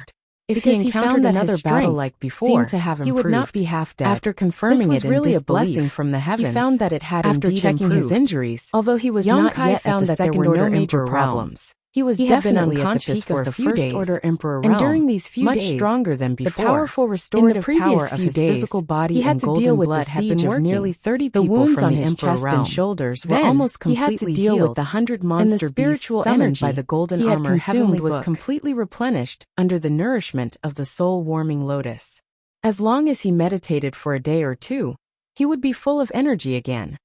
If he encountered another battle like before, he would not be half dead. After confirming it really a blessing from the heavens, he found that it had indeed checking improved. His injuries, although he was not yet found that there were no major problems. He was definitely unconscious for the first order emperor realm, and during these few much days, stronger than before. The powerful restorative power of his physical body and golden blood had been working. Nearly 30 people the wounds from on his chest and shoulders were almost completely healed, with the 100 monster and the spiritual energy by the golden armor consumed was completely replenished under the nourishment of the soul-warming lotus. As long as he meditated for a day or two, he would be full of energy again.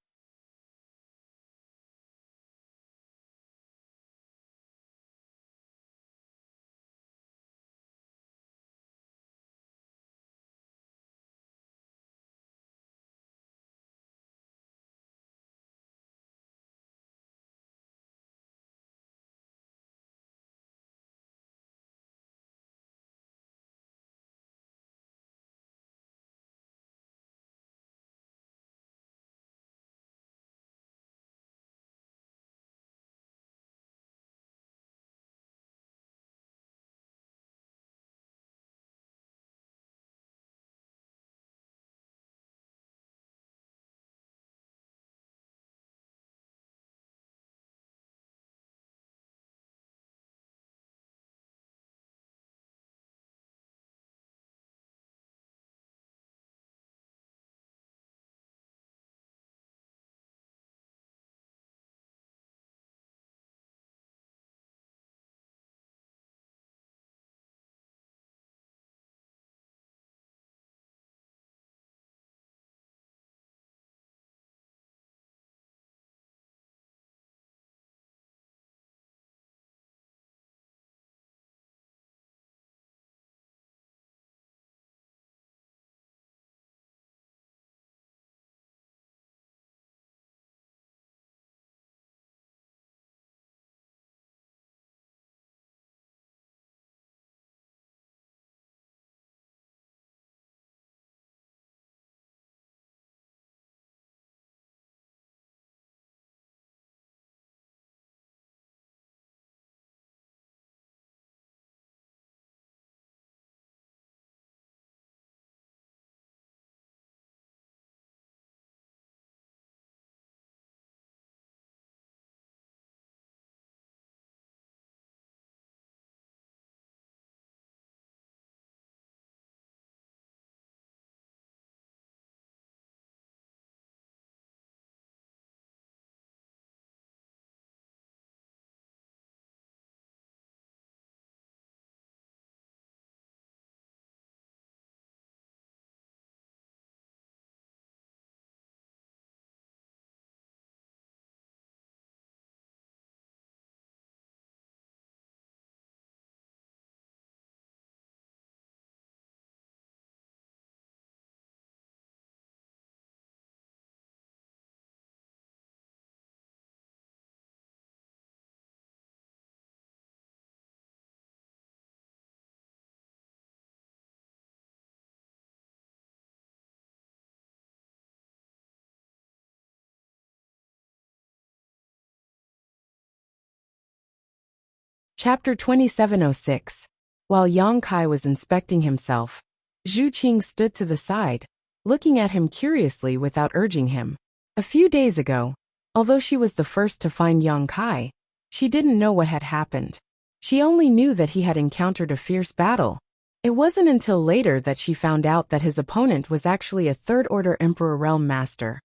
Chapter 2706. While Yang Kai was inspecting himself, Zhu Qing stood to the side, looking at him curiously without urging him. A few days ago, although she was the first to find Yang Kai, she didn't know what had happened. She only knew that he had encountered a fierce battle. It wasn't until later that she found out that his opponent was actually a third-order Emperor Realm Master,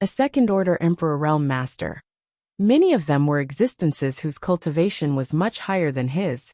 a second-order Emperor Realm Master. Many of them were existences whose cultivation was much higher than his,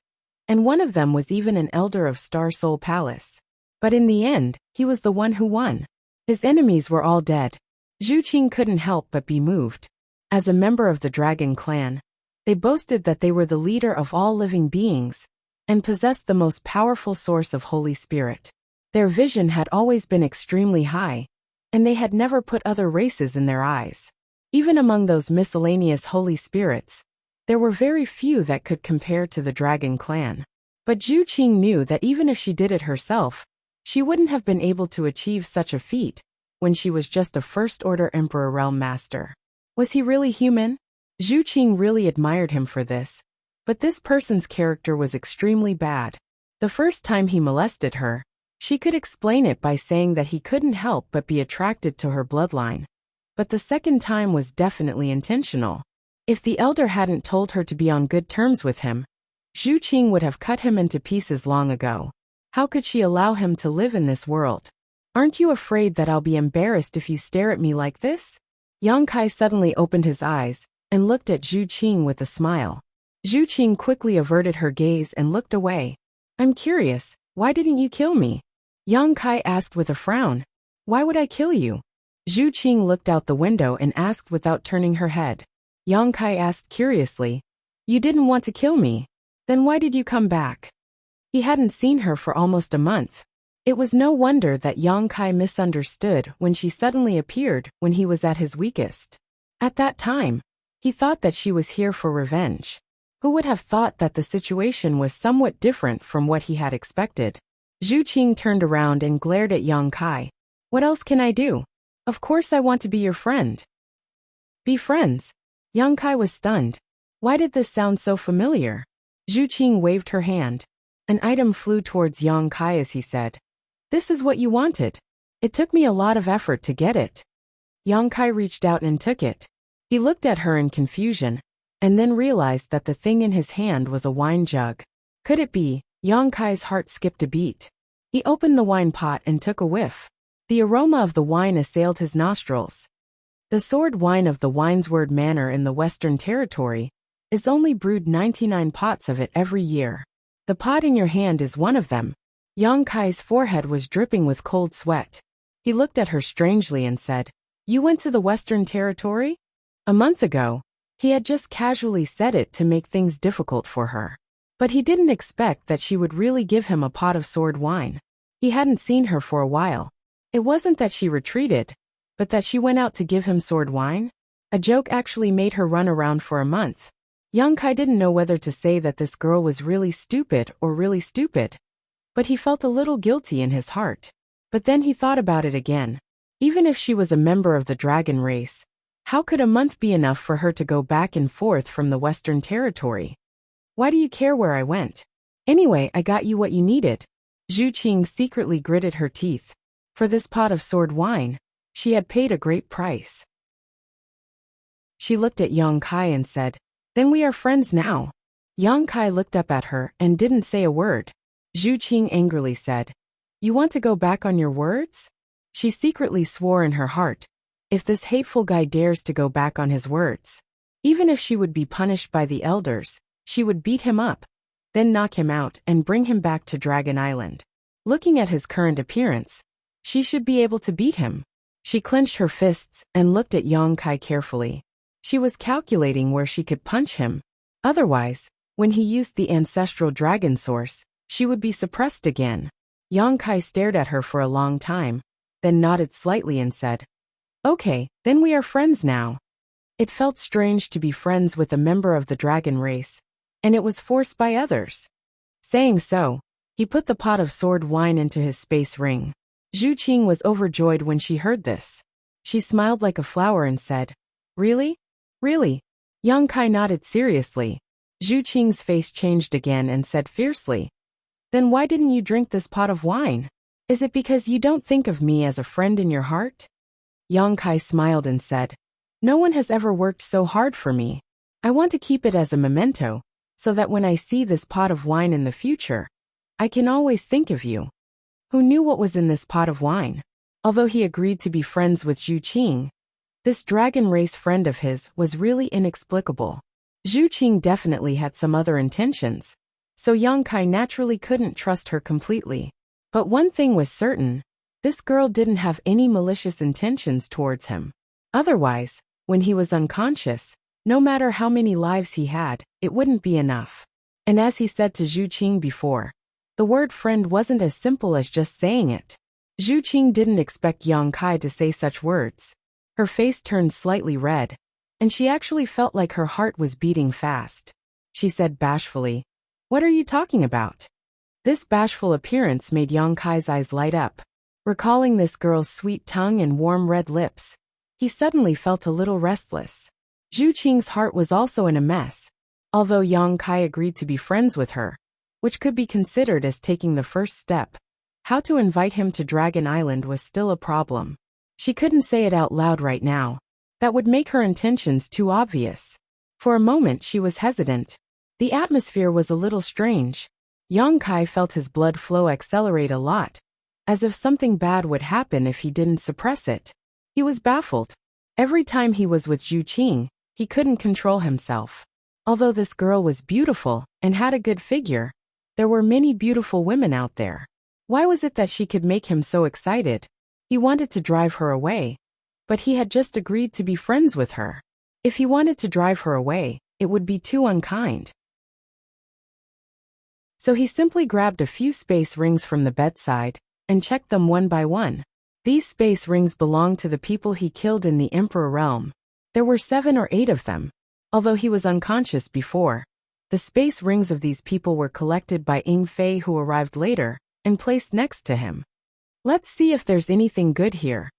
and one of them was even an elder of Star Soul Palace. But in the end, he was the one who won. His enemies were all dead. Zhu Qing couldn't help but be moved. As a member of the Dragon Clan, they boasted that they were the leader of all living beings, and possessed the most powerful source of Holy Spirit. Their vision had always been extremely high, and they had never put other races in their eyes. Even among those miscellaneous Holy Spirits, there were very few that could compare to the Dragon Clan. But Zhu Qing knew that even if she did it herself, she wouldn't have been able to achieve such a feat when she was just a First-Order Emperor Realm Master. Was he really human? Zhu Qing really admired him for this, but this person's character was extremely bad. The first time he molested her, she could explain it by saying that he couldn't help but be attracted to her bloodline. But the second time was definitely intentional. If the elder hadn't told her to be on good terms with him, Zhu Qing would have cut him into pieces long ago. How could she allow him to live in this world? Aren't you afraid that I'll be embarrassed if you stare at me like this? Yang Kai suddenly opened his eyes and looked at Zhu Qing with a smile. Zhu Qing quickly averted her gaze and looked away. I'm curious, why didn't you kill me? Yang Kai asked with a frown. Why would I kill you? Zhu Qing looked out the window and asked without turning her head. Yang Kai asked curiously. You didn't want to kill me. Then why did you come back? He hadn't seen her for almost a month. It was no wonder that Yang Kai misunderstood when she suddenly appeared when he was at his weakest. At that time, he thought that she was here for revenge. Who would have thought that the situation was somewhat different from what he had expected? Zhu Qing turned around and glared at Yang Kai. What else can I do? Of course I want to be your friend. Be friends? Yang Kai was stunned. Why did this sound so familiar? Zhu Qing waved her hand. An item flew towards Yang Kai as he said, This is what you wanted. It took me a lot of effort to get it. Yang Kai reached out and took it. He looked at her in confusion, and then realized that the thing in his hand was a wine jug. Could it be? Yang Kai's heart skipped a beat. He opened the wine pot and took a whiff. The aroma of the wine assailed his nostrils. The sword wine of the Winesword Manor in the Western Territory is only brewed 99 pots of it every year. The pot in your hand is one of them. Yang Kai's forehead was dripping with cold sweat. He looked at her strangely and said, You went to the Western Territory? A month ago, he had just casually said it to make things difficult for her. But he didn't expect that she would really give him a pot of sword wine. He hadn't seen her for a while. It wasn't that she retreated, but that she went out to give him sword wine. A joke actually made her run around for a month. Yang Kai didn't know whether to say that this girl was really stupid or really stupid. But he felt a little guilty in his heart. But then he thought about it again. Even if she was a member of the dragon race, how could a month be enough for her to go back and forth from the Western Territory? Why do you care where I went? Anyway, I got you what you needed. Zhu Qing secretly gritted her teeth. For this pot of sword wine, she had paid a great price. She looked at Yang Kai and said, Then we are friends now. Yang Kai looked up at her and didn't say a word. Zhu Qing angrily said, You want to go back on your words? She secretly swore in her heart, if this hateful guy dares to go back on his words, even if she would be punished by the elders, she would beat him up, then knock him out and bring him back to Dragon Island. Looking at his current appearance, she should be able to beat him. She clenched her fists and looked at Yang Kai carefully. She was calculating where she could punch him. Otherwise, when he used the ancestral dragon source, she would be suppressed again. Yang Kai stared at her for a long time, then nodded slightly and said, Okay, then we are friends now. It felt strange to be friends with a member of the dragon race, and it was forced by others. Saying so, he put the pot of sword wine into his space ring. Zhu Qing was overjoyed when she heard this. She smiled like a flower and said, Really? Really? Yang Kai nodded seriously. Zhu Qing's face changed again and said fiercely, "Then why didn't you drink this pot of wine? Is it because you don't think of me as a friend in your heart?" Yang Kai smiled and said, "No one has ever worked so hard for me. I want to keep it as a memento, so that when I see this pot of wine in the future, I can always think of you." Who knew what was in this pot of wine? Although he agreed to be friends with Zhu Qing, this dragon race friend of his was really inexplicable. Zhu Qing definitely had some other intentions, so Yang Kai naturally couldn't trust her completely. But one thing was certain, this girl didn't have any malicious intentions towards him. Otherwise, when he was unconscious, no matter how many lives he had, it wouldn't be enough. And as he said to Zhu Qing before, the word friend wasn't as simple as just saying it. Zhu Qing didn't expect Yang Kai to say such words. Her face turned slightly red, and she actually felt like her heart was beating fast. She said bashfully, "What are you talking about?" This bashful appearance made Yang Kai's eyes light up. Recalling this girl's sweet tongue and warm red lips, he suddenly felt a little restless. Zhu Qing's heart was also in a mess. Although Yang Kai agreed to be friends with her, which could be considered as taking the first step, how to invite him to Dragon Island was still a problem. She couldn't say it out loud right now. That would make her intentions too obvious. For a moment she was hesitant. The atmosphere was a little strange. Yang Kai felt his blood flow accelerate a lot, as if something bad would happen if he didn't suppress it. He was baffled. Every time he was with Zhu Qing, he couldn't control himself. Although this girl was beautiful and had a good figure, there were many beautiful women out there. Why was it that she could make him so excited? He wanted to drive her away, but he had just agreed to be friends with her. If he wanted to drive her away, it would be too unkind. So he simply grabbed a few space rings from the bedside and checked them one by one. These space rings belonged to the people he killed in the Emperor realm. There were 7 or 8 of them. Although he was unconscious before, the space rings of these people were collected by Ying Fei, who arrived later, and placed next to him. Let's see if there's anything good here.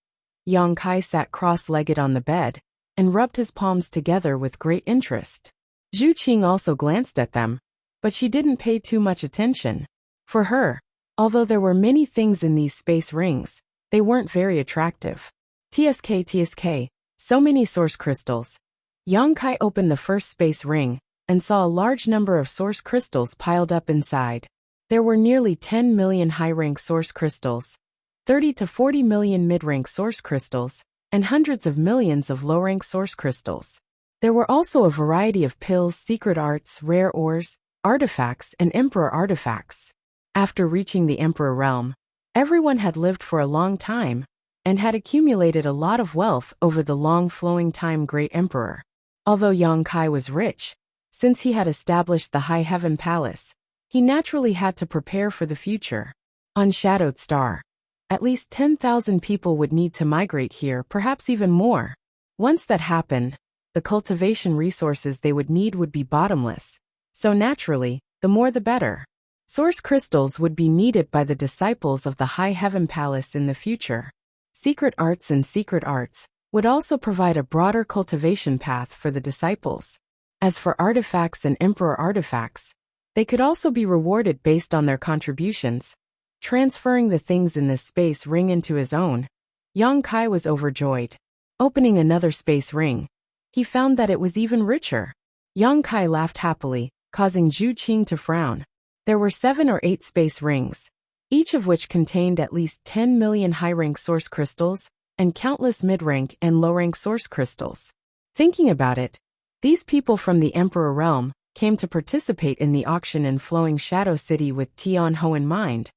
Yang Kai sat cross-legged on the bed and rubbed his palms together with great interest. Zhu Qing also glanced at them, but she didn't pay too much attention. For her, although there were many things in these space rings, they weren't very attractive. TSK, so many source crystals. Yang Kai opened the first space ring and saw a large number of source crystals piled up inside. There were nearly 10 million high-rank source crystals, 30 to 40 million mid-rank source crystals, and hundreds of millions of low-rank source crystals. There were also a variety of pills, secret arts, rare ores, artifacts, and emperor artifacts. After reaching the Emperor realm, everyone had lived for a long time and had accumulated a lot of wealth over the long flowing time Great Emperor. Although Yang Kai was rich, since he had established the High Heaven Palace, he naturally had to prepare for the future. On Shadowed Star, at least 10,000 people would need to migrate here, perhaps even more. Once that happened, the cultivation resources they would need would be bottomless. So naturally, the more the better. Source crystals would be needed by the disciples of the High Heaven Palace in the future. Secret arts and secret arts would also provide a broader cultivation path for the disciples. As for artifacts and emperor artifacts, they could also be rewarded based on their contributions. Transferring the things in this space ring into his own, Yang Kai was overjoyed. Opening another space ring, he found that it was even richer. Yang Kai laughed happily, causing Zhu Qing to frown. There were 7 or 8 space rings, each of which contained at least 10 million high-rank source crystals and countless mid-rank and low-rank source crystals. Thinking about it, these people from the Emperor realm came to participate in the auction in Flowing Shadow City with Tian Ho in mind.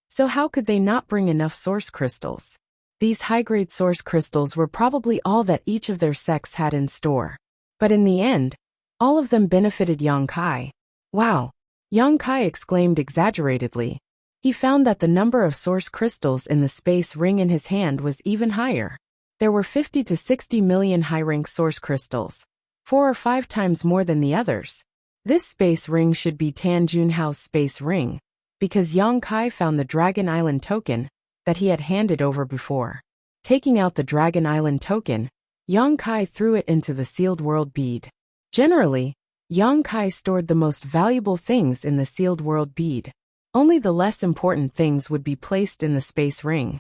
So how could they not bring enough source crystals? These high-grade source crystals were probably all that each of their sects had in store. But in the end, all of them benefited Yang Kai. Wow! Yang Kai exclaimed exaggeratedly. He found that the number of source crystals in the space ring in his hand was even higher. There were 50 to 60 million high-rank source crystals, 4 or 5 times more than the others. This space ring should be Tan Junhao's space ring, because Yang Kai found the Dragon Island token that he had handed over before. Taking out the Dragon Island token, Yang Kai threw it into the sealed world bead. Generally, Yang Kai stored the most valuable things in the sealed world bead. Only the less important things would be placed in the space ring.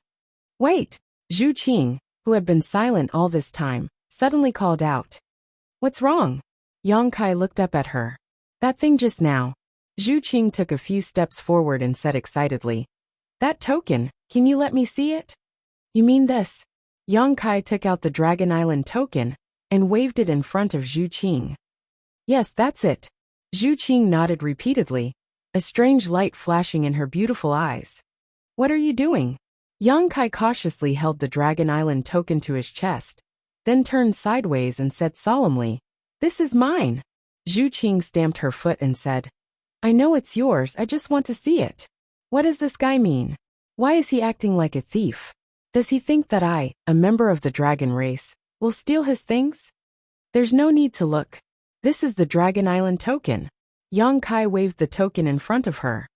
Wait! Zhu Qing, who had been silent all this time, suddenly called out. What's wrong? Yang Kai looked up at her. That thing just now. Zhu Qing took a few steps forward and said excitedly. That token, can you let me see it? You mean this? Yang Kai took out the Dragon Island token and waved it in front of Zhu Qing. Yes, that's it. Zhu Qing nodded repeatedly, a strange light flashing in her beautiful eyes. What are you doing? Yang Kai cautiously held the Dragon Island token to his chest, then turned sideways and said solemnly, This is mine. Zhu Qing stamped her foot and said, I know it's yours, I just want to see it. What does this guy mean? Why is he acting like a thief? Does he think that I, a member of the dragon race, will steal his things? There's no need to look. This is the Dragon Island token. Yang Kai waved the token in front of her.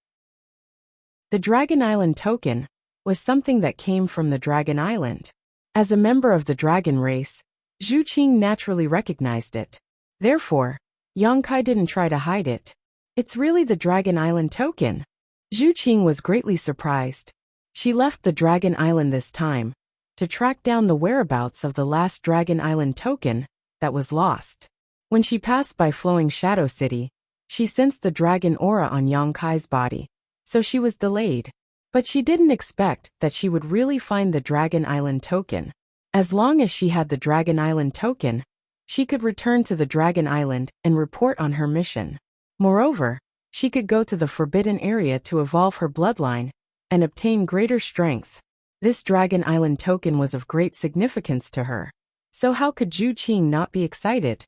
The Dragon Island token was something that came from the Dragon Island. As a member of the dragon race, Zhu Qing naturally recognized it. Therefore, Yang Kai didn't try to hide it. It's really the Dragon Island token. Zhu Qing was greatly surprised. She left the Dragon Island this time to track down the whereabouts of the last Dragon Island token that was lost. When she passed by Flowing Shadow City, she sensed the dragon aura on Yang Kai's body, so she was delayed. But she didn't expect that she would really find the Dragon Island token. As long as she had the Dragon Island token, she could return to the Dragon Island and report on her mission. Moreover, she could go to the Forbidden Area to evolve her bloodline and obtain greater strength. This Dragon Island token was of great significance to her. So how could Zhu Qing not be excited?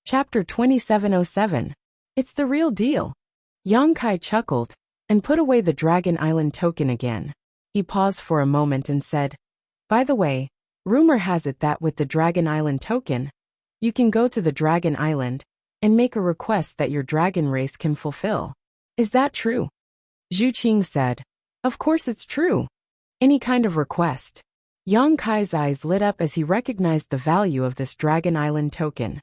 Chapter 2707. It's the real deal. Yang Kai chuckled and put away the Dragon Island token again. He paused for a moment and said, By the way, rumor has it that with the Dragon Island token, you can go to the Dragon Island and make a request that your dragon race can fulfill. Is that true? Zhu Qing said, Of course it's true. Any kind of request. Yang Kai's eyes lit up as he recognized the value of this Dragon Island token.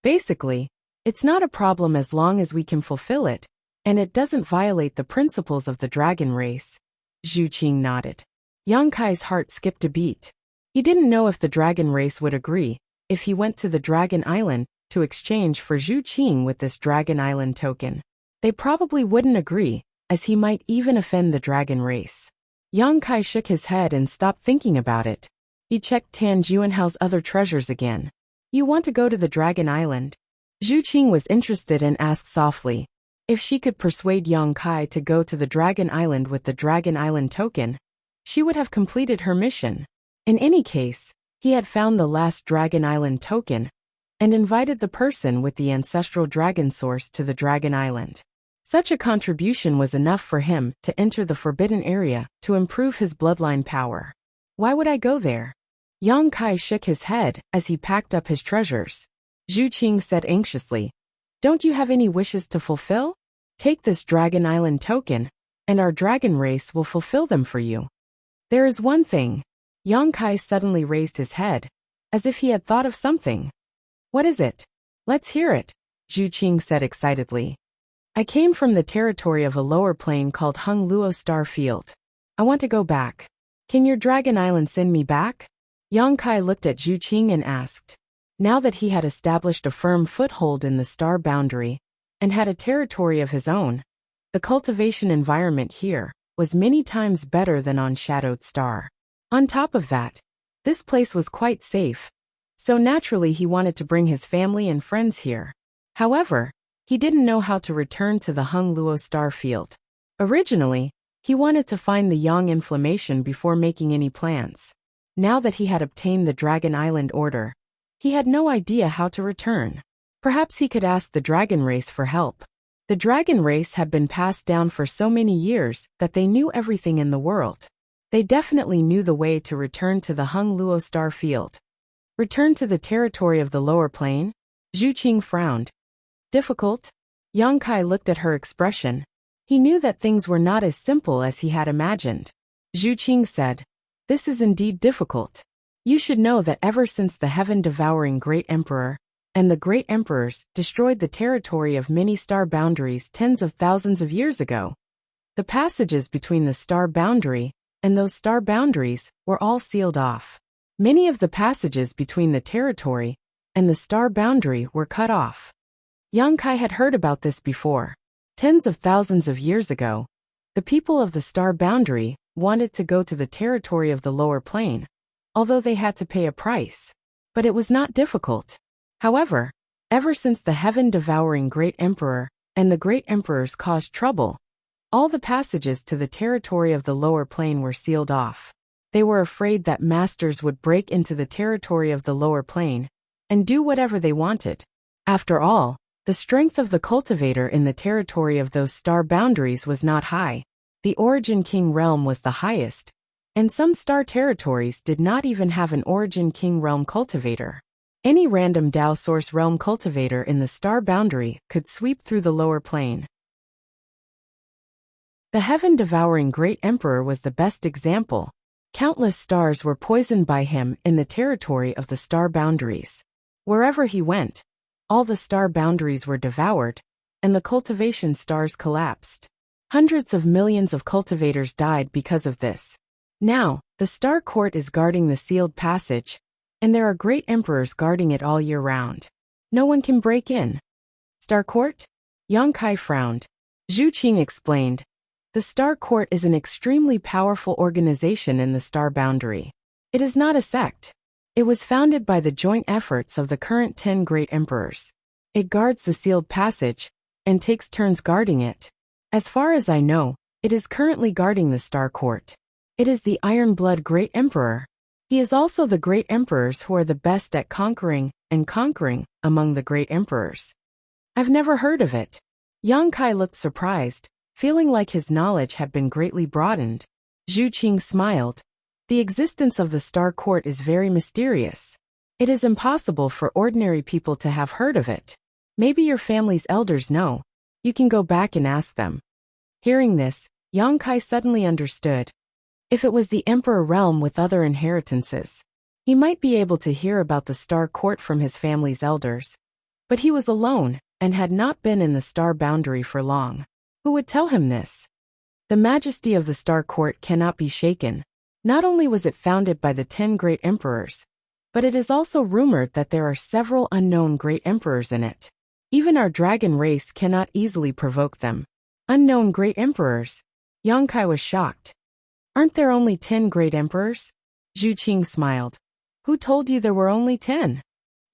Basically, it's not a problem as long as we can fulfill it, and it doesn't violate the principles of the dragon race. Zhu Qing nodded. Yang Kai's heart skipped a beat. He didn't know if the dragon race would agree if he went to the Dragon Island to exchange for Zhu Qing with this Dragon Island token. They probably wouldn't agree, as he might even offend the dragon race. Yang Kai shook his head and stopped thinking about it. He checked Tan Juanhao's other treasures again. You want to go to the Dragon Island? Zhu Qing was interested and asked softly. If she could persuade Yang Kai to go to the Dragon Island with the Dragon Island token, she would have completed her mission. In any case, he had found the last Dragon Island token and invited the person with the ancestral dragon source to the Dragon Island. Such a contribution was enough for him to enter the Forbidden Area to improve his bloodline power. Why would I go there? Yang Kai shook his head as he packed up his treasures. Zhu Qing said anxiously, Don't you have any wishes to fulfill? Take this Dragon Island token, and our dragon race will fulfill them for you. There is one thing. Yang Kai suddenly raised his head, as if he had thought of something. What is it? Let's hear it, Zhu Qing said excitedly. I came from the territory of a lower plane called Hung Luo Star Field. I want to go back. Can your Dragon Island send me back? Yang Kai looked at Zhu Qing and asked. Now that he had established a firm foothold in the star boundary and had a territory of his own, the cultivation environment here was many times better than on Shadowed Star. On top of that, this place was quite safe, so naturally he wanted to bring his family and friends here. However, he didn't know how to return to the Hung Luo Star Field. Originally, he wanted to find the Yang inflammation before making any plans. Now that he had obtained the Dragon Island order, he had no idea how to return. Perhaps he could ask the dragon race for help. The dragon race had been passed down for so many years that they knew everything in the world. They definitely knew the way to return to the Hung Luo Star Field. Return to the territory of the lower plane? Zhu Qing frowned. Difficult? Yang Kai looked at her expression. He knew that things were not as simple as he had imagined. Zhu Qing said, This is indeed difficult. You should know that ever since the heaven-devouring Great Emperor and the Great Emperors destroyed the territory of many star boundaries tens of thousands of years ago, the passages between the star boundary and those star boundaries were all sealed off. Many of the passages between the territory and the star boundary were cut off. Yang Kai had heard about this before. Tens of thousands of years ago, the people of the star boundary wanted to go to the territory of the lower plane, although they had to pay a price. But it was not difficult. However, ever since the heaven-devouring Great Emperor and the Great Emperors caused trouble, all the passages to the territory of the lower plane were sealed off. They were afraid that masters would break into the territory of the lower plane and do whatever they wanted. After all, the strength of the cultivator in the territory of those star boundaries was not high. The Origin King realm was the highest, and some star territories did not even have an Origin King realm cultivator. Any random Dao Source realm cultivator in the star boundary could sweep through the lower plane. The heaven-devouring Great Emperor was the best example. Countless stars were poisoned by him in the territory of the star boundaries. Wherever he went, all the star boundaries were devoured, and the cultivation stars collapsed. Hundreds of millions of cultivators died because of this. Now, the Star Court is guarding the sealed passage, and there are great emperors guarding it all year round. No one can break in. Star Court? Yang Kai frowned. Zhu Qing explained. The Star Court is an extremely powerful organization in the star boundary. It is not a sect. It was founded by the joint efforts of the current 10 great emperors. It guards the sealed passage and takes turns guarding it. As far as I know, it is currently guarding the Star Court. It is the Iron Blood Great Emperor. He is also the great emperors who are the best at conquering and conquering among the great emperors. I've never heard of it. Yang Kai looked surprised, feeling like his knowledge had been greatly broadened. Zhu Qing smiled. The existence of the Star Court is very mysterious. It is impossible for ordinary people to have heard of it. Maybe your family's elders know. You can go back and ask them. Hearing this, Yang Kai suddenly understood. If it was the Emperor realm with other inheritances, he might be able to hear about the Star Court from his family's elders. But he was alone and had not been in the star boundary for long. Who would tell him this? The majesty of the Star Court cannot be shaken. Not only was it founded by the 10 great emperors, but it is also rumored that there are several unknown great emperors in it. Even our dragon race cannot easily provoke them. Unknown great emperors? Yang Kai was shocked. Aren't there only 10 great emperors? Zhu Qing smiled. Who told you there were only 10?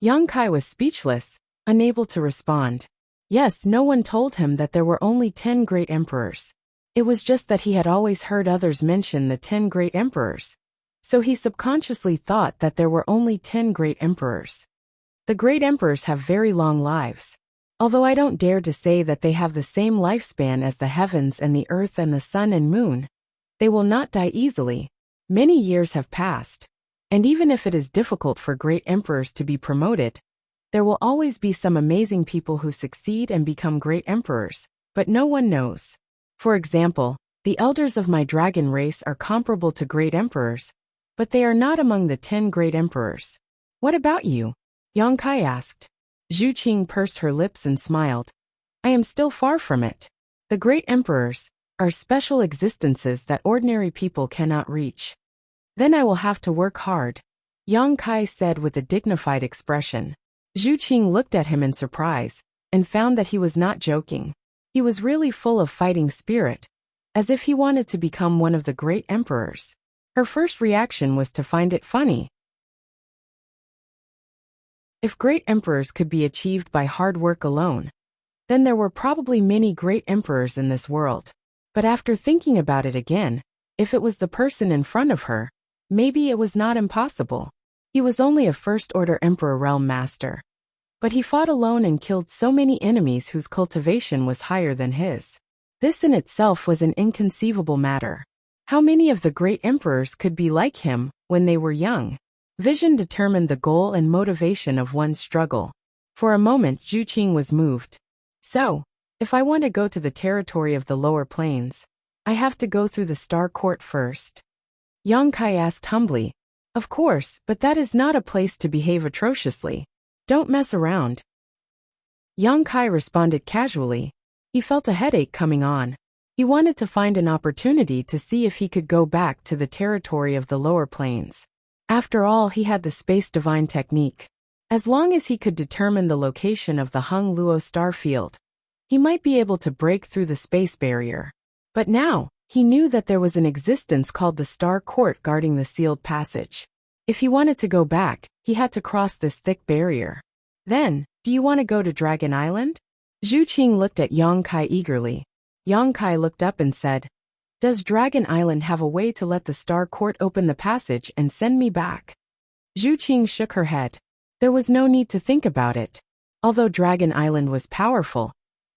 Yang Kai was speechless, unable to respond. Yes, no one told him that there were only 10 great emperors. It was just that he had always heard others mention the 10 great emperors. So he subconsciously thought that there were only 10 great emperors. The great emperors have very long lives. Although I don't dare to say that they have the same lifespan as the heavens and the earth and the sun and moon, they will not die easily. Many years have passed, and even if it is difficult for great emperors to be promoted, there will always be some amazing people who succeed and become great emperors, but no one knows. For example, the elders of my dragon race are comparable to great emperors, but they are not among the 10 great emperors. What about you? Yang Kai asked. Zhu Qing pursed her lips and smiled. I am still far from it. The great emperors are special existences that ordinary people cannot reach. Then I will have to work hard, Yang Kai said with a dignified expression. Zhu Qing looked at him in surprise and found that he was not joking. He was really full of fighting spirit, as if he wanted to become one of the great emperors. Her first reaction was to find it funny. If great emperors could be achieved by hard work alone, then there were probably many great emperors in this world. But after thinking about it again, if it was the person in front of her, maybe it was not impossible. He was only a first-order Emperor Realm Master. But he fought alone and killed so many enemies whose cultivation was higher than his. This in itself was an inconceivable matter. How many of the great emperors could be like him when they were young? Vision determined the goal and motivation of one's struggle. For a moment Zhu Qing was moved. So, if I want to go to the territory of the lower planes, I have to go through the Star Court first? Yang Kai asked humbly. Of course, but that is not a place to behave atrociously. Don't mess around. Yang Kai responded casually. He felt a headache coming on. He wanted to find an opportunity to see if he could go back to the territory of the lower planes. After all, he had the space divine technique. As long as he could determine the location of the Hung Luo star field, he might be able to break through the space barrier. But now, he knew that there was an existence called the Star Court guarding the sealed passage. If he wanted to go back, he had to cross this thick barrier. Then, do you want to go to Dragon Island? Zhu Qing looked at Yang Kai eagerly. Yang Kai looked up and said, "Does Dragon Island have a way to let the Star Court open the passage and send me back?" Zhu Qing shook her head. There was no need to think about it. Although Dragon Island was powerful,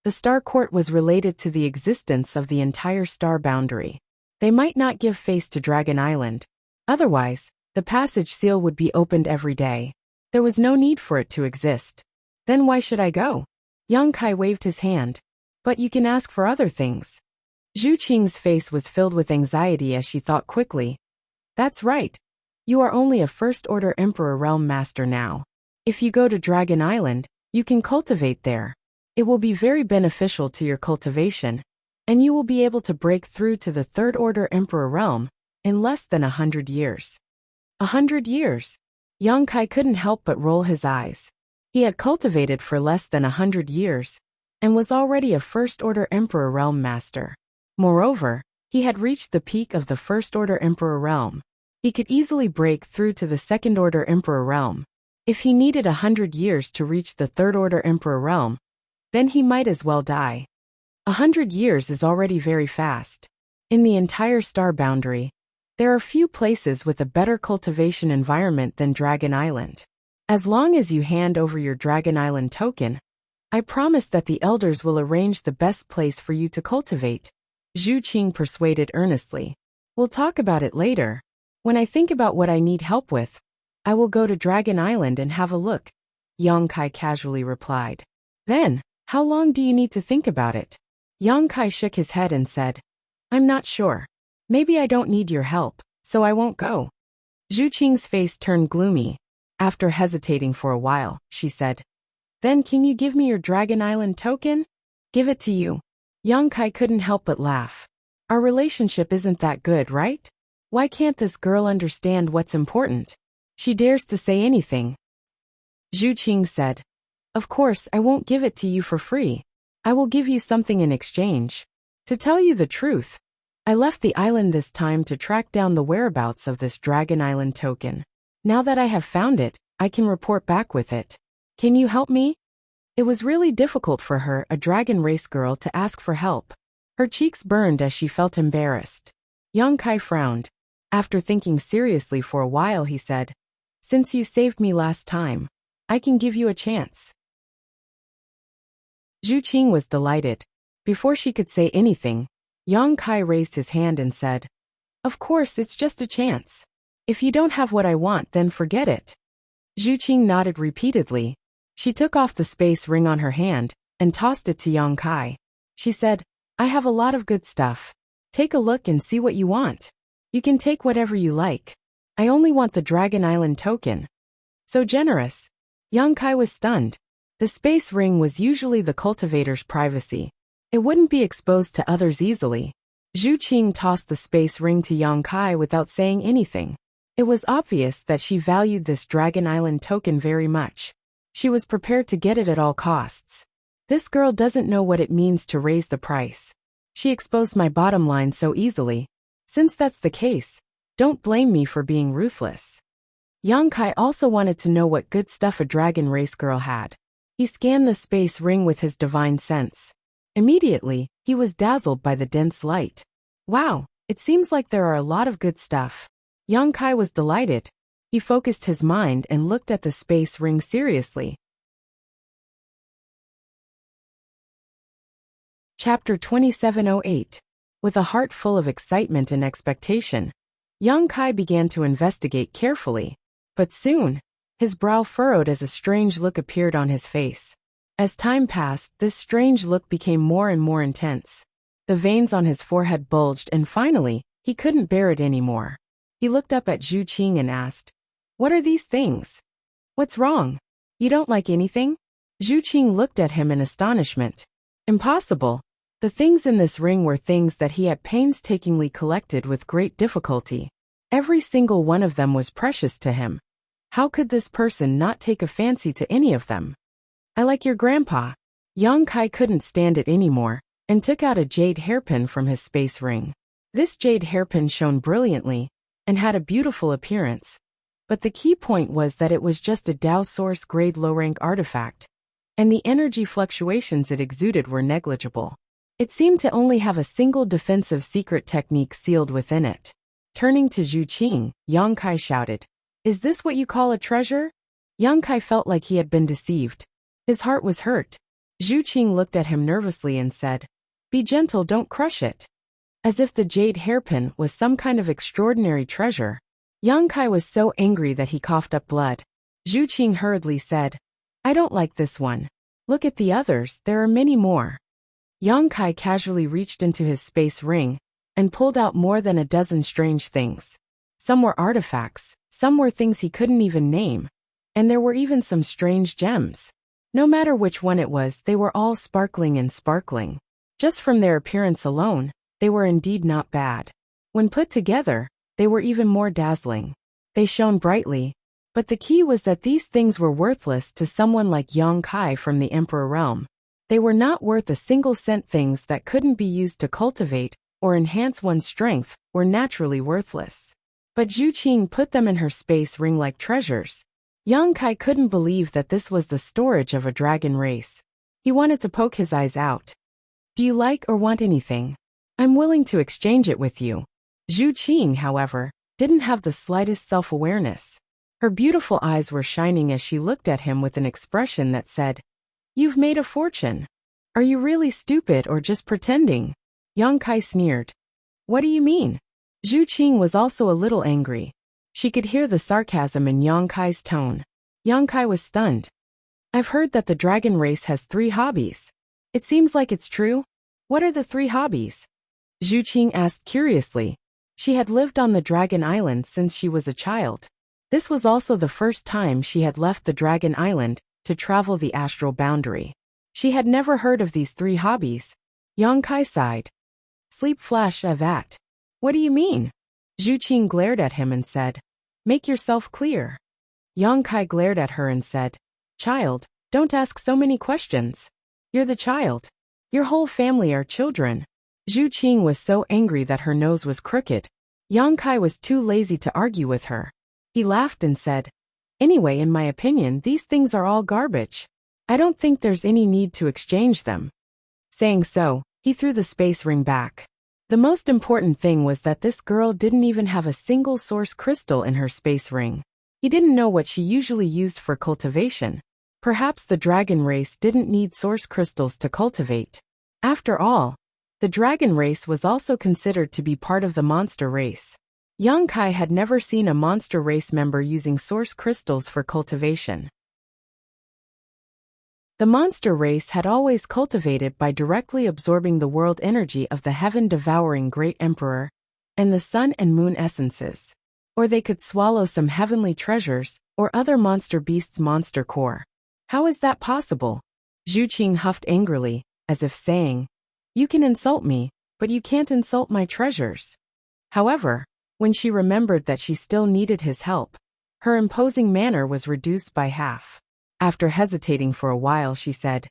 the Star Court was related to the existence of the entire star boundary. They might not give face to Dragon Island. Otherwise, the passage seal would be opened every day. There was no need for it to exist. Then why should I go? Yang Kai waved his hand. But you can ask for other things. Zhu Qing's face was filled with anxiety as she thought quickly. That's right. You are only a first-order Emperor Realm Master now. If you go to Dragon Island, you can cultivate there. It will be very beneficial to your cultivation, and you will be able to break through to the third-order Emperor Realm in less than 100 years. 100 years? Yang Kai couldn't help but roll his eyes. He had cultivated for less than 100 years, and was already a first-order Emperor Realm Master. Moreover, he had reached the peak of the first-order Emperor Realm. He could easily break through to the second-order Emperor Realm. If he needed 100 years to reach the third-order Emperor Realm, then he might as well die. 100 years is already very fast. In the entire star boundary, there are few places with a better cultivation environment than Dragon Island. As long as you hand over your Dragon Island token, I promise that the elders will arrange the best place for you to cultivate. Zhu Qing persuaded earnestly. We'll talk about it later. When I think about what I need help with, I will go to Dragon Island and have a look, Yang Kai casually replied. Then, how long do you need to think about it? Yang Kai shook his head and said, I'm not sure. Maybe I don't need your help, so I won't go. Zhu Qing's face turned gloomy. After hesitating for a while, she said, Then can you give me your Dragon Island token? Give it to you. Yang Kai couldn't help but laugh. Our relationship isn't that good, right? Why can't this girl understand what's important? She dares to say anything. Zhu Qing said, Of course, I won't give it to you for free. I will give you something in exchange. To tell you the truth, I left the island this time to track down the whereabouts of this Dragon Island token. Now that I have found it, I can report back with it. Can you help me? It was really difficult for her, a dragon race girl, to ask for help. Her cheeks burned as she felt embarrassed. Yang Kai frowned. After thinking seriously for a while, he said, Since you saved me last time, I can give you a chance. Zhu Qing was delighted. Before she could say anything, Yang Kai raised his hand and said, Of course, it's just a chance. If you don't have what I want, then forget it. Zhu Qing nodded repeatedly. She took off the space ring on her hand and tossed it to Yang Kai. She said, I have a lot of good stuff. Take a look and see what you want. You can take whatever you like. I only want the Dragon Island token. So generous. Yang Kai was stunned. The space ring was usually the cultivator's privacy. It wouldn't be exposed to others easily. Zhu Qing tossed the space ring to Yang Kai without saying anything. It was obvious that she valued this Dragon Island token very much. She was prepared to get it at all costs. This girl doesn't know what it means to raise the price. She exposed my bottom line so easily. Since that's the case, don't blame me for being ruthless. Yang Kai also wanted to know what good stuff a dragon race girl had. He scanned the space ring with his divine sense. Immediately, he was dazzled by the dense light. Wow, it seems like there are a lot of good stuff. Yang Kai was delighted. He focused his mind and looked at the space ring seriously. Chapter 2708. With a heart full of excitement and expectation, Yang Kai began to investigate carefully. But soon, his brow furrowed as a strange look appeared on his face. As time passed, this strange look became more and more intense. The veins on his forehead bulged and finally, he couldn't bear it anymore. He looked up at Zhu Qing and asked, "What are these things? What's wrong? You don't like anything?" Zhu Qing looked at him in astonishment. Impossible. The things in this ring were things that he had painstakingly collected with great difficulty. Every single one of them was precious to him. How could this person not take a fancy to any of them? "I like your grandpa." Yang Kai couldn't stand it anymore, and took out a jade hairpin from his space ring. This jade hairpin shone brilliantly, and had a beautiful appearance. But the key point was that it was just a Dao Source grade low-rank artifact, and the energy fluctuations it exuded were negligible. It seemed to only have a single defensive secret technique sealed within it. Turning to Zhu Qing, Yang Kai shouted, "Is this what you call a treasure?" Yang Kai felt like he had been deceived. His heart was hurt. Zhu Qing looked at him nervously and said, "Be gentle, don't crush it." As if the jade hairpin was some kind of extraordinary treasure. Yang Kai was so angry that he coughed up blood. Zhu Qing hurriedly said, "I don't like this one. Look at the others, there are many more." Yang Kai casually reached into his space ring and pulled out more than a dozen strange things. Some were artifacts, some were things he couldn't even name, and there were even some strange gems. No matter which one it was, they were all sparkling and sparkling. Just from their appearance alone, they were indeed not bad. When put together, they were even more dazzling. They shone brightly, but the key was that these things were worthless to someone like Yang Kai from the Emperor realm. They were not worth a single cent. Things that couldn't be used to cultivate or enhance one's strength were naturally worthless. But Zhu Qing put them in her space ring like treasures. Yang Kai couldn't believe that this was the storage of a dragon race. He wanted to poke his eyes out. "Do you like or want anything? I'm willing to exchange it with you." Zhu Qing, however, didn't have the slightest self-awareness. Her beautiful eyes were shining as she looked at him with an expression that said, "You've made a fortune. Are you really stupid or just pretending?" Yang Kai sneered. "What do you mean?" Zhu Qing was also a little angry. She could hear the sarcasm in Yang Kai's tone. Yang Kai was stunned. "I've heard that the dragon race has 3 hobbies. It seems like it's true. What are the 3 hobbies?" Zhu Qing asked curiously. She had lived on the Dragon Island since she was a child. This was also the first time she had left the Dragon Island to travel the astral boundary. She had never heard of these 3 hobbies. Yang Kai sighed. "Sleep flash that. What do you mean?" Zhu Qing glared at him and said, "Make yourself clear." Yang Kai glared at her and said, "Child, don't ask so many questions. You're the child. Your whole family are children." Zhu Qing was so angry that her nose was crooked. Yang Kai was too lazy to argue with her. He laughed and said, "Anyway, in my opinion, these things are all garbage. I don't think there's any need to exchange them." Saying so, he threw the space ring back. The most important thing was that this girl didn't even have a single source crystal in her space ring. He didn't know what she usually used for cultivation. Perhaps the dragon race didn't need source crystals to cultivate. After all, the dragon race was also considered to be part of the monster race. Yang Kai had never seen a monster race member using source crystals for cultivation. The monster race had always cultivated by directly absorbing the world energy of the heaven-devouring Great Emperor and the sun and moon essences. Or they could swallow some heavenly treasures or other monster beasts' monster core. How is that possible? Zhu Qing huffed angrily, as if saying, "You can insult me, but you can't insult my treasures." However, when she remembered that she still needed his help, her imposing manner was reduced by half. After hesitating for a while, she said,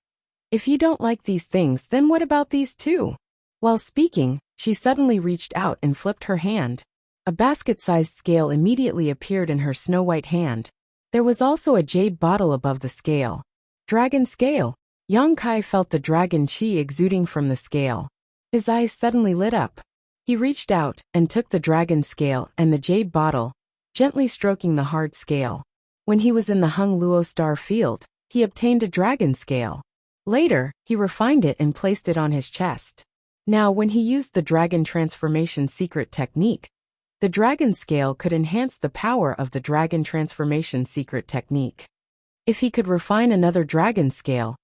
"If you don't like these things, then what about these 2? While speaking, she suddenly reached out and flipped her hand. A basket-sized scale immediately appeared in her snow-white hand. There was also a jade bottle above the scale. Dragon scale. Yang Kai felt the dragon chi exuding from the scale. His eyes suddenly lit up. He reached out and took the dragon scale and the jade bottle, gently stroking the hard scale. When he was in the Hung Luo star field, he obtained a dragon scale. Later, he refined it and placed it on his chest. Now, when he used the dragon transformation secret technique, the dragon scale could enhance the power of the dragon transformation secret technique. If he could refine another dragon scale,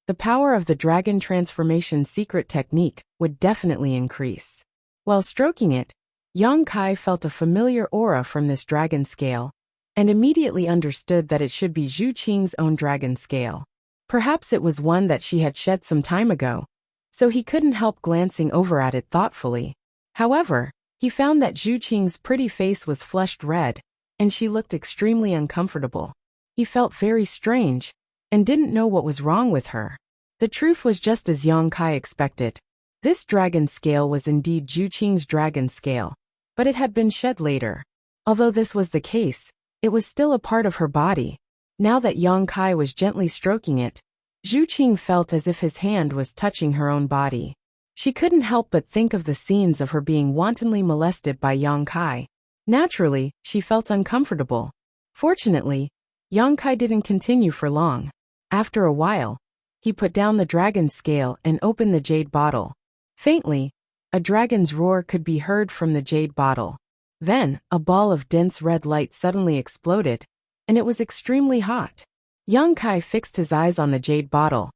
the power of the dragon transformation secret technique would definitely increase. While stroking it, Yang Kai felt a familiar aura from this dragon scale, and immediately understood that it should be Zhu Qing's own dragon scale. Perhaps it was one that she had shed some time ago, so he couldn't help glancing over at it thoughtfully. However, he found that Zhu Qing's pretty face was flushed red, and she looked extremely uncomfortable. He felt very strange, and didn't know what was wrong with her. The truth was just as Yang Kai expected. This dragon scale was indeed Zhu Qing's dragon scale, but it had been shed later. Although this was the case, it was still a part of her body. Now that Yang Kai was gently stroking it, Zhu Qing felt as if his hand was touching her own body. She couldn't help but think of the scenes of her being wantonly molested by Yang Kai. Naturally, she felt uncomfortable. Fortunately, Yang Kai didn't continue for long. After a while, he put down the dragon scale and opened the jade bottle. Faintly, a dragon's roar could be heard from the jade bottle. Then, a ball of dense red light suddenly exploded, and it was extremely hot. Yang Kai fixed his eyes on the jade bottle,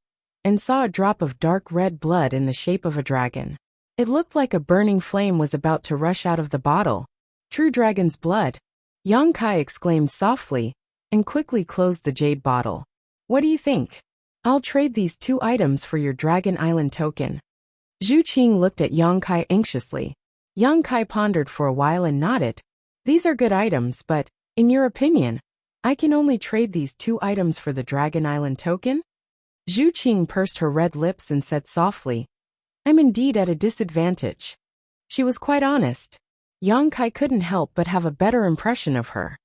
and saw a drop of dark red blood in the shape of a dragon. It looked like a burning flame was about to rush out of the bottle. True dragon's blood, Yang Kai exclaimed softly, and quickly closed the jade bottle. What do you think? I'll trade these 2 items for your Dragon Island token. Zhu Qing looked at Yang Kai anxiously. Yang Kai pondered for a while and nodded. These are good items, but, in your opinion, I can only trade these 2 items for the Dragon Island token? Zhu Qing pursed her red lips and said softly, I'm indeed at a disadvantage. She was quite honest. Yang Kai couldn't help but have a better impression of her.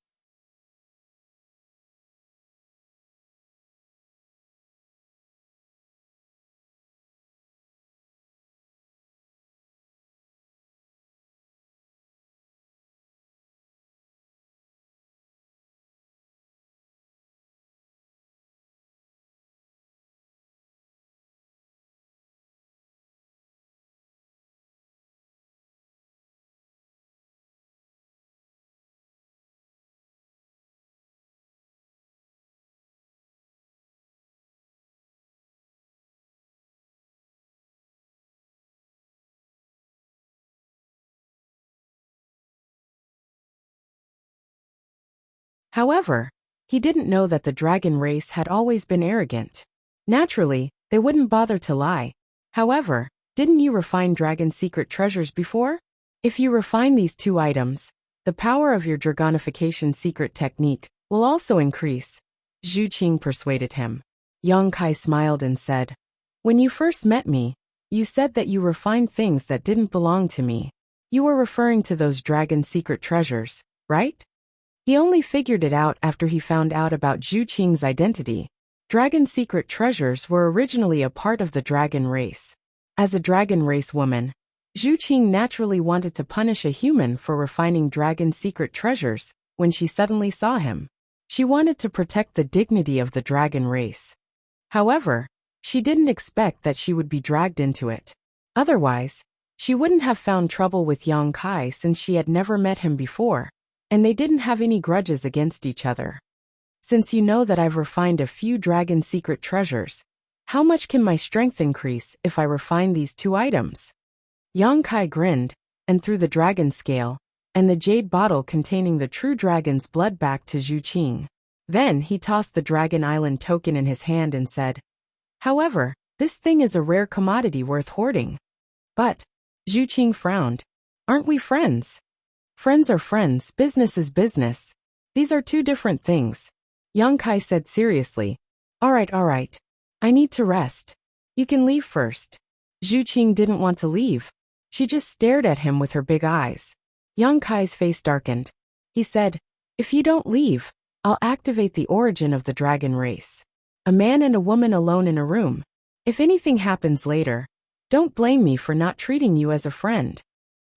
However, he didn't know that the dragon race had always been arrogant. Naturally, they wouldn't bother to lie. However, didn't you refine dragon secret treasures before? If you refine these 2 items, the power of your dragonification secret technique will also increase, Zhu Qing persuaded him. Yang Kai smiled and said, When you first met me, you said that you refined things that didn't belong to me. You were referring to those dragon secret treasures, right? He only figured it out after he found out about Zhu Qing's identity. Dragon secret treasures were originally a part of the dragon race. As a dragon race woman, Zhu Qing naturally wanted to punish a human for refining dragon secret treasures when she suddenly saw him. She wanted to protect the dignity of the dragon race. However, she didn't expect that she would be dragged into it. Otherwise, she wouldn't have found trouble with Yang Kai since she had never met him before, and they didn't have any grudges against each other. Since you know that I've refined a few dragon secret treasures, how much can my strength increase if I refine these 2 items? Yang Kai grinned, and threw the dragon scale, and the jade bottle containing the true dragon's blood back to Zhu Qing. Then he tossed the Dragon Island token in his hand and said, However, this thing is a rare commodity worth hoarding. But, Zhu Qing frowned, aren't we friends? Friends are friends, business is business. These are 2 different things. Yang Kai said seriously, all right. I need to rest. You can leave first. Zhu Qing didn't want to leave. She just stared at him with her big eyes. Yang Kai's face darkened. He said, If you don't leave, I'll activate the origin of the dragon race. A man and a woman alone in a room. If anything happens later, don't blame me for not treating you as a friend.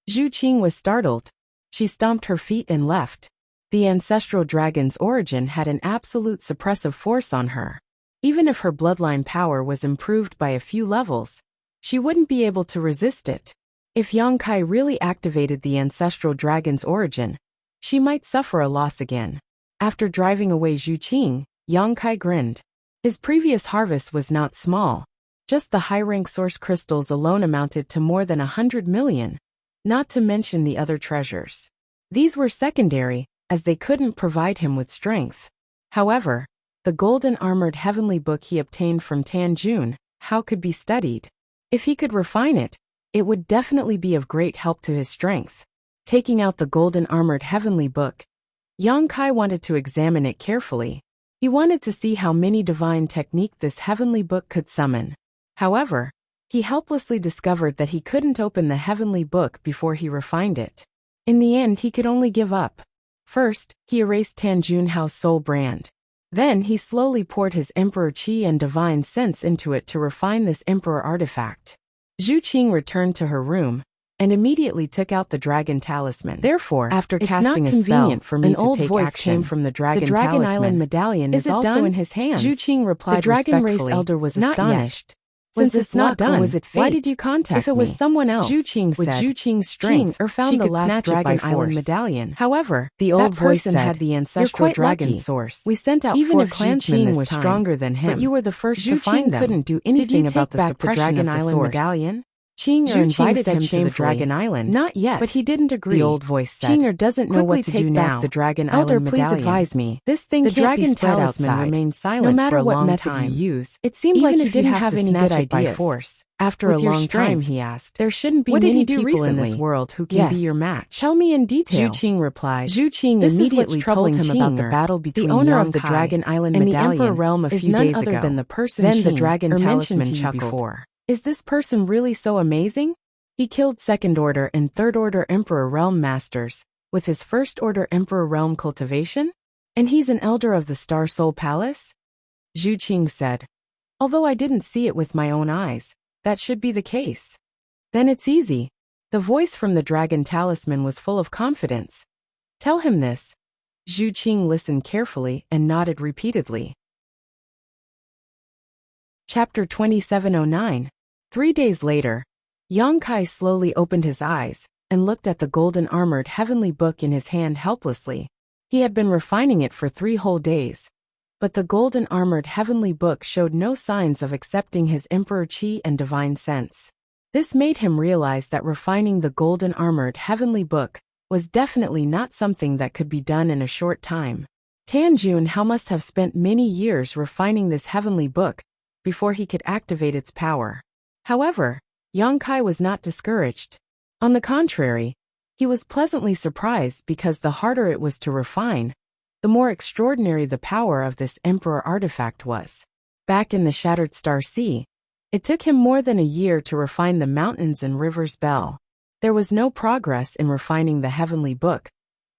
Zhu Qing was startled. She stomped her feet and left. The ancestral dragon's origin had an absolute suppressive force on her. Even if her bloodline power was improved by a few levels, she wouldn't be able to resist it. If Yang Kai really activated the ancestral dragon's origin, she might suffer a loss again. After driving away Zhu Qing, Yang Kai grinned. His previous harvest was not small. Just the high-rank source crystals alone amounted to more than 100 million. not to mention the other treasures. These were secondary, as they couldn't provide him with strength. However, the golden armored heavenly book he obtained from Tan Jun Hao could be studied. If he could refine it, it would definitely be of great help to his strength. Taking out the golden armored heavenly book, Yang Kai wanted to examine it carefully. He wanted to see how many divine technique this heavenly book could summon. However, he helplessly discovered that he couldn't open the heavenly book before he refined it. In the end, he could only give up. First, he erased Tan Jun Hao's soul brand. Then he slowly poured his Emperor Qi and divine sense into it to refine this Emperor artifact. Zhu Qing returned to her room and immediately took out the dragon talisman. Therefore, after casting a spell, for me an old voice came from the dragon island medallion is also in his hands. Zhu Qing replied respectfully. The dragon race elder was astonished. Since it's not done, was it fate? Why did you contact me? If it was someone else, Zhu Qing said, with Zhu Qing's strength, or found the last dragon island medallion. However, the old voice said, had the ancestral dragon source. We sent out even if Zhu Qing was stronger than him, but you were the first to find them. Couldn't do anything about the suppression of the dragon island medallion. Qing'er invited him to the Dragon Island. Not yet, but he didn't agree. The old voice said, Qing'er doesn't know what to do now. The Dragon Island medallion. Elder, please advise me. This thing can't be spread outside. The dragon talisman remains silent no matter what method you use. It seemed like he didn't have any good ideas. By force. After a long time, he asked, there shouldn't be many people in this world who can be your match. Tell me in detail. Zhu Qing replied. Zhu Qing immediately told him about the battle between the owner of the Dragon Island medallion and the Emperor realm a few days ago. Than the person then the dragon talisman chuckled. Is this person really so amazing? He killed second-order and third-order Emperor Realm Masters, with his first-order Emperor Realm cultivation? And he's an elder of the Star Soul Palace? Zhu Qing said. Although I didn't see it with my own eyes, that should be the case. Then it's easy. The voice from the Dragon Talisman was full of confidence. Tell him this. Zhu Qing listened carefully and nodded repeatedly. Chapter 2709. 3 days later, Yang Kai slowly opened his eyes and looked at the golden armored heavenly book in his hand helplessly. He had been refining it for 3 whole days, but the golden armored heavenly book showed no signs of accepting his Emperor Qi and divine sense. This made him realize that refining the golden armored heavenly book was definitely not something that could be done in a short time. Tan Jun Hao must have spent many years refining this heavenly book before he could activate its power. However, Yang Kai was not discouraged. On the contrary, he was pleasantly surprised because the harder it was to refine, the more extraordinary the power of this Emperor artifact was. Back in the Shattered Star Sea, it took him more than a year to refine the mountains and rivers Bell. There was no progress in refining the heavenly book,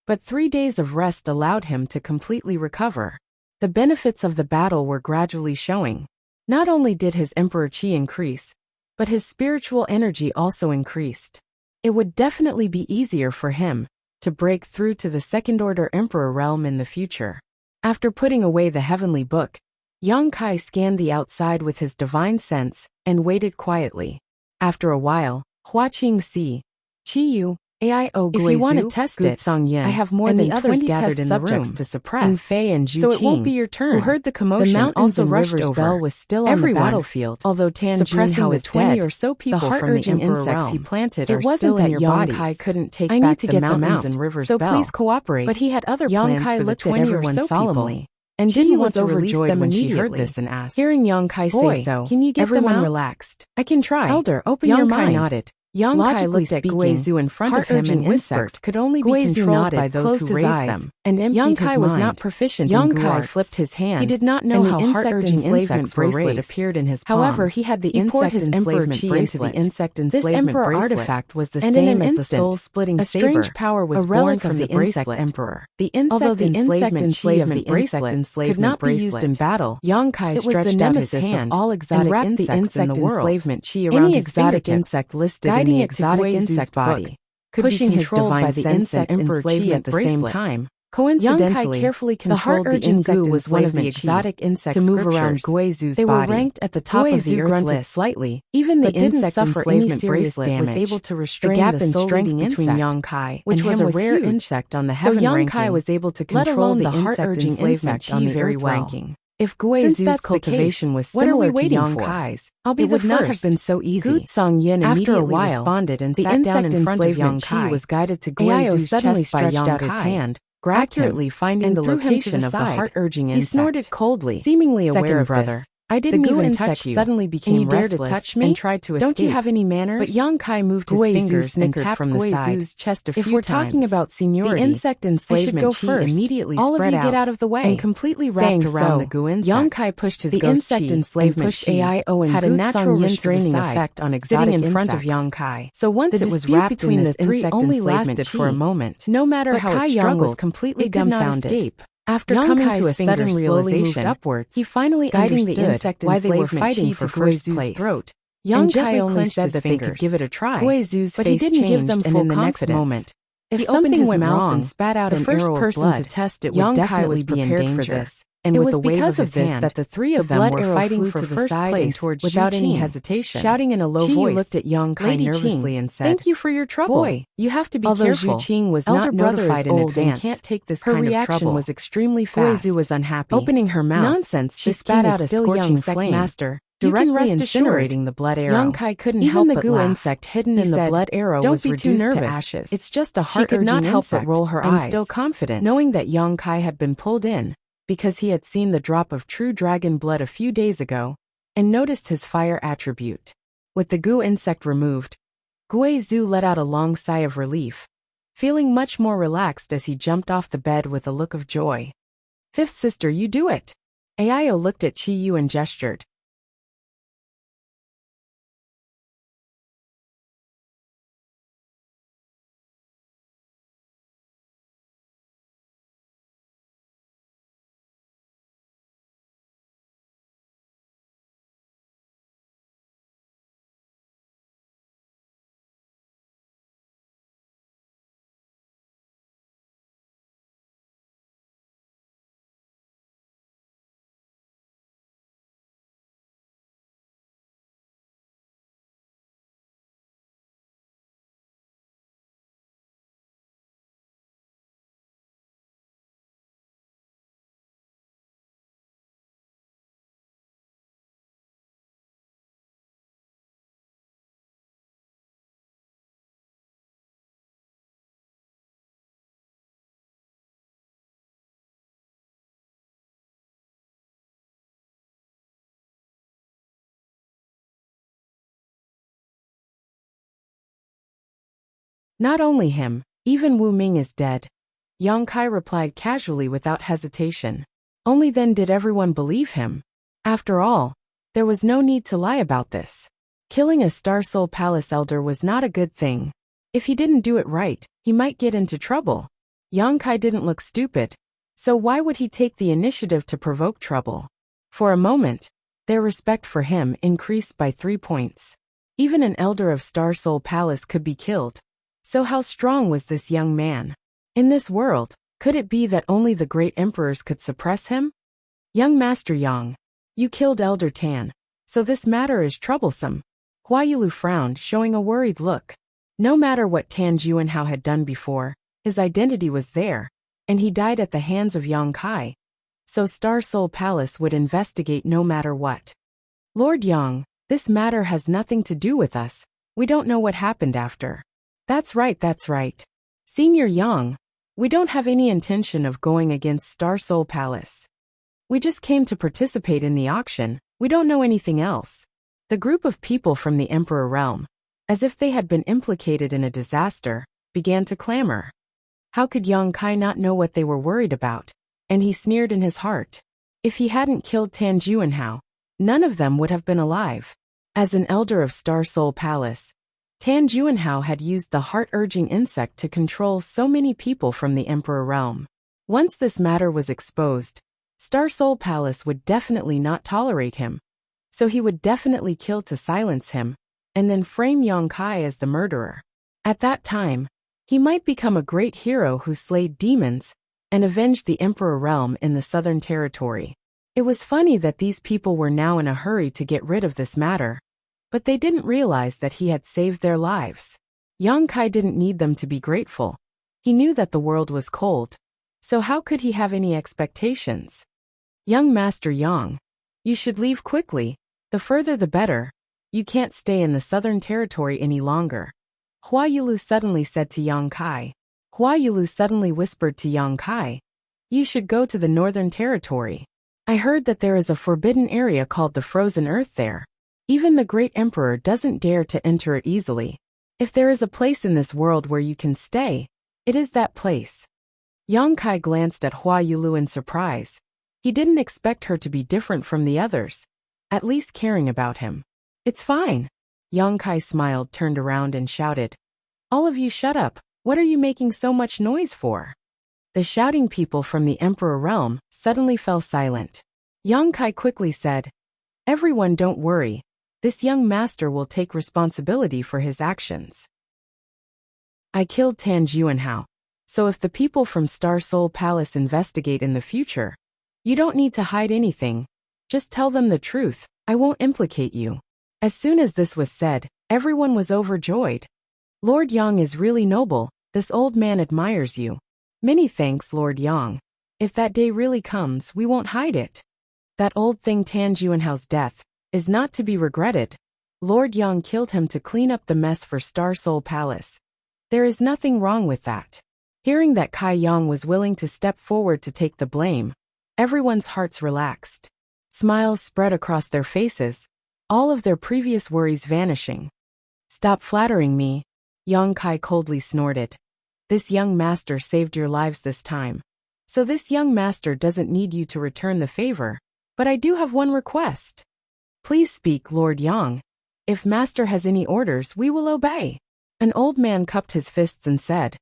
but 3 days of rest allowed him to completely recover. The benefits of the battle were gradually showing. Not only did his Emperor Qi increase, but his spiritual energy also increased. It would definitely be easier for him to break through to the second-order Emperor realm in the future. After putting away the heavenly book, Yang Kai scanned the outside with his divine sense and waited quietly. After a while, Hua Qing Si, Qiyu, Aio Guizu, if you want to test it, I have more than others gathered in the room to suppress. Fei and Zhu so it won't be your turn. Who heard the commotion? The mountains and rivers Bell was still on the battlefield. Although Tan Jun Hao is 20 or so people from the Emperor insects he planted are still in your bodies. Yang Kai couldn't take back the mountains and rivers Bell. So please cooperate. But he had other plans for the 20 or so solemnly. And Jin was overjoyed when she heard this and asked, hearing Yang Kai say so, can you get everyone relaxed? I can try. Elder, open your mind. Yang Kai nodded. Yang Kai looked at Guizu in front of him and whispered, could only be controlled by those who raised them, and emptied Yang Kai was not proficient in Yang Kai flipped his hand. He did not know how heart-urging enslavement bracelet appeared in his palm. However, he had the insect enslavement bracelet. The insect enslavement bracelet. This emperor artifact was the same as the soul-splitting saber. A strange power was born from the insect emperor. The insect enslavement bracelet could not be used in battle. Yang Kai stretched out his hand and wrapped the insect enslavement chi around his exotic insect listed in the exotic insect body, pushing his divine sense and Emperor Qi at the same time. Coincidentally, the heart-urging goo was one of the exotic insect to move around Guizu's body. They were ranked at the top of the earth list slightly. Even the insect enslavement bracelet was able to restrain the strength between Yang Kai, which was a rare insect on the heaven ranking. So Yang Kai was able to control the heart-urging enslavement chi very well. If Guizhu's cultivation was similar to Yang Kai's, it would not have been so easy. Gu Zhongyin immediately responded and sat down in front of Yang Kai. Was guided to Guizhu's chest by Yang Kai, his hand, accurately finding the location of the heart-urging insect. He snorted coldly, seemingly aware of this. I didn't even touch you. Suddenly became restless to touch me and tried to escape. Don't you have any manners? But Yang Kai moved his fingers and tapped from the side. Chest a few times. If we're talking about seniority, the insect enslavement chi immediately spread out. Get out of the way and completely wrapped around the Gu insect. Yang Kai pushed his ghost insect enslavement chi had a natural restraining effect on exotic insects in front of Yang Kai. So once it was wrapped between the three, only lasted for a moment. No matter how it struggled, completely dumbfounded. After coming to a sudden realization upwards, he finally guiding the insect why they were fighting for first place. Throat. Yang Kai only said that they could give it a try, but he didn't give them full confidence. If something went wrong and spat out an arrow of blood, to test it would definitely be in danger. And it was because of this that the three of them were fighting for first place without any hesitation. Shouting in a low voice, looked at Yang Kai nervously and said, "Thank you for your trouble. Boy, you have to be careful." Although Zhu Qing was not notified in advance, can't take this kind of trouble. Her reaction was extremely fast. Guizhu was unhappy. Opening her mouth, nonsense. She spat out a scorching flame. Master, directly incinerating the blood arrow. Yang Kai couldn't help but laugh. Even the Gu insect hidden in the blood arrow was reduced to ashes. It's just a heart-urging insect. She could not help but roll her eyes. I'm still confident, knowing that Yang Kai had been pulled in, because he had seen the drop of true dragon blood a few days ago, and noticed his fire attribute. With the Gu insect removed, Guizhu let out a long sigh of relief, feeling much more relaxed as he jumped off the bed with a look of joy. "Fifth sister, you do it!" Aio looked at Chi Yu and gestured. "Not only him, even Wu Ming is dead," Yang Kai replied casually without hesitation. Only then did everyone believe him. After all, there was no need to lie about this. Killing a Star Soul Palace elder was not a good thing. If he didn't do it right, he might get into trouble. Yang Kai didn't look stupid, so why would he take the initiative to provoke trouble? For a moment, their respect for him increased by 3 points. Even an elder of Star Soul Palace could be killed. So how strong was this young man? In this world, could it be that only the great emperors could suppress him? "Young Master Yang, you killed Elder Tan, so this matter is troublesome." Huayulu frowned, showing a worried look. No matter what Tan Juanhao had done before, his identity was there, and he died at the hands of Yang Kai. So Star Soul Palace would investigate no matter what. "Lord Yang, this matter has nothing to do with us. We don't know what happened after." That's right. Senior Yang, we don't have any intention of going against Star Soul Palace. We just came to participate in the auction. We don't know anything else. The group of people from the Emperor realm, as if they had been implicated in a disaster, began to clamor. How could Yang Kai not know what they were worried about? And he sneered in his heart. If he hadn't killed Tan Juanhao, none of them would have been alive. As an elder of Star Soul Palace, Tan Juanhao had used the heart-urging insect to control so many people from the Emperor realm. Once this matter was exposed, Star Soul Palace would definitely not tolerate him. So he would definitely kill to silence him, and then frame Yang Kai as the murderer. At that time, he might become a great hero who slayed demons and avenged the Emperor realm in the Southern Territory. It was funny that these people were now in a hurry to get rid of this matter. But they didn't realize that he had saved their lives. Yang Kai didn't need them to be grateful. He knew that the world was cold. So how could he have any expectations? Young Master Yang, you should leave quickly. The further the better. You can't stay in the southern territory any longer. Hua Yulu suddenly said to Yang Kai. Hua Yulu suddenly whispered to Yang Kai. You should go to the northern territory. I heard that there is a forbidden area called the Frozen Earth there. Even the great emperor doesn't dare to enter it easily. If there is a place in this world where you can stay, it is that place. Yang Kai glanced at Hua Yulu in surprise. He didn't expect her to be different from the others, at least caring about him. It's fine. Yang Kai smiled, turned around and shouted. All of you shut up. What are you making so much noise for? The shouting people from the Emperor realm suddenly fell silent. Yang Kai quickly said, Everyone don't worry. This young master will take responsibility for his actions. I killed Tan Juanhao, so if the people from Star Soul Palace investigate in the future, you don't need to hide anything. Just tell them the truth. I won't implicate you. As soon as this was said, everyone was overjoyed. Lord Yang is really noble. This old man admires you. Many thanks, Lord Yang. If that day really comes, we won't hide it. That old thing Tan Juanhao's death is not to be regretted. Lord Yang killed him to clean up the mess for Star Soul Palace. There is nothing wrong with that. Hearing that Kai Yang was willing to step forward to take the blame, everyone's hearts relaxed. Smiles spread across their faces, all of their previous worries vanishing. Stop flattering me, Yang Kai coldly snorted. This young master saved your lives this time. So this young master doesn't need you to return the favor, but I do have one request. Please speak, Lord Yang. If master has any orders, we will obey. An old man cupped his fists and said.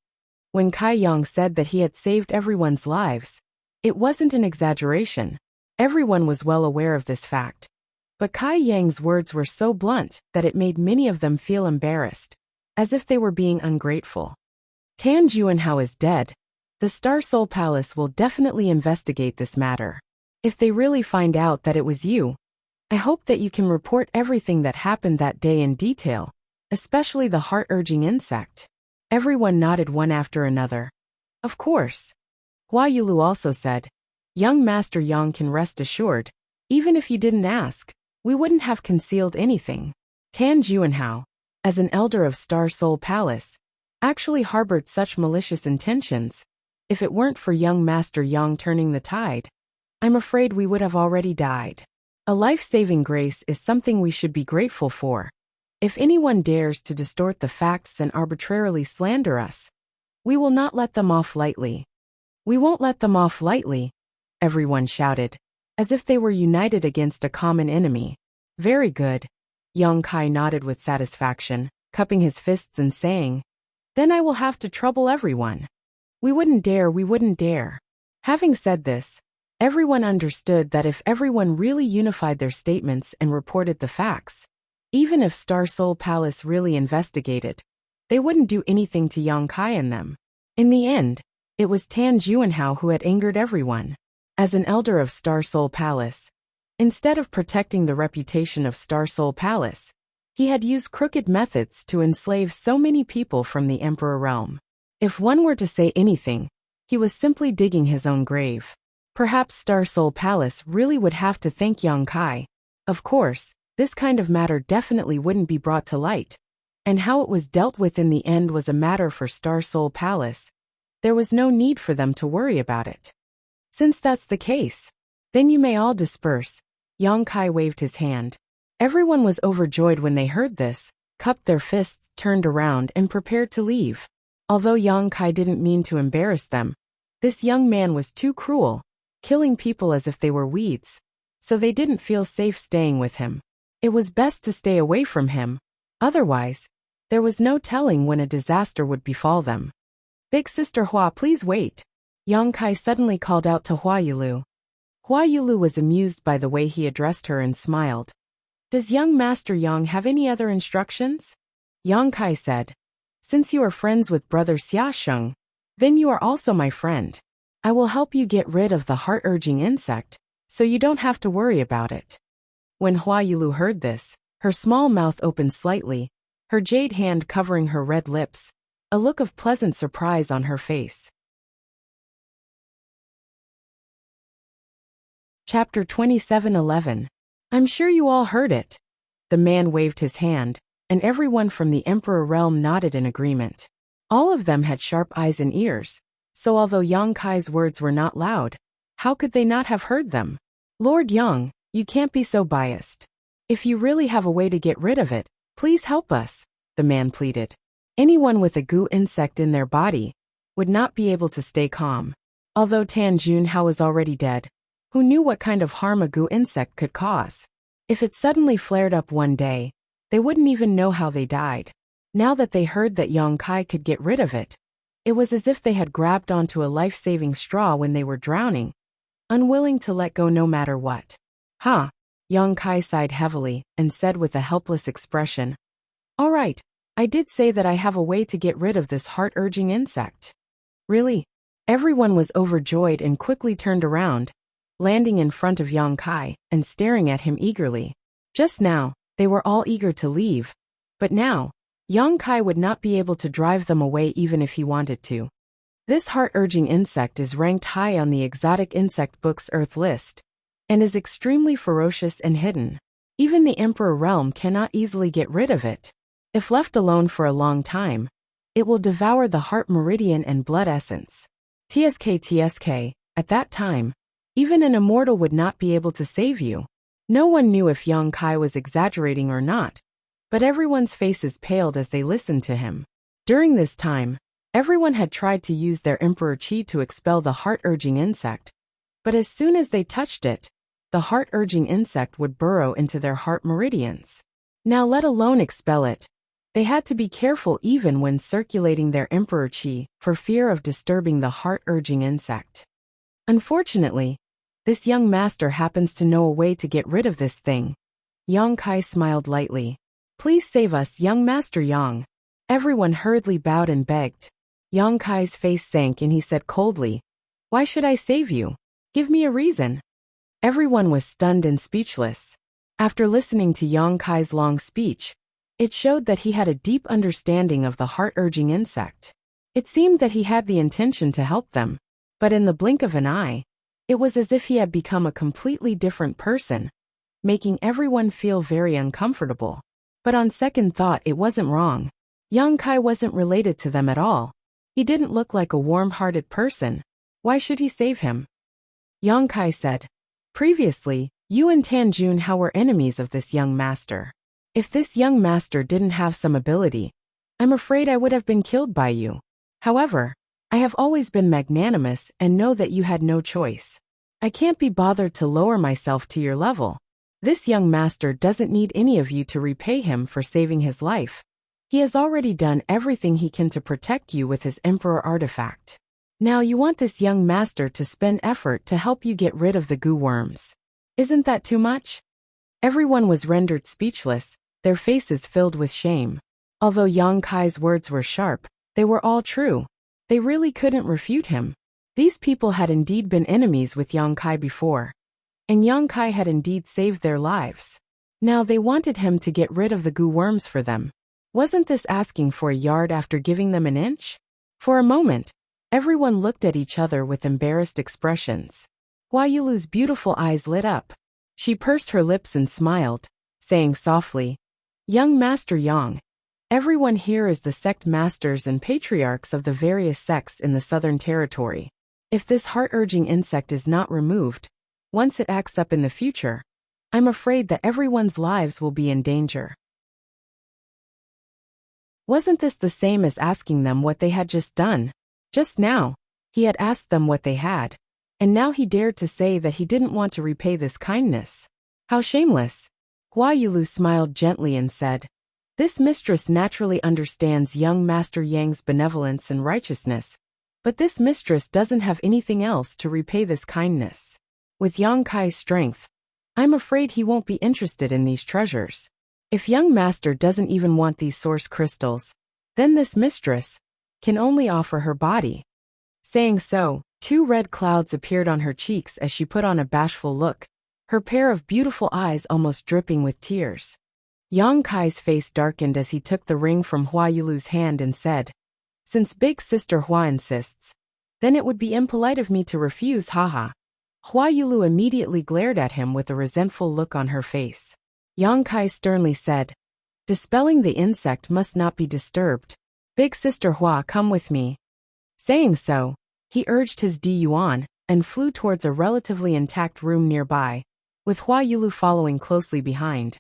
When Kai Yang said that he had saved everyone's lives, it wasn't an exaggeration. Everyone was well aware of this fact. But Kai Yang's words were so blunt that it made many of them feel embarrassed, as if they were being ungrateful. Tan Juanhao is dead. The Star Soul Palace will definitely investigate this matter. If they really find out that it was you, I hope that you can report everything that happened that day in detail, especially the heart-urging insect. Everyone nodded one after another. Of course. Hua Yulu also said, Young Master Yang can rest assured, even if you didn't ask, we wouldn't have concealed anything. Tan Juanhao, as an elder of Star Soul Palace, actually harbored such malicious intentions. If it weren't for young Master Yang turning the tide, I'm afraid we would have already died. A life-saving grace is something we should be grateful for. If anyone dares to distort the facts and arbitrarily slander us, we will not let them off lightly. We won't let them off lightly, everyone shouted, as if they were united against a common enemy. Very good. Yang Kai nodded with satisfaction, cupping his fists and saying, Then I will have to trouble everyone. We wouldn't dare, we wouldn't dare. Having said this, everyone understood that if everyone really unified their statements and reported the facts, even if Star Soul Palace really investigated, they wouldn't do anything to Yang Kai and them. In the end, it was Tan Juanhao who had angered everyone. As an elder of Star Soul Palace, instead of protecting the reputation of Star Soul Palace, he had used crooked methods to enslave so many people from the Emperor realm. If one were to say anything, he was simply digging his own grave. Perhaps Star Soul Palace really would have to thank Yang Kai. Of course, this kind of matter definitely wouldn't be brought to light, and how it was dealt with in the end was a matter for Star Soul Palace. There was no need for them to worry about it. Since that's the case, then you may all disperse. Yang Kai waved his hand. Everyone was overjoyed when they heard this, cupped their fists, turned around and prepared to leave. Although Yang Kai didn't mean to embarrass them, this young man was too cruel, killing people as if they were weeds, so they didn't feel safe staying with him. It was best to stay away from him, otherwise, there was no telling when a disaster would befall them. Big Sister Hua, please wait. Yang Kai suddenly called out to Hua Yulu. Hua Yulu was amused by the way he addressed her and smiled. Does young Master Yang have any other instructions? Yang Kai said, Since you are friends with Brother Xiaosheng, then you are also my friend. I will help you get rid of the heart-urging insect, so you don't have to worry about it. When Hua Yulu heard this, her small mouth opened slightly, her jade hand covering her red lips, a look of pleasant surprise on her face. Chapter 27:11. I'm sure you all heard it. The man waved his hand, and everyone from the Emperor realm nodded in agreement. All of them had sharp eyes and ears, so although Yang Kai's words were not loud, how could they not have heard them? Lord Yang, you can't be so biased. If you really have a way to get rid of it, please help us, the man pleaded. Anyone with a goo insect in their body would not be able to stay calm. Although Tan Junhao was already dead, who knew what kind of harm a goo insect could cause? If it suddenly flared up one day, they wouldn't even know how they died. Now that they heard that Yang Kai could get rid of it, it was as if they had grabbed onto a life-saving straw when they were drowning, unwilling to let go no matter what. Huh? Yang Kai sighed heavily and said with a helpless expression, All right, I did say that I have a way to get rid of this heart-urging insect. Really? Everyone was overjoyed and quickly turned around, landing in front of Yang Kai and staring at him eagerly. Just now, they were all eager to leave, but now, Yang Kai would not be able to drive them away even if he wanted to. This heart-urging insect is ranked high on the exotic insect book's Earth list, and is extremely ferocious and hidden. Even the Emperor realm cannot easily get rid of it. If left alone for a long time, it will devour the heart meridian and blood essence. TSK, at that time, even an immortal would not be able to save you. No one knew if Yang Kai was exaggerating or not, but everyone's faces paled as they listened to him. During this time, everyone had tried to use their Emperor Qi to expel the heart-urging insect, but as soon as they touched it, the heart-urging insect would burrow into their heart meridians. Now let alone expel it, they had to be careful even when circulating their Emperor Qi for fear of disturbing the heart-urging insect. Unfortunately, this young master happens to know a way to get rid of this thing. Yang Kai smiled lightly. Please save us, young Master Yang. Everyone hurriedly bowed and begged. Yang Kai's face sank and he said coldly, Why should I save you? Give me a reason. Everyone was stunned and speechless. After listening to Yang Kai's long speech, it showed that he had a deep understanding of the heart-urging insect. It seemed that he had the intention to help them, but in the blink of an eye, it was as if he had become a completely different person, making everyone feel very uncomfortable. But on second thought, it wasn't wrong. Yang Kai wasn't related to them at all. He didn't look like a warm-hearted person. Why should he save him? Yang Kai said, Previously, you and Tan Junhao were enemies of this young master. If this young master didn't have some ability, I'm afraid I would have been killed by you. However, I have always been magnanimous and know that you had no choice. I can't be bothered to lower myself to your level. This young master doesn't need any of you to repay him for saving his life. He has already done everything he can to protect you with his Emperor artifact. Now you want this young master to spend effort to help you get rid of the goo worms. Isn't that too much? Everyone was rendered speechless, their faces filled with shame. Although Yang Kai's words were sharp, they were all true. They really couldn't refute him. These people had indeed been enemies with Yang Kai before, and Yang Kai had indeed saved their lives. Now they wanted him to get rid of the goo worms for them. Wasn't this asking for a yard after giving them an inch? For a moment, everyone looked at each other with embarrassed expressions. Hua Yulu's beautiful eyes lit up. She pursed her lips and smiled, saying softly, Young Master Yang, everyone here is the sect masters and patriarchs of the various sects in the Southern Territory. If this heart-urging insect is not removed, once it acts up in the future, I'm afraid that everyone's lives will be in danger. Wasn't this the same as asking them what they had just done? Just now, he had asked them what they had, and now he dared to say that he didn't want to repay this kindness. How shameless! Hua Yulu smiled gently and said, This mistress naturally understands young Master Yang's benevolence and righteousness, but this mistress doesn't have anything else to repay this kindness. With Yang Kai's strength, I'm afraid he won't be interested in these treasures. If young master doesn't even want these source crystals, then this mistress can only offer her body. Saying so, 2 red clouds appeared on her cheeks as she put on a bashful look, her pair of beautiful eyes almost dripping with tears. Yang Kai's face darkened as he took the ring from Hua Yulu's hand and said, Since big sister Hua insists, then it would be impolite of me to refuse, haha. Hua Yulu immediately glared at him with a resentful look on her face. Yang Kai sternly said, "Dispelling the insect must not be disturbed. Big sister Hua, come with me." Saying so, he urged his Yuan and flew towards a relatively intact room nearby, with Hua Yulu following closely behind.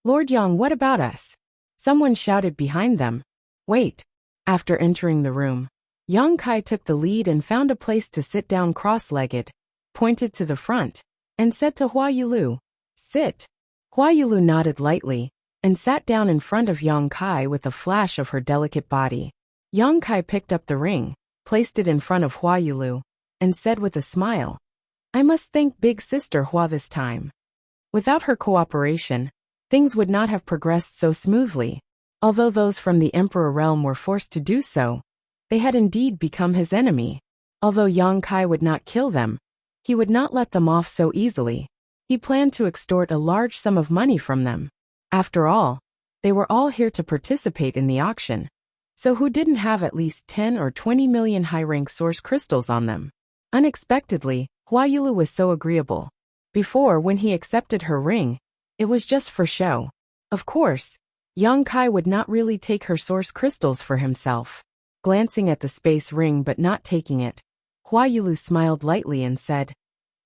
"Lord Yang, what about us?" someone shouted behind them. "Wait." After entering the room, Yang Kai took the lead and found a place to sit down cross-legged, pointed to the front, and said to Hua Yulu, "Sit." Hua Yulu nodded lightly, and sat down in front of Yang Kai with a flash of her delicate body. Yang Kai picked up the ring, placed it in front of Hua Yulu, and said with a smile, "I must thank big sister Hua this time. Without her cooperation, things would not have progressed so smoothly. Although those from the Emperor realm were forced to do so, they had indeed become his enemy. Although Yang Kai would not kill them, he would not let them off so easily. He planned to extort a large sum of money from them. After all, they were all here to participate in the auction. So who didn't have at least 10 or 20 million high-rank source crystals on them?" Unexpectedly, Hua Yulu was so agreeable. Before, when he accepted her ring, it was just for show. Of course, Yang Kai would not really take her source crystals for himself. Glancing at the space ring but not taking it, Hua Yulu smiled lightly and said,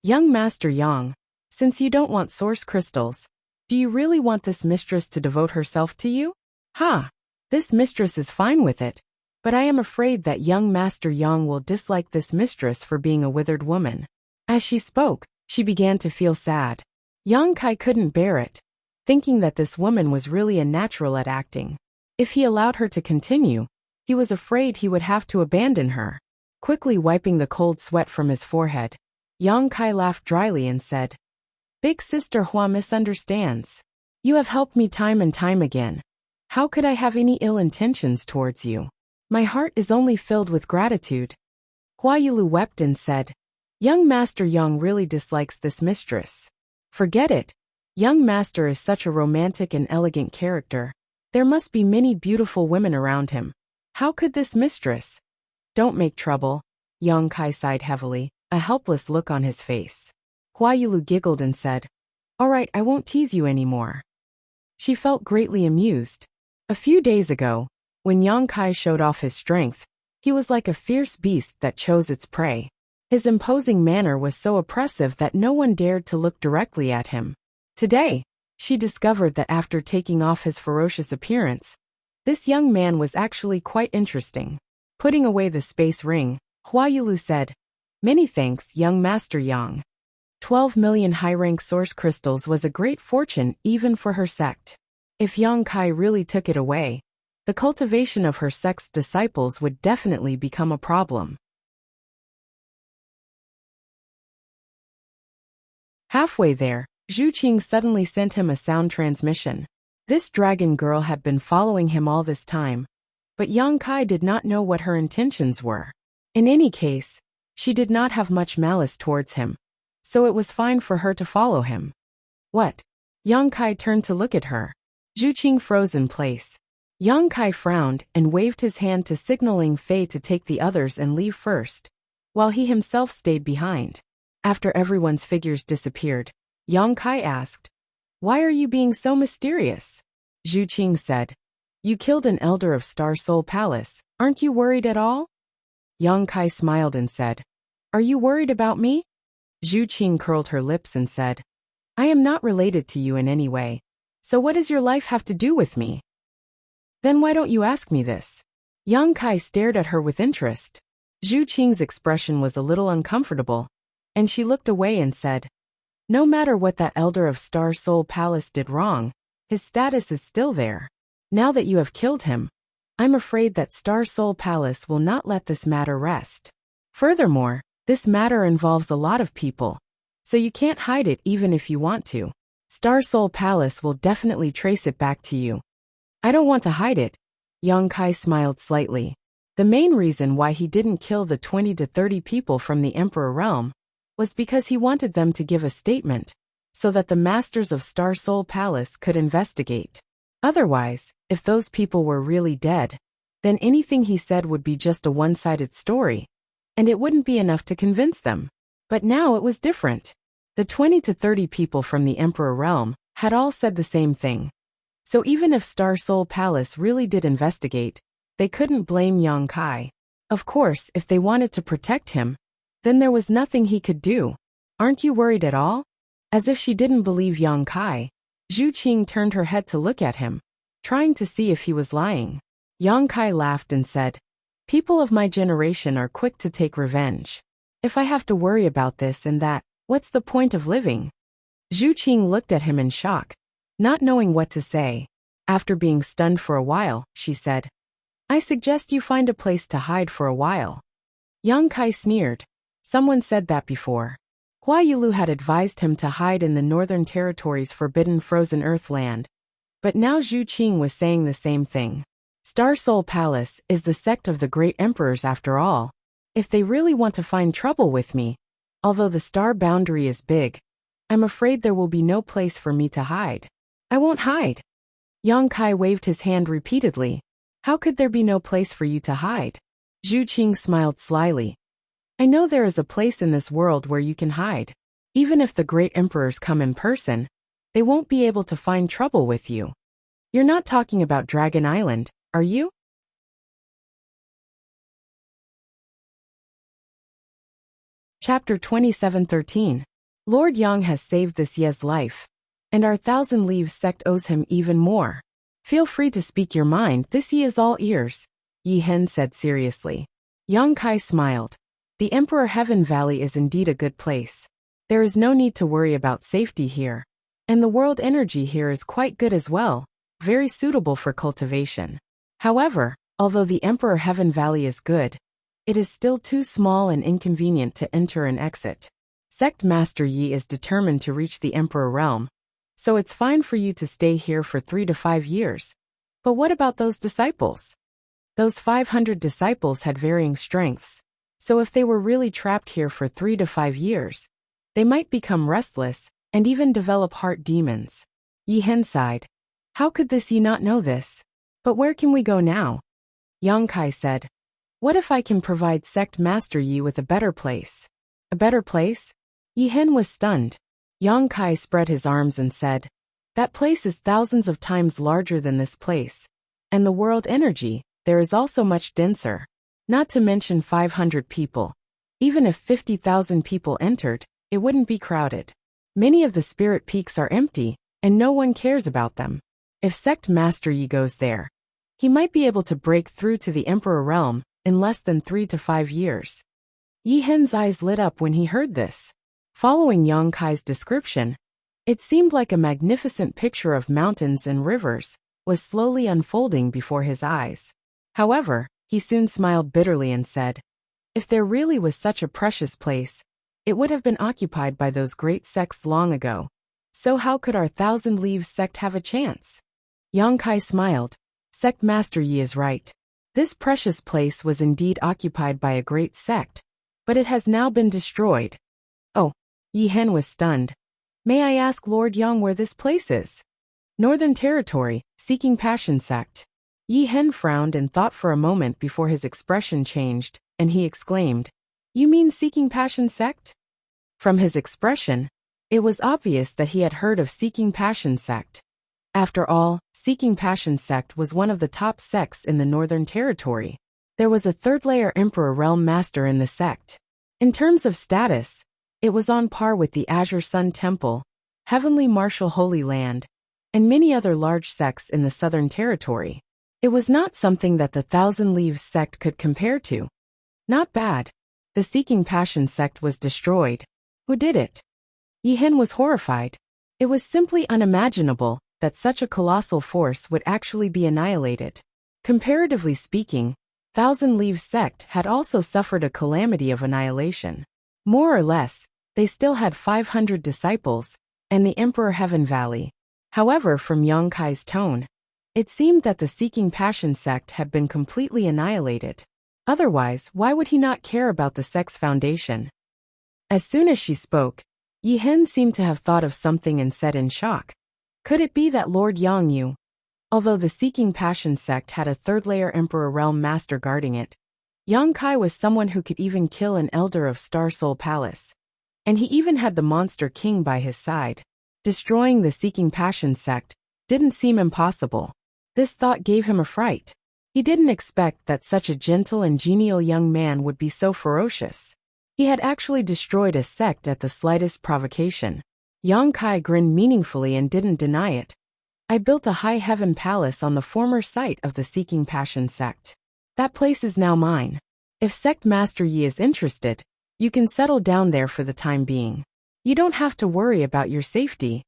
"Young Master Yang, since you don't want source crystals, do you really want this mistress to devote herself to you?" "Ha! This mistress is fine with it, but I am afraid that young Master Yang will dislike this mistress for being a withered woman." As she spoke, she began to feel sad. Yang Kai couldn't bear it, thinking that this woman was really a natural at acting. If he allowed her to continue, he was afraid he would have to abandon her. Quickly wiping the cold sweat from his forehead, Yang Kai laughed dryly and said, "Big sister Hua misunderstands. You have helped me time and time again. How could I have any ill intentions towards you? My heart is only filled with gratitude." Hua Yulu wept and said, "Young Master Yang really dislikes this mistress. Forget it. Young Master is such a romantic and elegant character. There must be many beautiful women around him. How could this mistress?" "Don't make trouble." Yang Kai sighed heavily, a helpless look on his face. Hua Yulu giggled and said, "All right, I won't tease you anymore." She felt greatly amused. A few days ago, when Yang Kai showed off his strength, he was like a fierce beast that chose its prey. His imposing manner was so oppressive that no one dared to look directly at him. Today, she discovered that after taking off his ferocious appearance, this young man was actually quite interesting. Putting away the space ring, Hua Yulu said, "Many thanks, young Master Yang." 12 million high-rank source crystals was a great fortune even for her sect. If Yang Kai really took it away, the cultivation of her sect's disciples would definitely become a problem. Halfway there, Zhu Qing suddenly sent him a sound transmission. This dragon girl had been following him all this time, but Yang Kai did not know what her intentions were. In any case, she did not have much malice towards him, so it was fine for her to follow him. "What?" Yang Kai turned to look at her. Zhu Qing froze in place. Yang Kai frowned and waved his hand to signaling Fei to take the others and leave first, while he himself stayed behind. After everyone's figures disappeared, Yang Kai asked, "Why are you being so mysterious?" Zhu Qing said, "You killed an elder of Star Soul Palace. Aren't you worried at all?" Yang Kai smiled and said, "Are you worried about me?" Zhu Qing curled her lips and said, "I am not related to you in any way, so what does your life have to do with me?" "Then why don't you ask me this?" Yang Kai stared at her with interest. Zhu Qing's expression was a little uncomfortable, and she looked away and said, "No matter what that elder of Star Soul Palace did wrong, his status is still there. Now that you have killed him, I'm afraid that Star Soul Palace will not let this matter rest. Furthermore, this matter involves a lot of people, so you can't hide it even if you want to. Star Soul Palace will definitely trace it back to you." "I don't want to hide it." Yang Kai smiled slightly. The main reason why he didn't kill the 20 to 30 people from the Emperor realm was because he wanted them to give a statement, so that the masters of Star Soul Palace could investigate. Otherwise, if those people were really dead, then anything he said would be just a one-sided story, and it wouldn't be enough to convince them. But now it was different. The 20 to 30 people from the Emperor realm had all said the same thing. So even if Star Soul Palace really did investigate, they couldn't blame Yang Kai. Of course, if they wanted to protect him, then there was nothing he could do. Aren't you worried at all? As if she didn't believe Yang Kai, Zhu Qing turned her head to look at him, trying to see if he was lying. Yang Kai laughed and said, "People of my generation are quick to take revenge. If I have to worry about this and that, what's the point of living?" Zhu Qing looked at him in shock, not knowing what to say. After being stunned for a while, she said, "I suggest you find a place to hide for a while." Yang Kai sneered. Someone said that before. Hua Yulu had advised him to hide in the Northern Territory's forbidden frozen earth land. But now Zhu Qing was saying the same thing. Star Soul Palace is the sect of the great emperors after all. If they really want to find trouble with me, although the star boundary is big, I'm afraid there will be no place for me to hide. I won't hide. Yang Kai waved his hand repeatedly. How could there be no place for you to hide? Zhu Qing smiled slyly. I know there is a place in this world where you can hide. Even if the great emperors come in person, they won't be able to find trouble with you. You're not talking about Dragon Island, are you? Chapter 27:13. Lord Yang has saved this Ye's life, and our Thousand Leaves sect owes him even more. Feel free to speak your mind, this Ye is all ears, Yi Hen said seriously. Yang Kai smiled. The Emperor Heaven Valley is indeed a good place. There is no need to worry about safety here. And the world energy here is quite good as well, very suitable for cultivation. However, although the Emperor Heaven Valley is good, it is still too small and inconvenient to enter and exit. Sect Master Yi is determined to reach the Emperor realm, so it's fine for you to stay here for 3 to 5 years. But what about those disciples? Those 500 disciples had varying strengths, so if they were really trapped here for 3 to 5 years, they might become restless and even develop heart demons. Yi Hen sighed. How could this Yi not know this? But where can we go now? Yang Kai said. What if I can provide Sect Master Yi with a better place? A better place? Yi Hen was stunned. Yang Kai spread his arms and said, that place is thousands of times larger than this place. And the world energy, there is also much denser. Not to mention 500 people. Even if 50,000 people entered, it wouldn't be crowded. Many of the spirit peaks are empty, and no one cares about them. If Sect Master Yi goes there, he might be able to break through to the Emperor realm in less than 3 to 5 years. Yi Hen's eyes lit up when he heard this. Following Yang Kai's description, it seemed like a magnificent picture of mountains and rivers was slowly unfolding before his eyes. However, he soon smiled bitterly and said, if there really was such a precious place, it would have been occupied by those great sects long ago. So how could our Thousand Leaves sect have a chance? Yang Kai smiled. Sect Master Yi is right. This precious place was indeed occupied by a great sect, but it has now been destroyed. Oh, Yi Hen was stunned. May I ask Lord Yang where this place is? Northern Territory, Seeking Passion Sect. Yi Hen frowned and thought for a moment before his expression changed, and he exclaimed, You mean Seeking Passion Sect? From his expression, it was obvious that he had heard of Seeking Passion Sect. After all, Seeking Passion Sect was one of the top sects in the Northern Territory. There was a third-layer Emperor Realm Master in the sect. In terms of status, it was on par with the Azure Sun Temple, Heavenly Martial Holy Land, and many other large sects in the Southern Territory. It was not something that the Thousand Leaves sect could compare to. Not bad. The Seeking Passion Sect was destroyed. Who did it? Yi Hen was horrified. It was simply unimaginable that such a colossal force would actually be annihilated. Comparatively speaking, Thousand Leaves sect had also suffered a calamity of annihilation. More or less, they still had 500 disciples, and the Emperor Heaven Valley. However, from Yang Kai's tone, it seemed that the Seeking Passion sect had been completely annihilated. Otherwise, why would he not care about the sect's foundation? As soon as she spoke, Yi Hen seemed to have thought of something and said in shock. Could it be that Lord Yang knew? Although the Seeking Passion sect had a third-layer Emperor Realm Master guarding it, Yang Kai was someone who could even kill an elder of Star Soul Palace. And he even had the Monster King by his side. Destroying the Seeking Passion sect didn't seem impossible. This thought gave him a fright. He didn't expect that such a gentle and genial young man would be so ferocious. He had actually destroyed a sect at the slightest provocation. Yang Kai grinned meaningfully and didn't deny it. I built a high heaven palace on the former site of the Seeking Passion sect. That place is now mine. If Sect Master Yi is interested, you can settle down there for the time being. You don't have to worry about your safety.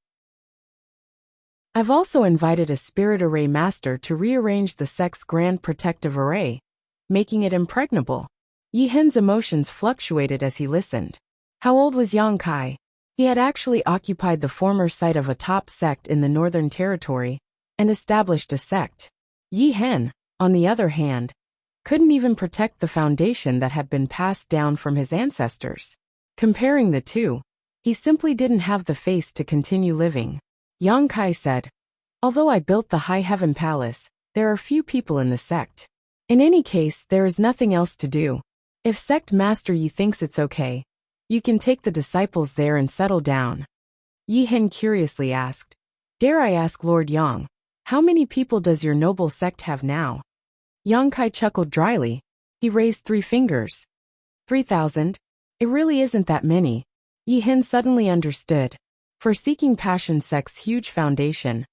I've also invited a spirit array master to rearrange the sect's grand protective array, making it impregnable. Yi Hen's emotions fluctuated as he listened. How old was Yang Kai? He had actually occupied the former site of a top sect in the Northern Territory and established a sect. Yi Hen, on the other hand, couldn't even protect the foundation that had been passed down from his ancestors. Comparing the two, he simply didn't have the face to continue living. Yang Kai said, although I built the High Heaven Palace, there are few people in the sect. In any case, there is nothing else to do. If Sect Master Yi thinks it's okay, you can take the disciples there and settle down. Yi Hen curiously asked, dare I ask Lord Yang, how many people does your noble sect have now? Yang Kai chuckled dryly. He raised 3 fingers. 3,000? It really isn't that many. Yi Hen suddenly understood. For Seeking Passion sect's huge foundation,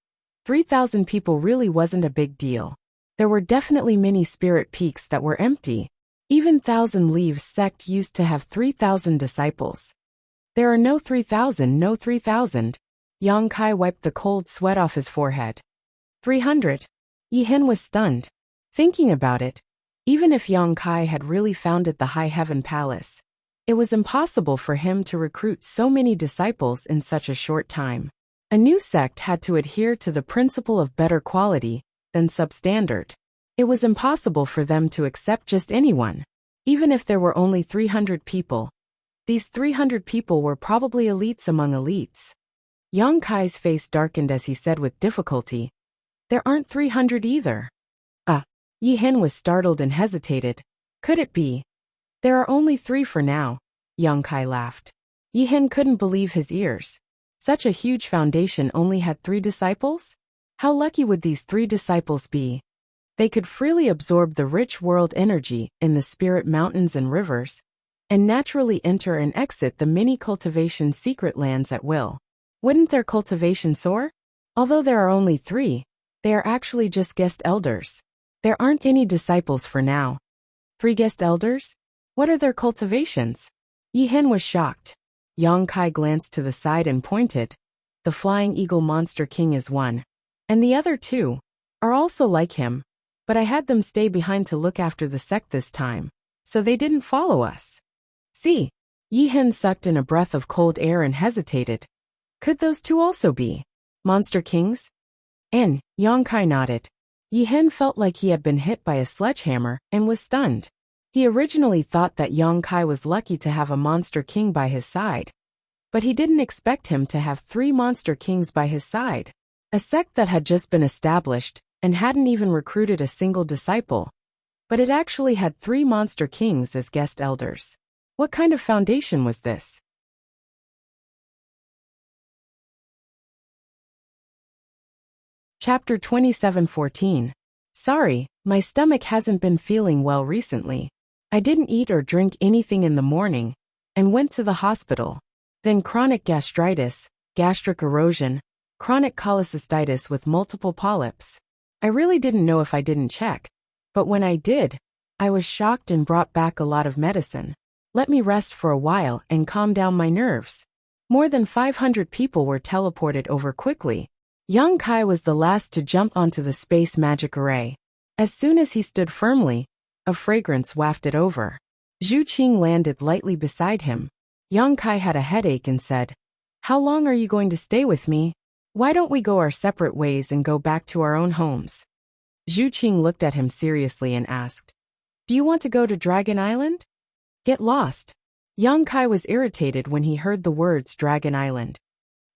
3,000 people really wasn't a big deal. There were definitely many spirit peaks that were empty. Even Thousand Leaves sect used to have 3,000 disciples. There are no 3,000, no 3,000. Yang Kai wiped the cold sweat off his forehead. 300. Yi Hen was stunned. Thinking about it, even if Yang Kai had really founded the High Heaven Palace, it was impossible for him to recruit so many disciples in such a short time. A new sect had to adhere to the principle of better quality than substandard. It was impossible for them to accept just anyone. Even if there were only 300 people, these 300 people were probably elites among elites. Yang Kai's face darkened as he said with difficulty, there aren't 300 either. Yi Hen was startled and hesitated. Could it be? There are only 3 for now. Yang Kai laughed. Yi Hen couldn't believe his ears. Such a huge foundation only had 3 disciples? How lucky would these 3 disciples be? They could freely absorb the rich world energy in the spirit mountains and rivers, and naturally enter and exit the mini-cultivation secret lands at will. Wouldn't their cultivation soar? Although there are only 3, they are actually just guest elders. There aren't any disciples for now. 3 guest elders? What are their cultivations? Yi Hen was shocked. Yang Kai glanced to the side and pointed. The Flying Eagle Monster King is one. And the other 2 are also like him. But I had them stay behind to look after the sect this time, so they didn't follow us. See? Yi Hen sucked in a breath of cold air and hesitated. Could those 2 also be Monster Kings? Yang Kai nodded. Yi Hen felt like he had been hit by a sledgehammer and was stunned. He originally thought that Yang Kai was lucky to have a Monster King by his side. But he didn't expect him to have 3 Monster Kings by his side. A sect that had just been established and hadn't even recruited a single disciple. But it actually had 3 Monster Kings as guest elders. What kind of foundation was this? Chapter 27:14. Sorry, my stomach hasn't been feeling well recently. I didn't eat or drink anything in the morning and went to the hospital. Then chronic gastritis, gastric erosion, chronic cholecystitis with multiple polyps. I really didn't know if I didn't check, but when I did, I was shocked and brought back a lot of medicine. Let me rest for a while and calm down my nerves. More than 500 people were teleported over quickly. Yang Kai was the last to jump onto the space magic array. As soon as he stood firmly, a fragrance wafted over. Zhu Qing landed lightly beside him. Yang Kai had a headache and said, "How long are you going to stay with me? Why don't we go our separate ways and go back to our own homes?" Zhu Qing looked at him seriously and asked, "Do you want to go to Dragon Island? Get lost." Yang Kai was irritated when he heard the words Dragon Island.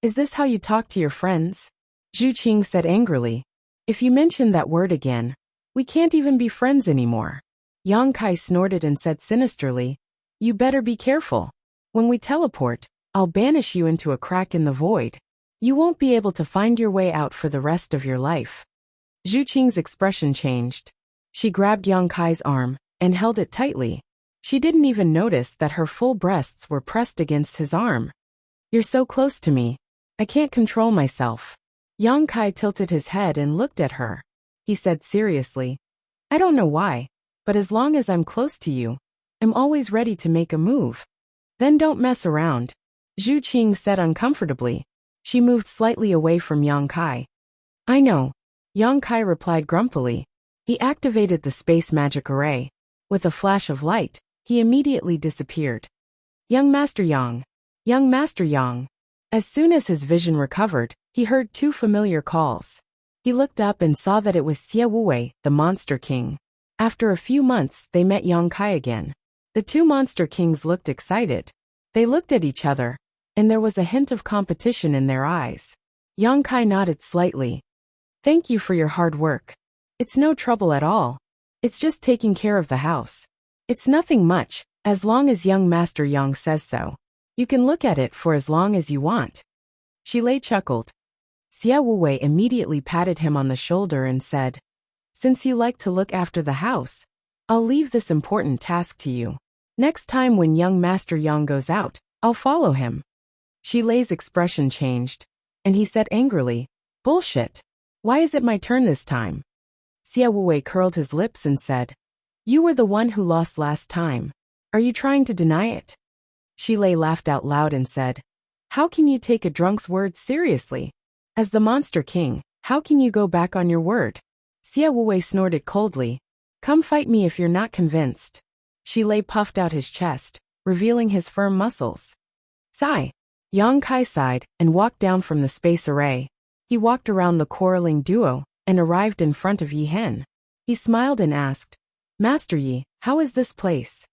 "Is this how you talk to your friends?" Zhu Qing said angrily. "If you mention that word again, we can't even be friends anymore." Yang Kai snorted and said sinisterly, "You better be careful. When we teleport, I'll banish you into a crack in the void. You won't be able to find your way out for the rest of your life. Zhu Qing's expression changed. She grabbed Yang Kai's arm and held it tightly. She didn't even notice that her full breasts were pressed against his arm. You're so close to me. I can't control myself. Yang Kai tilted his head and looked at her. He said seriously, I don't know why, but as long as I'm close to you, I'm always ready to make a move. Then don't mess around. Zhu Qing said uncomfortably. She moved slightly away from Yang Kai. I know. Yang Kai replied grumpily. He activated the space magic array. With a flash of light, he immediately disappeared. Young Master Yang. Young Master Yang. As soon as his vision recovered, he heard two familiar calls. He looked up and saw that it was Xie Wuwei, the Monster King. After a few months, they met Yang Kai again. The two Monster Kings looked excited. They looked at each other, and there was a hint of competition in their eyes. Yang Kai nodded slightly. Thank you for your hard work. It's no trouble at all. It's just taking care of the house. It's nothing much, as long as young Master Yang says so. You can look at it for as long as you want. Shilei chuckled. Xie Wuwei immediately patted him on the shoulder and said, Since you like to look after the house, I'll leave this important task to you. Next time when young Master Yang goes out, I'll follow him. Shilei's expression changed, and he said angrily, Bullshit. Why is it my turn this time? Xie Wuwei curled his lips and said, You were the one who lost last time. Are you trying to deny it? Shilei laughed out loud and said, How can you take a drunk's word seriously? As the Monster King, how can you go back on your word? Xie Wuwei snorted coldly. Come fight me if you're not convinced. Shilei puffed out his chest, revealing his firm muscles. Sigh. Yang Kai sighed and walked down from the space array. He walked around the quarreling duo and arrived in front of Yi Hen. He smiled and asked, Master Yi, how is this place?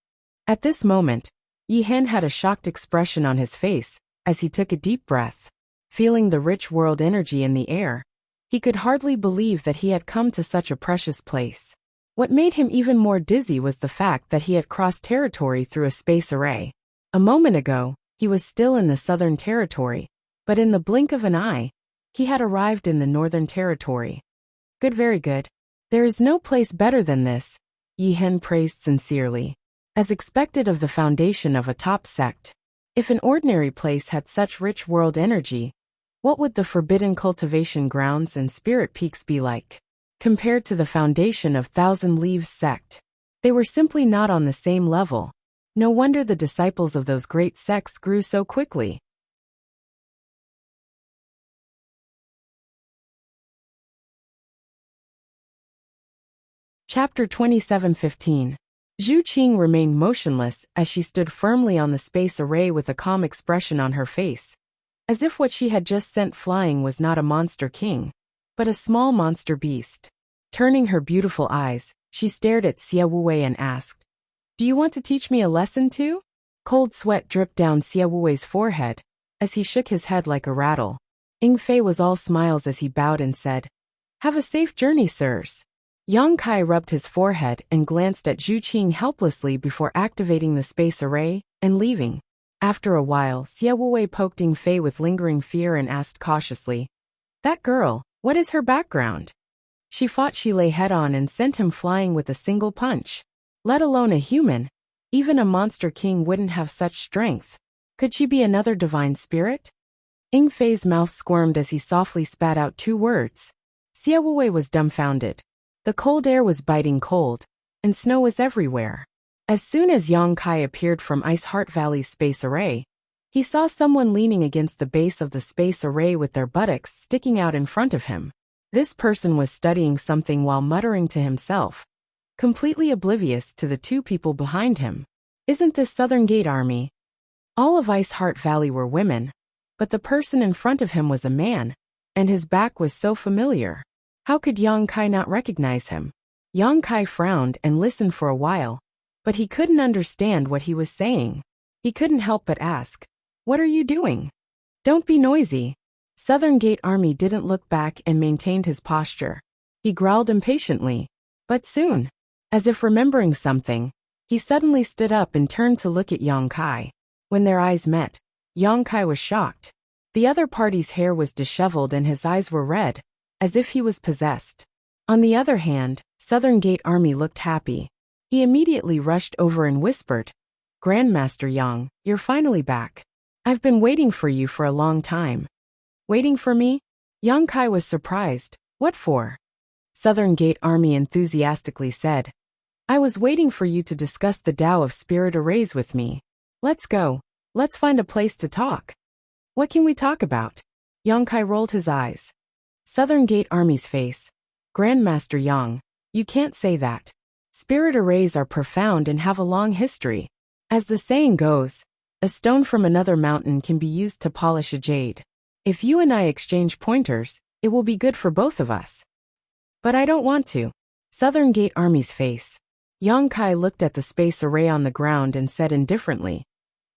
At this moment, Yi Hen had a shocked expression on his face as he took a deep breath. Feeling the rich world energy in the air, he could hardly believe that he had come to such a precious place. What made him even more dizzy was the fact that he had crossed territory through a space array. A moment ago, he was still in the southern territory, but in the blink of an eye, he had arrived in the northern territory. Good, very good. There is no place better than this, Yi Hen praised sincerely. As expected of the foundation of a top sect, if an ordinary place had such rich world energy, what would the forbidden cultivation grounds and spirit peaks be like? Compared to the foundation of Thousand Leaves sect, they were simply not on the same level. No wonder the disciples of those great sects grew so quickly. Chapter 27:15. Zhu Qing remained motionless as she stood firmly on the space array with a calm expression on her face, as if what she had just sent flying was not a monster king, but a small monster beast. Turning her beautiful eyes, she stared at Xie Wuwei and asked, Do you want to teach me a lesson too? Cold sweat dripped down Xie Wuwei's forehead as he shook his head like a rattle. Ying Fei was all smiles as he bowed and said, Have a safe journey, sirs. Yang Kai rubbed his forehead and glanced at Zhu Qing helplessly before activating the space array and leaving. After a while, Xie Wuwei poked Ying Fei with lingering fear and asked cautiously, That girl, what is her background? She fought Shilei head-on and sent him flying with a single punch. Let alone a human, even a monster king wouldn't have such strength. Could she be another divine spirit? Ying Fei's mouth squirmed as he softly spat out two words. Xie Wuwei was dumbfounded. The cold air was biting cold, and snow was everywhere. As soon as Yang Kai appeared from Ice Heart Valley's space array, he saw someone leaning against the base of the space array with their buttocks sticking out in front of him. This person was studying something while muttering to himself, completely oblivious to the two people behind him. Isn't this Southern Gate Army? All of Ice Heart Valley were women, but the person in front of him was a man, and his back was so familiar. How could Yang Kai not recognize him? Yang Kai frowned and listened for a while, but he couldn't understand what he was saying. He couldn't help but ask, What are you doing? Don't be noisy. Southern Gate Army didn't look back and maintained his posture. He growled impatiently. But soon, as if remembering something, he suddenly stood up and turned to look at Yang Kai. When their eyes met, Yang Kai was shocked. The other party's hair was disheveled and his eyes were red, as if he was possessed. On the other hand, Southern Gate Army looked happy. He immediately rushed over and whispered, "Grandmaster Yang, you're finally back. I've been waiting for you for a long time." "Waiting for me?" Yang Kai was surprised. "What for?" Southern Gate Army enthusiastically said, "I was waiting for you to discuss the Tao of Spirit Arrays with me. Let's go. Let's find a place to talk." "What can we talk about?" Yang Kai rolled his eyes. Southern Gate Army's face. "Grandmaster Yang, you can't say that. Spirit arrays are profound and have a long history. As the saying goes, a stone from another mountain can be used to polish a jade. If you and I exchange pointers, it will be good for both of us." "But I don't want to." Southern Gate Army's face. Yang Kai looked at the space array on the ground and said indifferently,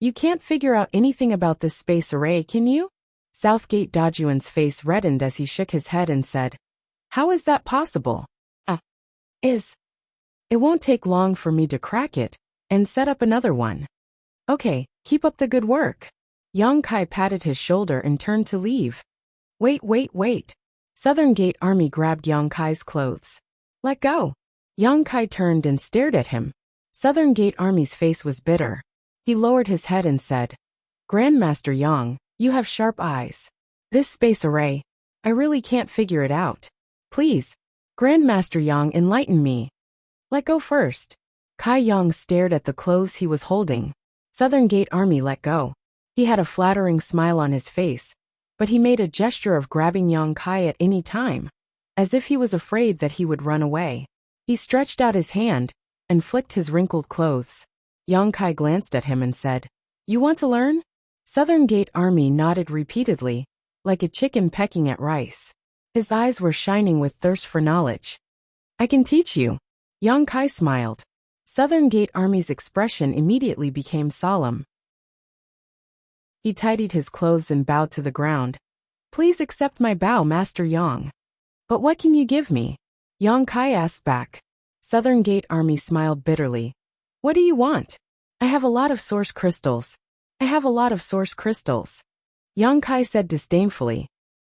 "You can't figure out anything about this space array, can you?" Southgate Dajuan's face reddened as he shook his head and said, "How is that possible?" It won't take long for me to crack it and set up another one." "Okay, keep up the good work." Yang Kai patted his shoulder and turned to leave. Wait. Southern Gate Army grabbed Yang Kai's clothes. "Let go." Yang Kai turned and stared at him. Southern Gate Army's face was bitter. He lowered his head and said, "Grandmaster Yang, you have sharp eyes. This space array, I really can't figure it out. Please, Grandmaster Yang, enlighten me." "Let go first." Kai Yang stared at the clothes he was holding. Southern Gate Army let go. He had a flattering smile on his face, but he made a gesture of grabbing Yang Kai at any time, as if he was afraid that he would run away. He stretched out his hand and flicked his wrinkled clothes. Yang Kai glanced at him and said, "You want to learn?" Southern Gate Army nodded repeatedly, like a chicken pecking at rice. His eyes were shining with thirst for knowledge. "I can teach you." Yang Kai smiled. Southern Gate Army's expression immediately became solemn. He tidied his clothes and bowed to the ground. "Please accept my bow, Master Yang." "But what can you give me?" Yang Kai asked back. Southern Gate Army smiled bitterly. "What do you want?" "I have a lot of source crystals." Yang Kai said disdainfully.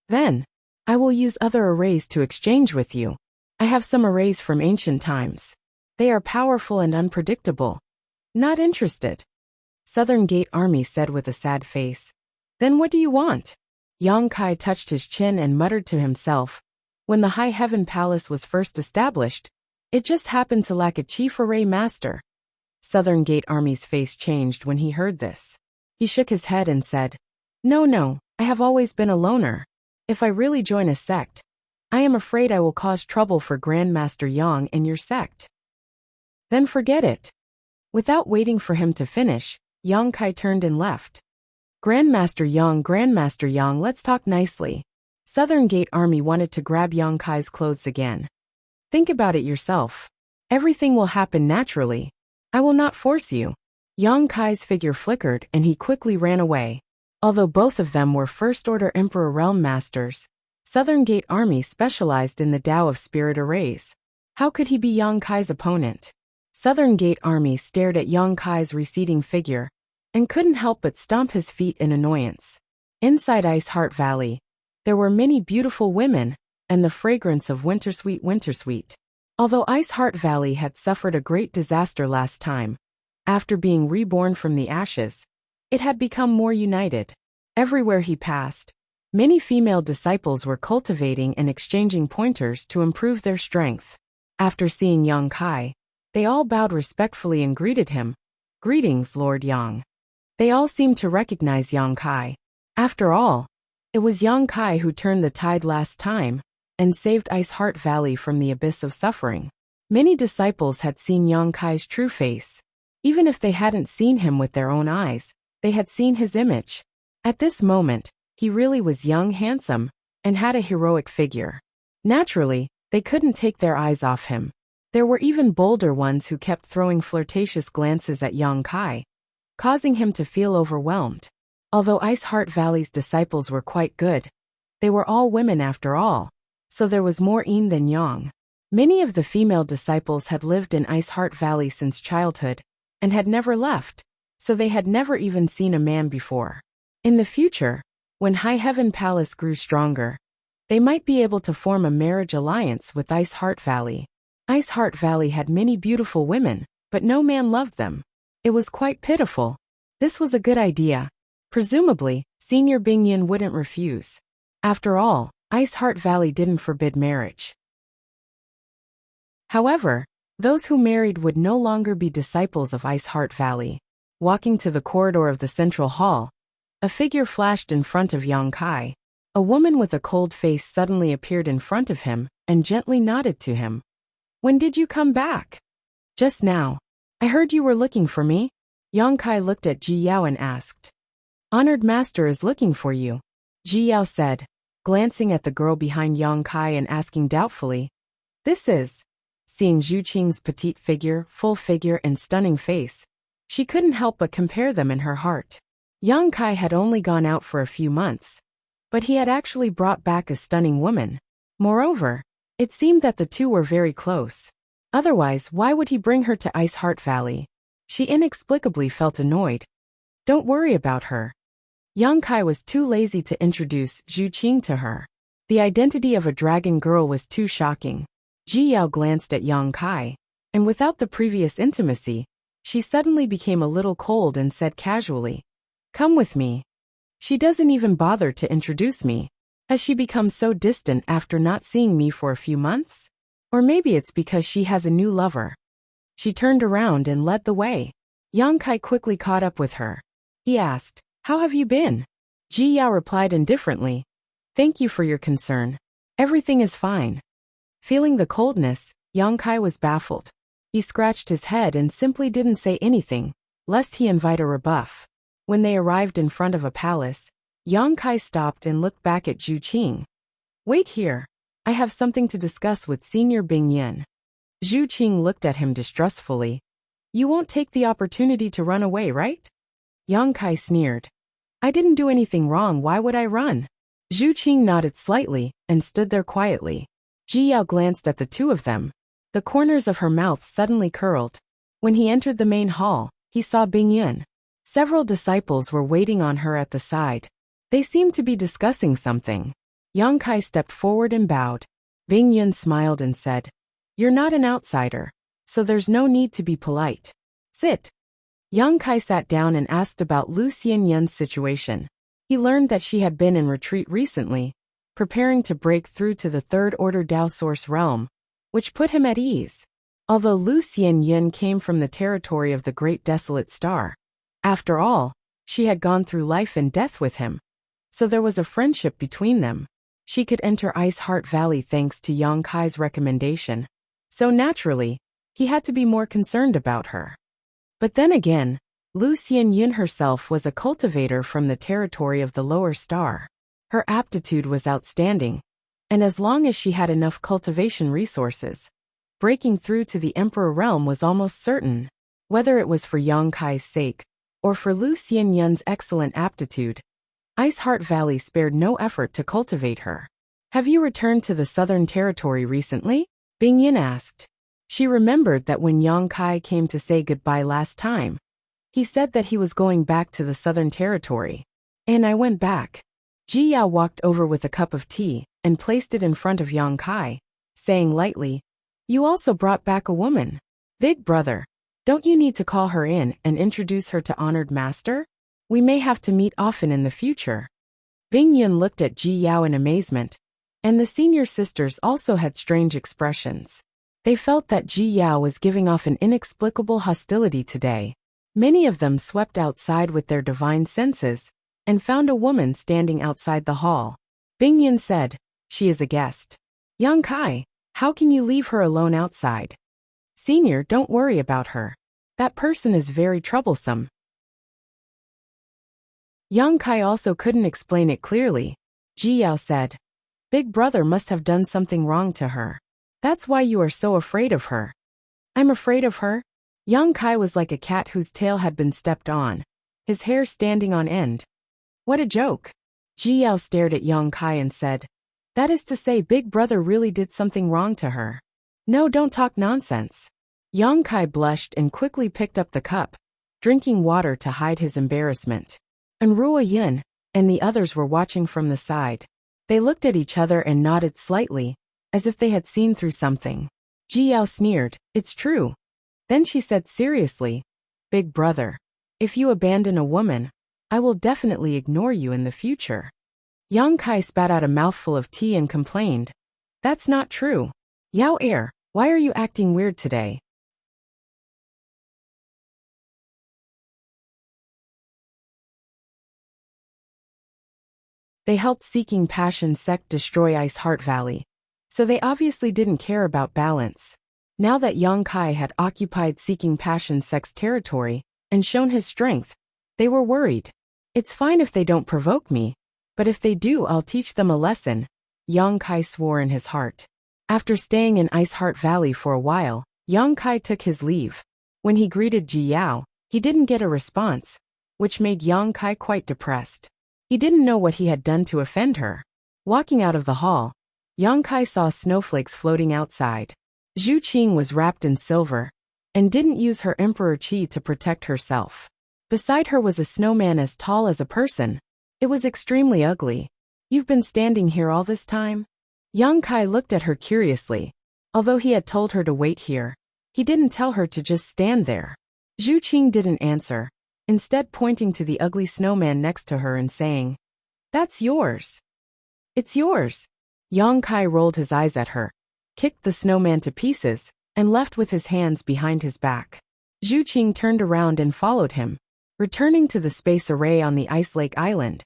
"Then, I will use other arrays to exchange with you. I have some arrays from ancient times. They are powerful and unpredictable." "Not interested." Southern Gate Army said with a sad face. "Then what do you want?" Yang Kai touched his chin and muttered to himself. When the High Heaven Palace was first established, it just happened to lack a chief array master. Southern Gate Army's face changed when he heard this. He shook his head and said, No, I have always been a loner. If I really join a sect, I am afraid I will cause trouble for Grandmaster Yang and your sect." "Then forget it." Without waiting for him to finish, Yang Kai turned and left. Grandmaster Yang, let's talk nicely." Southern Gate Army wanted to grab Yang Kai's clothes again. "Think about it yourself. Everything will happen naturally. I will not force you." Yang Kai's figure flickered and he quickly ran away. Although both of them were First-Order Emperor Realm Masters, Southern Gate Army specialized in the Tao of Spirit Arrays. How could he be Yang Kai's opponent? Southern Gate Army stared at Yang Kai's receding figure and couldn't help but stomp his feet in annoyance. Inside Ice Heart Valley, there were many beautiful women and the fragrance of Wintersweet. Although Ice Heart Valley had suffered a great disaster last time, after being reborn from the ashes, it had become more united. Everywhere he passed, many female disciples were cultivating and exchanging pointers to improve their strength. After seeing Yang Kai, they all bowed respectfully and greeted him. "Greetings, Lord Yang." They all seemed to recognize Yang Kai. After all, it was Yang Kai who turned the tide last time and saved Ice Heart Valley from the abyss of suffering. Many disciples had seen Yang Kai's true face. Even if they hadn't seen him with their own eyes, they had seen his image. At this moment, he really was young, handsome, and had a heroic figure. Naturally, they couldn't take their eyes off him. There were even bolder ones who kept throwing flirtatious glances at Yang Kai, causing him to feel overwhelmed. Although Ice Heart Valley's disciples were quite good, they were all women after all, so there was more yin than yang. Many of the female disciples had lived in Ice Heart Valley since childhood and had never left, so they had never even seen a man before. In the future, when High Heaven Palace grew stronger, they might be able to form a marriage alliance with Ice Heart Valley. Ice Heart Valley had many beautiful women, but no man loved them. It was quite pitiful. This was a good idea. Presumably, Senior Bingyan wouldn't refuse. After all, Ice Heart Valley didn't forbid marriage. However, those who married would no longer be disciples of Ice Heart Valley. Walking to the corridor of the central hall, a figure flashed in front of Yang Kai. A woman with a cold face suddenly appeared in front of him and gently nodded to him. "When did you come back?" "Just now. I heard you were looking for me." Yang Kai looked at Ji Yao and asked. "Honored master is looking for you," Ji Yao said, glancing at the girl behind Yang Kai and asking doubtfully, "This is..." Seeing Zhu Qing's petite figure, full figure and stunning face, she couldn't help but compare them in her heart. Yang Kai had only gone out for a few months, but he had actually brought back a stunning woman. Moreover, it seemed that the two were very close. Otherwise, why would he bring her to Ice Heart Valley? She inexplicably felt annoyed. "Don't worry about her." Yang Kai was too lazy to introduce Zhu Qing to her. The identity of a dragon girl was too shocking. Ji Yao glanced at Yang Kai, and without the previous intimacy, she suddenly became a little cold and said casually, "Come with me." She doesn't even bother to introduce me. Has she become so distant after not seeing me for a few months? Or maybe it's because she has a new lover. She turned around and led the way. Yang Kai quickly caught up with her. He asked, "How have you been?" Ji Yao replied indifferently, "Thank you for your concern. Everything is fine." Feeling the coldness, Yang Kai was baffled. He scratched his head and simply didn't say anything, lest he invite a rebuff. When they arrived in front of a palace, Yang Kai stopped and looked back at Zhu Qing. "Wait here. I have something to discuss with Senior Bingyan." Zhu Qing looked at him distrustfully. "You won't take the opportunity to run away, right?" Yang Kai sneered. "I didn't do anything wrong, why would I run?" Zhu Qing nodded slightly and stood there quietly. Ji Yao glanced at the two of them. The corners of her mouth suddenly curled. When he entered the main hall, he saw Bingyan. Several disciples were waiting on her at the side. They seemed to be discussing something. Yang Kai stepped forward and bowed. Bingyan smiled and said, "You're not an outsider, so there's no need to be polite. Sit." Yang Kai sat down and asked about Lu Xianyun's situation. He learned that she had been in retreat recently, preparing to break through to the Third Order Dao Source realm, which put him at ease. Although Lu Xianyun came from the territory of the Great Desolate Star, after all, she had gone through life and death with him, so there was a friendship between them. She could enter Ice Heart Valley thanks to Yang Kai's recommendation, so naturally, he had to be more concerned about her. But then again, Lu Xianyun herself was a cultivator from the territory of the Lower Star. Her aptitude was outstanding, and as long as she had enough cultivation resources, breaking through to the Emperor realm was almost certain. Whether it was for Yang Kai's sake, or for Lu Xianyun's excellent aptitude, Ice Heart Valley spared no effort to cultivate her. "Have you returned to the Southern Territory recently?" Bingyan asked. She remembered that when Yang Kai came to say goodbye last time, he said that he was going back to the Southern Territory. "And I went back." Ji Yao walked over with a cup of tea and placed it in front of Yang Kai, saying lightly, "You also brought back a woman. Big brother, don't you need to call her in and introduce her to Honored Master? We may have to meet often in the future." Bingyan looked at Ji Yao in amazement, and the senior sisters also had strange expressions. They felt that Ji Yao was giving off an inexplicable hostility today. Many of them swept outside with their divine senses and found a woman standing outside the hall. Bingyan said, "She is a guest." "Yang Kai, how can you leave her alone outside?" "Senior, don't worry about her. That person is very troublesome." Yang Kai also couldn't explain it clearly. Ji Yao said, "Big brother must have done something wrong to her. That's why you are so afraid of her." "I'm afraid of her?" Yang Kai was like a cat whose tail had been stepped on, his hair standing on end. "What a joke." Ji Yao stared at Yang Kai and said, "That is to say Big Brother really did something wrong to her." "No, don't talk nonsense." Yang Kai blushed and quickly picked up the cup, drinking water to hide his embarrassment. "And Ruo Yin, and the others were watching from the side. They looked at each other and nodded slightly, as if they had seen through something. Ji Yao sneered, "It's true." Then she said seriously, "Big brother, if you abandon a woman, I will definitely ignore you in the future." Yang Kai spat out a mouthful of tea and complained, "That's not true. Yao Er, why are you acting weird today?" They helped Seeking Passion sect destroy Ice Heart Valley, so they obviously didn't care about balance. Now that Yang Kai had occupied Seeking Passion sect's territory and shown his strength, they were worried. "It's fine if they don't provoke me, but if they do, I'll teach them a lesson," Yang Kai swore in his heart. After staying in Ice Heart Valley for a while, Yang Kai took his leave. When he greeted Ji Yao, he didn't get a response, which made Yang Kai quite depressed. He didn't know what he had done to offend her. Walking out of the hall, Yang Kai saw snowflakes floating outside. Zhu Qing was wrapped in silver and didn't use her emperor qi to protect herself. Beside her was a snowman as tall as a person. It was extremely ugly. "You've been standing here all this time?" Yang Kai looked at her curiously. Although he had told her to wait here, he didn't tell her to just stand there. Zhu Qing didn't answer, instead pointing to the ugly snowman next to her and saying, "That's yours." "It's yours." Yang Kai rolled his eyes at her, kicked the snowman to pieces, and left with his hands behind his back. Zhu Qing turned around and followed him. Returning to the space array on the Ice Lake Island,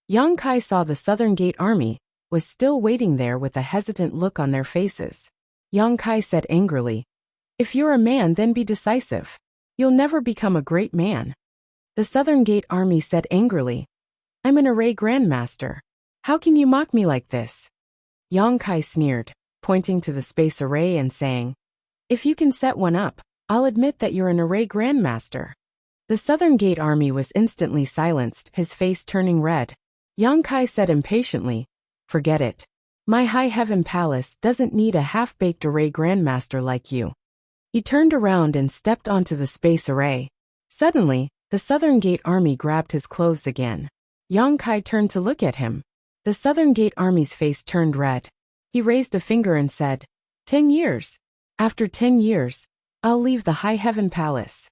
Yang Kai saw the Southern Gate Army was still waiting there with a hesitant look on their faces. Yang Kai said angrily, "If you're a man, then be decisive. You'll never become a great man." The Southern Gate Army said angrily, "I'm an array grandmaster. How can you mock me like this?" Yang Kai sneered, pointing to the space array and saying, "If you can set one up, I'll admit that you're an array grandmaster." The Southern Gate Army was instantly silenced, his face turning red. Yang Kai said impatiently, "Forget it. My High Heaven Palace doesn't need a half-baked array grandmaster like you." He turned around and stepped onto the space array. Suddenly, the Southern Gate Army grabbed his clothes again. Yang Kai turned to look at him. The Southern Gate Army's face turned red. He raised a finger and said, 10 years. After 10 years, I'll leave the High Heaven Palace."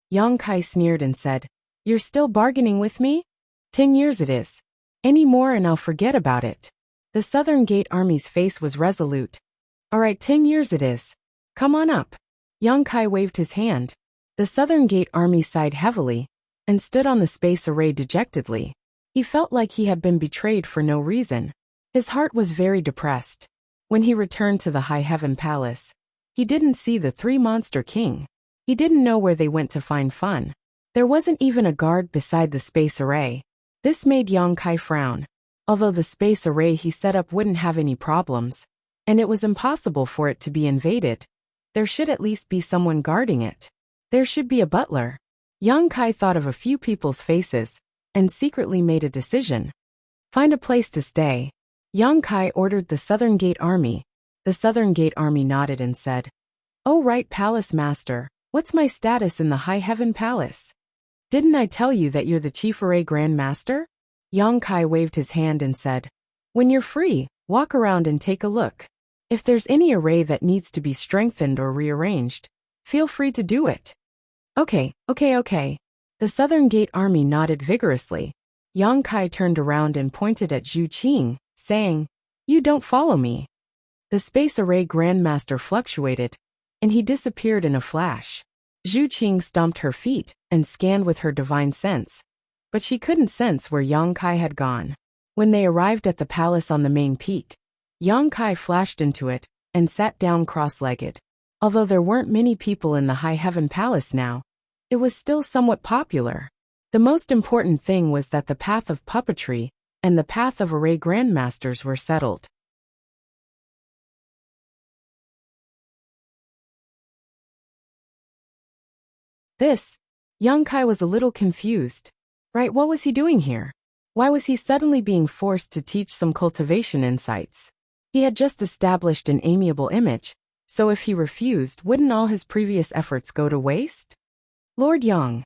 Yang Kai sneered and said, "You're still bargaining with me? 10 years it is. Any more and I'll forget about it." The Southern Gate Army's face was resolute. "All right, 10 years it is. Come on up." Yang Kai waved his hand. The Southern Gate Army sighed heavily and stood on the space array dejectedly. He felt like he had been betrayed for no reason. His heart was very depressed. When he returned to the High Heaven Palace, he didn't see the three Monster King. He didn't know where they went to find fun. There wasn't even a guard beside the space array. This made Yang Kai frown. Although the space array he set up wouldn't have any problems, and it was impossible for it to be invaded, there should at least be someone guarding it. There should be a butler. Yang Kai thought of a few people's faces and secretly made a decision. Find a place to stay. Yang Kai ordered the Southern Gate Army. The Southern Gate Army nodded and said, "Oh right, Palace Master, what's my status in the High Heaven Palace? Didn't I tell you that you're the Chief Array Grand Master?" Yang Kai waved his hand and said, "When you're free, walk around and take a look. If there's any array that needs to be strengthened or rearranged, feel free to do it." Okay. The Southern Gate Army nodded vigorously. Yang Kai turned around and pointed at Zhu Qing, saying, "You don't follow me." The Space Array Grandmaster fluctuated, and he disappeared in a flash. Zhu Qing stomped her feet and scanned with her divine sense, but she couldn't sense where Yang Kai had gone. When they arrived at the palace on the main peak, Yang Kai flashed into it and sat down cross-legged. Although there weren't many people in the High Heaven Palace now, it was still somewhat popular. The most important thing was that the path of puppetry and the path of array grandmasters were settled. Yang Kai was a little confused. Right, what was he doing here? Why was he suddenly being forced to teach some cultivation insights? He had just established an amiable image, so if he refused, wouldn't all his previous efforts go to waste? Lord Yang.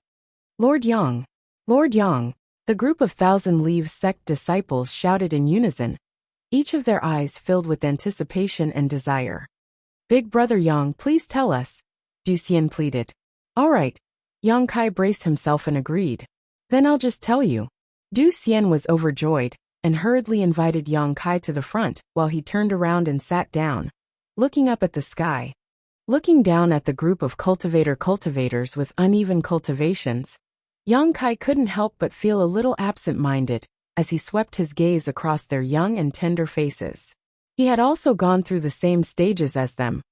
Lord Yang. Lord Yang. The group of Thousand Leaves sect disciples shouted in unison, each of their eyes filled with anticipation and desire. Big Brother Yang, please tell us, Du Xian pleaded. All right. Yang Kai braced himself and agreed. Then I'll just tell you. Du Xian was overjoyed and hurriedly invited Yang Kai to the front while he turned around and sat down, looking up at the sky. Looking down at the group of cultivators with uneven cultivations, Yang Kai couldn't help but feel a little absent-minded as he swept his gaze across their young and tender faces. He had also gone through the same stages as them,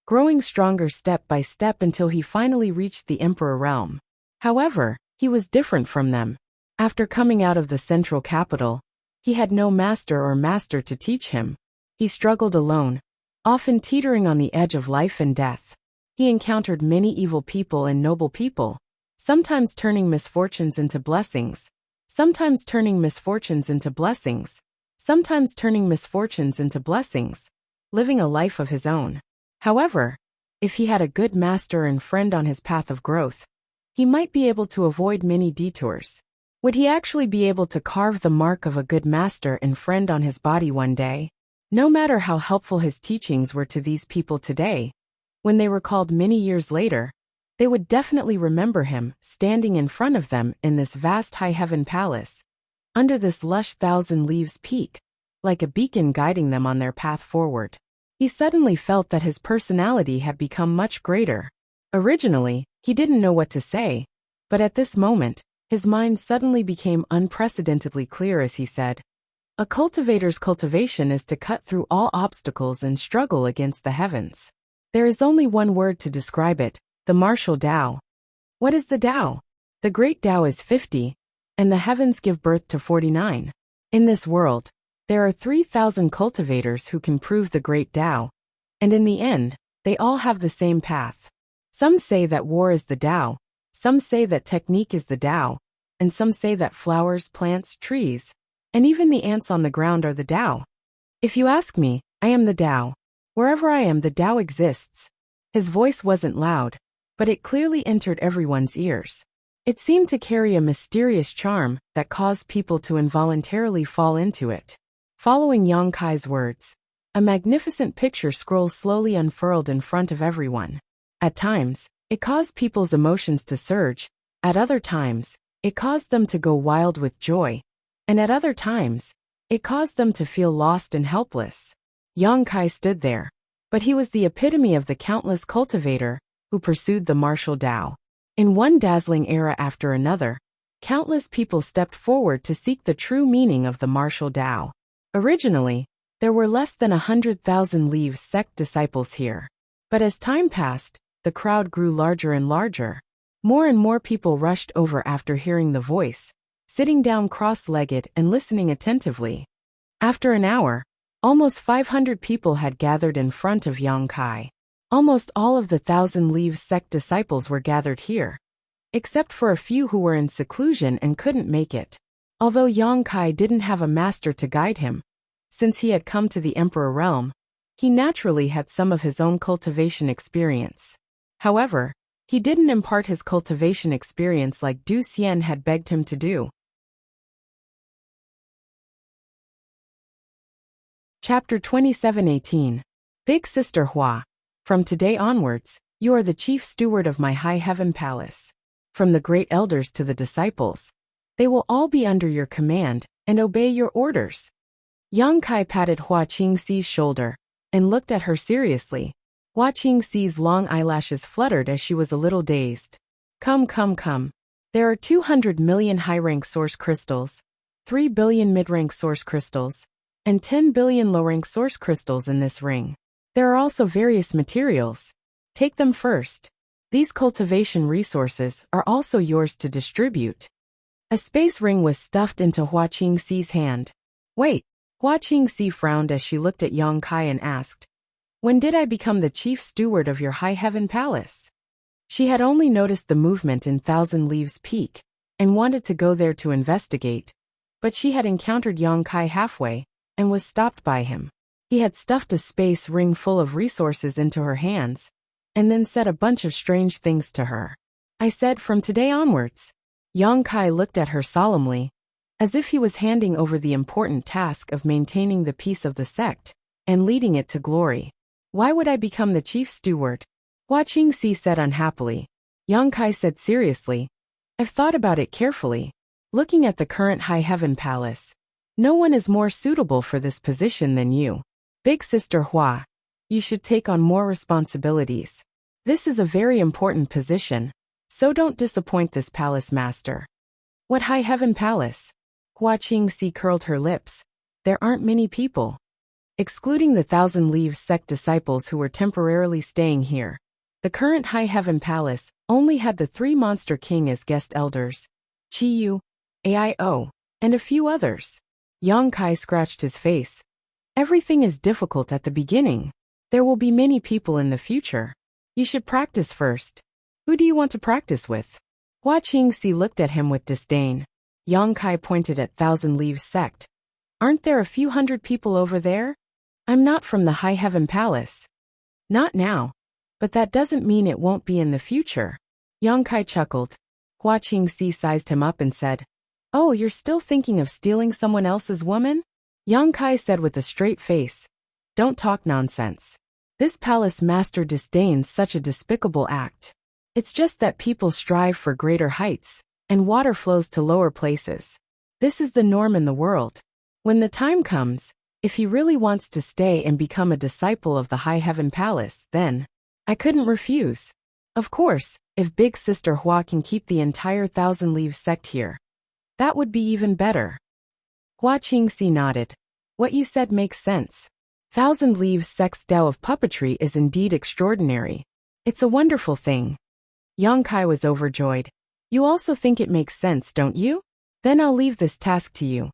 growing stronger step by step until he finally reached the Emperor realm. However, he was different from them. After coming out of the central capital, he had no master to teach him. He struggled alone, often teetering on the edge of life and death. He encountered many evil people and noble people, sometimes turning misfortunes into blessings, sometimes turning misfortunes into blessings, sometimes turning misfortunes into blessings, living a life of his own. However, if he had a good master and friend on his path of growth, he might be able to avoid many detours. Would he actually be able to carve the mark of a good master and friend on his body one day? No matter how helpful his teachings were to these people today, when they recalled many years later, they would definitely remember him standing in front of them in this vast high heaven palace, under this lush Thousand Leaves peak, like a beacon guiding them on their path forward. He suddenly felt that his personality had become much greater. Originally, he didn't know what to say, but at this moment, his mind suddenly became unprecedentedly clear as he said, "A cultivator's cultivation is to cut through all obstacles and struggle against the heavens. There is only one word to describe it, the martial Tao." What is the Tao? The great Tao is 50, and the heavens give birth to 49. In this world, there are 3,000 cultivators who can prove the great Tao, and in the end, they all have the same path. Some say that war is the Tao, some say that technique is the Tao, and some say that flowers, plants, trees, and even the ants on the ground are the Tao. If you ask me, I am the Tao. Wherever I am, the Tao exists. His voice wasn't loud, but it clearly entered everyone's ears. It seemed to carry a mysterious charm that caused people to involuntarily fall into it. Following Yang Kai's words, a magnificent picture scroll slowly unfurled in front of everyone. At times, it caused people's emotions to surge, at other times, it caused them to go wild with joy, and at other times, it caused them to feel lost and helpless. Yang Kai stood there, but he was the epitome of the countless cultivator who pursued the martial Tao. In one dazzling era after another, countless people stepped forward to seek the true meaning of the martial Tao. Originally, there were less than 100,000 Leaves sect disciples here. But as time passed, the crowd grew larger and larger. More and more people rushed over after hearing the voice, sitting down cross-legged and listening attentively. After an hour, almost 500 people had gathered in front of Yang Kai. Almost all of the Thousand Leaves sect disciples were gathered here, except for a few who were in seclusion and couldn't make it. Although Yang Kai didn't have a master to guide him, since he had come to the Emperor realm, he naturally had some of his own cultivation experience. However, he didn't impart his cultivation experience like Du Xian had begged him to do. Chapter 27:18. Big Sister Hua. From today onwards, you are the chief steward of my high heaven palace. From the great elders to the disciples, they will all be under your command and obey your orders. Yang Kai patted Hua Qingxi's shoulder and looked at her seriously. Hua Qingxi's long eyelashes fluttered as she was a little dazed. Come. There are 200 million high-rank source crystals, 3 billion mid-rank source crystals, and 10 billion low-rank source crystals in this ring. There are also various materials. Take them first. These cultivation resources are also yours to distribute. A space ring was stuffed into Hua Qingxi's hand. Wait, Hua Qingxi frowned as she looked at Yang Kai and asked, when did I become the chief steward of your high heaven palace? She had only noticed the movement in Thousand Leaves Peak, and wanted to go there to investigate, but she had encountered Yang Kai halfway, and was stopped by him. He had stuffed a space ring full of resources into her hands, and then said a bunch of strange things to her. I said from today onwards. Yang Kai looked at her solemnly, as if he was handing over the important task of maintaining the peace of the sect and leading it to glory. Why would I become the chief steward? Hua Qingxi said unhappily. Yang Kai said seriously, I've thought about it carefully. Looking at the current High Heaven Palace, no one is more suitable for this position than you. Big Sister Hua, you should take on more responsibilities. This is a very important position, so don't disappoint this palace master. What High Heaven Palace? Hua Qingxi curled her lips. There aren't many people. Excluding the Thousand Leaves sect disciples who were temporarily staying here, the current High Heaven Palace only had the 3 Monster King as guest elders, Qiyu, Aio, and a few others. Yang Kai scratched his face. Everything is difficult at the beginning. There will be many people in the future. You should practice first. Who do you want to practice with? Hua Qingxi looked at him with disdain. Yang Kai pointed at Thousand Leaves sect. Aren't there a few hundred people over there? I'm not from the High Heaven Palace. Not now. But that doesn't mean it won't be in the future. Yang Kai chuckled. Hua Qingxi sized him up and said, Oh, you're still thinking of stealing someone else's woman? Yang Kai said with a straight face. Don't talk nonsense. This palace master disdains such a despicable act. It's just that people strive for greater heights, and water flows to lower places. This is the norm in the world. When the time comes, if he really wants to stay and become a disciple of the High Heaven Palace, then I couldn't refuse. Of course, if Big Sister Hua can keep the entire Thousand Leaves sect here, that would be even better. Hua Qingxi nodded. What you said makes sense. Thousand Leaves sect's Tao of puppetry is indeed extraordinary. It's a wonderful thing. Yang Kai was overjoyed. You also think it makes sense, don't you? Then I'll leave this task to you.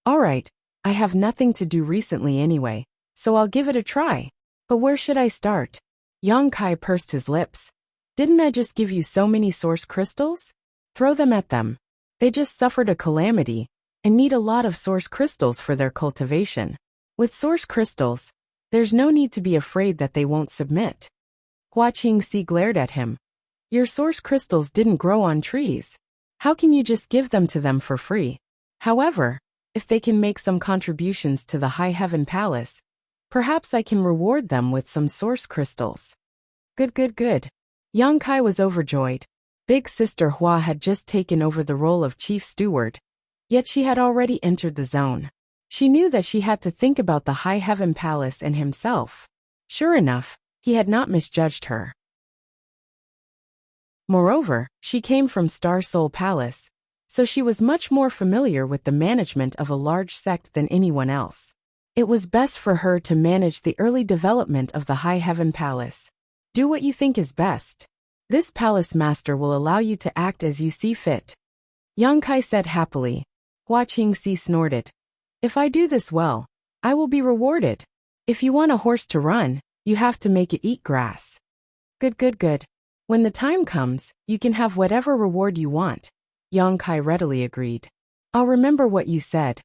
All right, I have nothing to do recently anyway, so I'll give it a try. But where should I start? Yang Kai pursed his lips. Didn't I just give you so many source crystals? Throw them at them. They just suffered a calamity and need a lot of source crystals for their cultivation. With source crystals, there's no need to be afraid that they won't submit. Hua Qingxi glared at him. Your source crystals didn't grow on trees. How can you just give them to them for free? However, if they can make some contributions to the High Heaven Palace, perhaps I can reward them with some source crystals. Good. Yang Kai was overjoyed. Big Sister Hua had just taken over the role of chief steward, yet she had already entered the zone. She knew that she had to think about the High Heaven Palace and himself. Sure enough, he had not misjudged her. Moreover, she came from Star Soul Palace, so she was much more familiar with the management of a large sect than anyone else. It was best for her to manage the early development of the High Heaven Palace. Do what you think is best. This palace master will allow you to act as you see fit. Yang Kai said happily. Hua Qingxi snorted. If I do this well, I will be rewarded. If you want a horse to run, you have to make it eat grass. Good. When the time comes, you can have whatever reward you want. Yang Kai readily agreed. I'll remember what you said.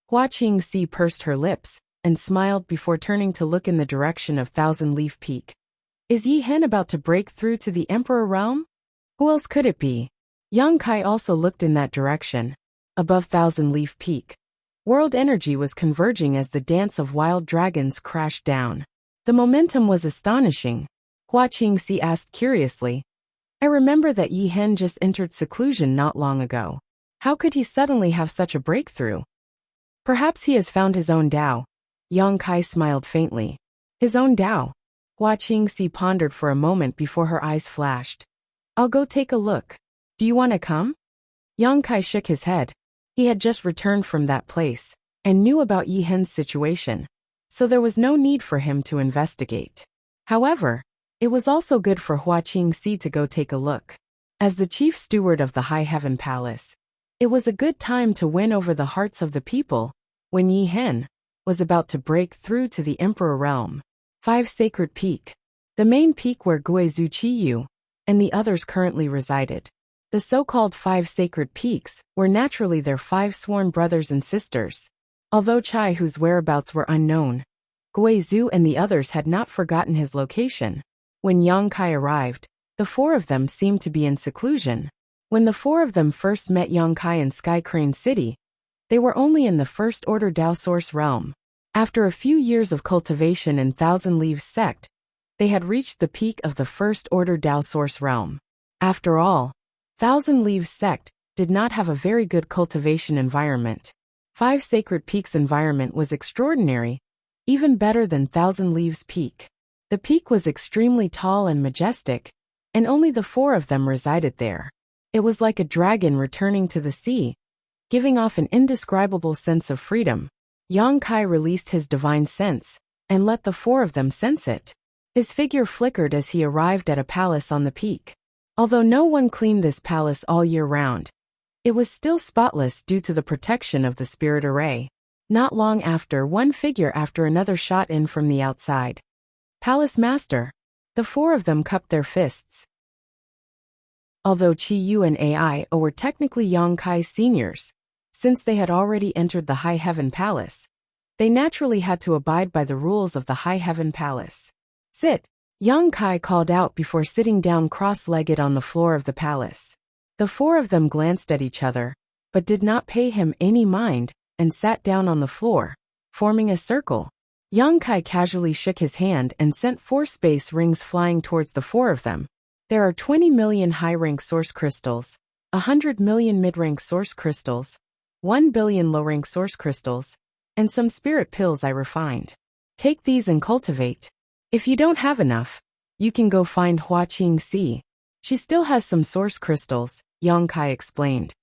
Hua Qingxi pursed her lips and smiled before turning to look in the direction of Thousand Leaf Peak. Is Yi Hen about to break through to the Emperor Realm? Who else could it be? Yang Kai also looked in that direction. Above Thousand Leaf Peak, world energy was converging as the dance of wild dragons crashed down. The momentum was astonishing. Hua Qingxi asked curiously. I remember that Yi Hen just entered seclusion not long ago. How could he suddenly have such a breakthrough? Perhaps he has found his own Tao. Yang Kai smiled faintly. His own Tao. Hua Qingxi pondered for a moment before her eyes flashed. I'll go take a look. Do you want to come? Yang Kai shook his head. He had just returned from that place and knew about Yi Hen's situation, so there was no need for him to investigate. However, it was also good for Hua Qingxi to go take a look. As the chief steward of the High Heaven Palace, it was a good time to win over the hearts of the people when Yi Hen was about to break through to the Emperor Realm. 5 Sacred Peak. The main peak where Guizhu Qiyu and the others currently resided. The so-called 5 Sacred Peaks were naturally their 5 sworn brothers and sisters. Although Chai, whose whereabouts were unknown, Guizhu and the others had not forgotten his location. When Yang Kai arrived, the 4 of them seemed to be in seclusion. When the 4 of them first met Yang Kai in Sky Crane City, They were only in the first order Dao Source realm. After a few years of cultivation in Thousand Leaves sect, they had reached the peak of the first order Dao Source realm. After all, Thousand Leaves sect did not have a very good cultivation environment. Five Sacred Peaks environment was extraordinary, even better than Thousand Leaves Peak. The peak was extremely tall and majestic, and only the four of them resided there. It was like a dragon returning to the sea, giving off an indescribable sense of freedom. Yang Kai released his divine sense, and let the four of them sense it. His figure flickered as he arrived at a palace on the peak. Although no one cleaned this palace all year round, it was still spotless due to the protection of the spirit array. Not long after, one figure after another shot in from the outside. Palace Master. The four of them cupped their fists. Although Qi Yu and Aio were technically Yang Kai's seniors, since they had already entered the High Heaven Palace, they naturally had to abide by the rules of the High Heaven Palace. Sit, Yang Kai called out before sitting down cross-legged on the floor of the palace. The four of them glanced at each other, but did not pay him any mind, and sat down on the floor, forming a circle. Yang Kai casually shook his hand and sent 4 space rings flying towards the four of them. There are 20 million high-rank source crystals, 100 million mid-rank source crystals, 1 billion low-rank source crystals, and some spirit pills I refined. Take these and cultivate. If you don't have enough, you can go find Hua Qingxi. She still has some source crystals, Yang Kai explained.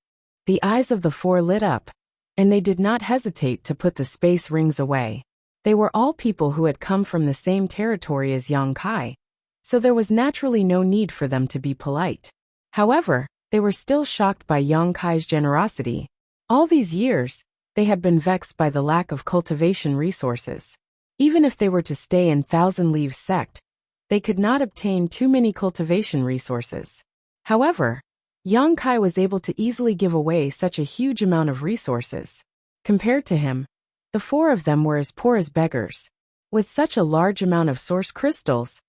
The eyes of the four lit up, and they did not hesitate to put the space rings away. They were all people who had come from the same territory as Yang Kai, so there was naturally no need for them to be polite. However, they were still shocked by Yang Kai's generosity. All these years, they had been vexed by the lack of cultivation resources. Even if they were to stay in Thousand Leaves sect, they could not obtain too many cultivation resources. However, Yang Kai was able to easily give away such a huge amount of resources. Compared to him, the four of them were as poor as beggars. With such a large amount of source crystals,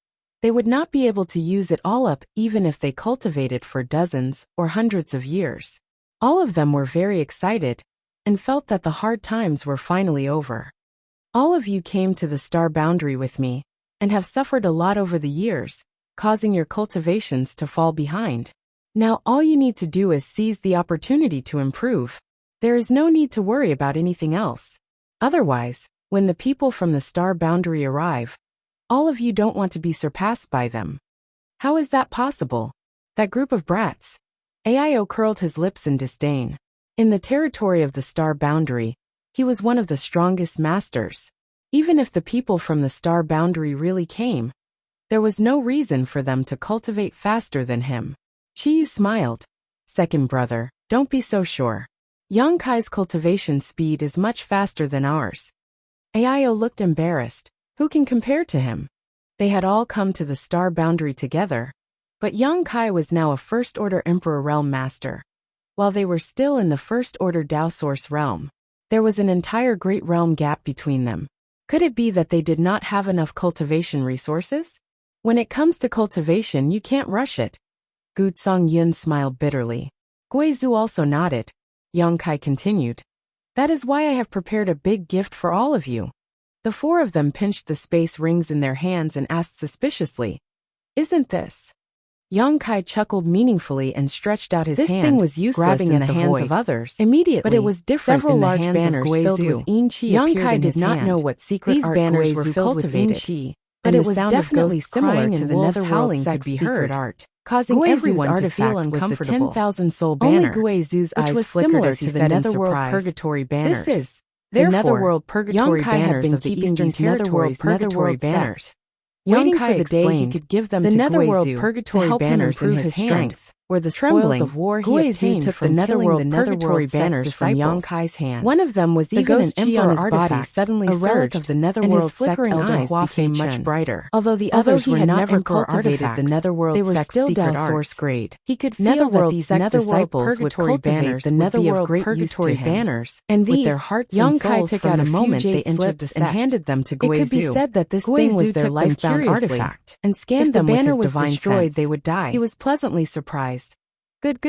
they would not be able to use it all up even if they cultivated for dozens or hundreds of years. All of them were very excited, and felt that the hard times were finally over. All of you came to the star boundary with me, and have suffered a lot over the years, causing your cultivations to fall behind. Now all you need to do is seize the opportunity to improve. There is no need to worry about anything else. Otherwise, when the people from the star boundary arrive, all of you don't want to be surpassed by them. How is that possible? That group of brats. Aio curled his lips in disdain. In the territory of the star boundary, he was one of the strongest masters. Even if the people from the star boundary really came, there was no reason for them to cultivate faster than him. Qiyu smiled. Second brother, don't be so sure. Yang Kai's cultivation speed is much faster than ours. Aio looked embarrassed. Who can compare to him? They had all come to the star boundary together, but Yang Kai was now a first-order Emperor Realm Master. While they were still in the first-order Dao Source Realm, there was an entire Great Realm gap between them. Could it be that they did not have enough cultivation resources? When it comes to cultivation, you can't rush it. Gu Songyun smiled bitterly. Guizhu also nodded. Yang Kai continued. That is why I have prepared a big gift for all of you. The four of them pinched the space rings in their hands and asked suspiciously, Isn't this? Yang Kai chuckled meaningfully and stretched out his hand. This thing was useless grabbing in the hands of others. Immediately, but it was different. Several large banners filled with Yin Qi. Yang Kai did not know what secret these banners were filled with Yin Qi, but it was definitely similar to the netherworld could be heard. Art, causing everyone to feel uncomfortable. The 10,000 soul banner, only Guizhu's eyes was similar to the netherworld purgatory banners. This is the netherworld purgatory banners of the Eastern Territories. Purgatory banners. Waiting for the day he could give them to netherworld purgatory banners in his strength, were the spoils of war he obtained took the netherworld purgatory banners from Yang Kai's hands. One of them was even an emperor on his body suddenly a relic of the netherworld flickering eyes became much brighter. Although the others he had never cultivated the netherworld they were still Dao source grade. He could feel that these netherworld purgatory banners the netherworld purgatory banners, and these, with their hearts and souls from the moment they entered the set, and handed them to Guizhu. It could be said that this thing was their life-bound artifact, and scanned them with his divine sense. If the banner was destroyed, they would die. He was pleasantly surprised. Good.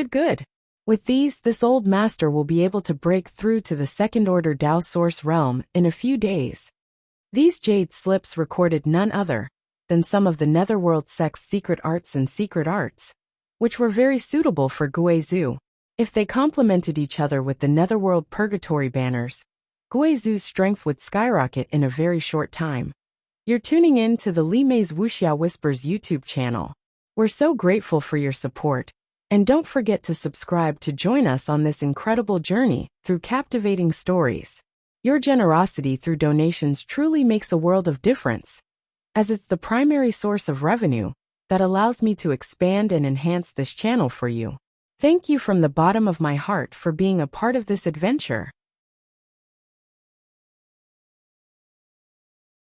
With these, this old master will be able to break through to the second-order Dao source realm in a few days. These jade slips recorded none other than some of the Netherworld sect's secret arts, which were very suitable for Guizhou. If they complemented each other with the Netherworld Purgatory banners, Guizhou's strength would skyrocket in a very short time. You're tuning in to the Li Mei's Wuxia Whispers YouTube channel. We're so grateful for your support, and don't forget to subscribe to join us on this incredible journey through captivating stories. Your generosity through donations truly makes a world of difference, as it's the primary source of revenue that allows me to expand and enhance this channel for you. Thank you from the bottom of my heart for being a part of this adventure.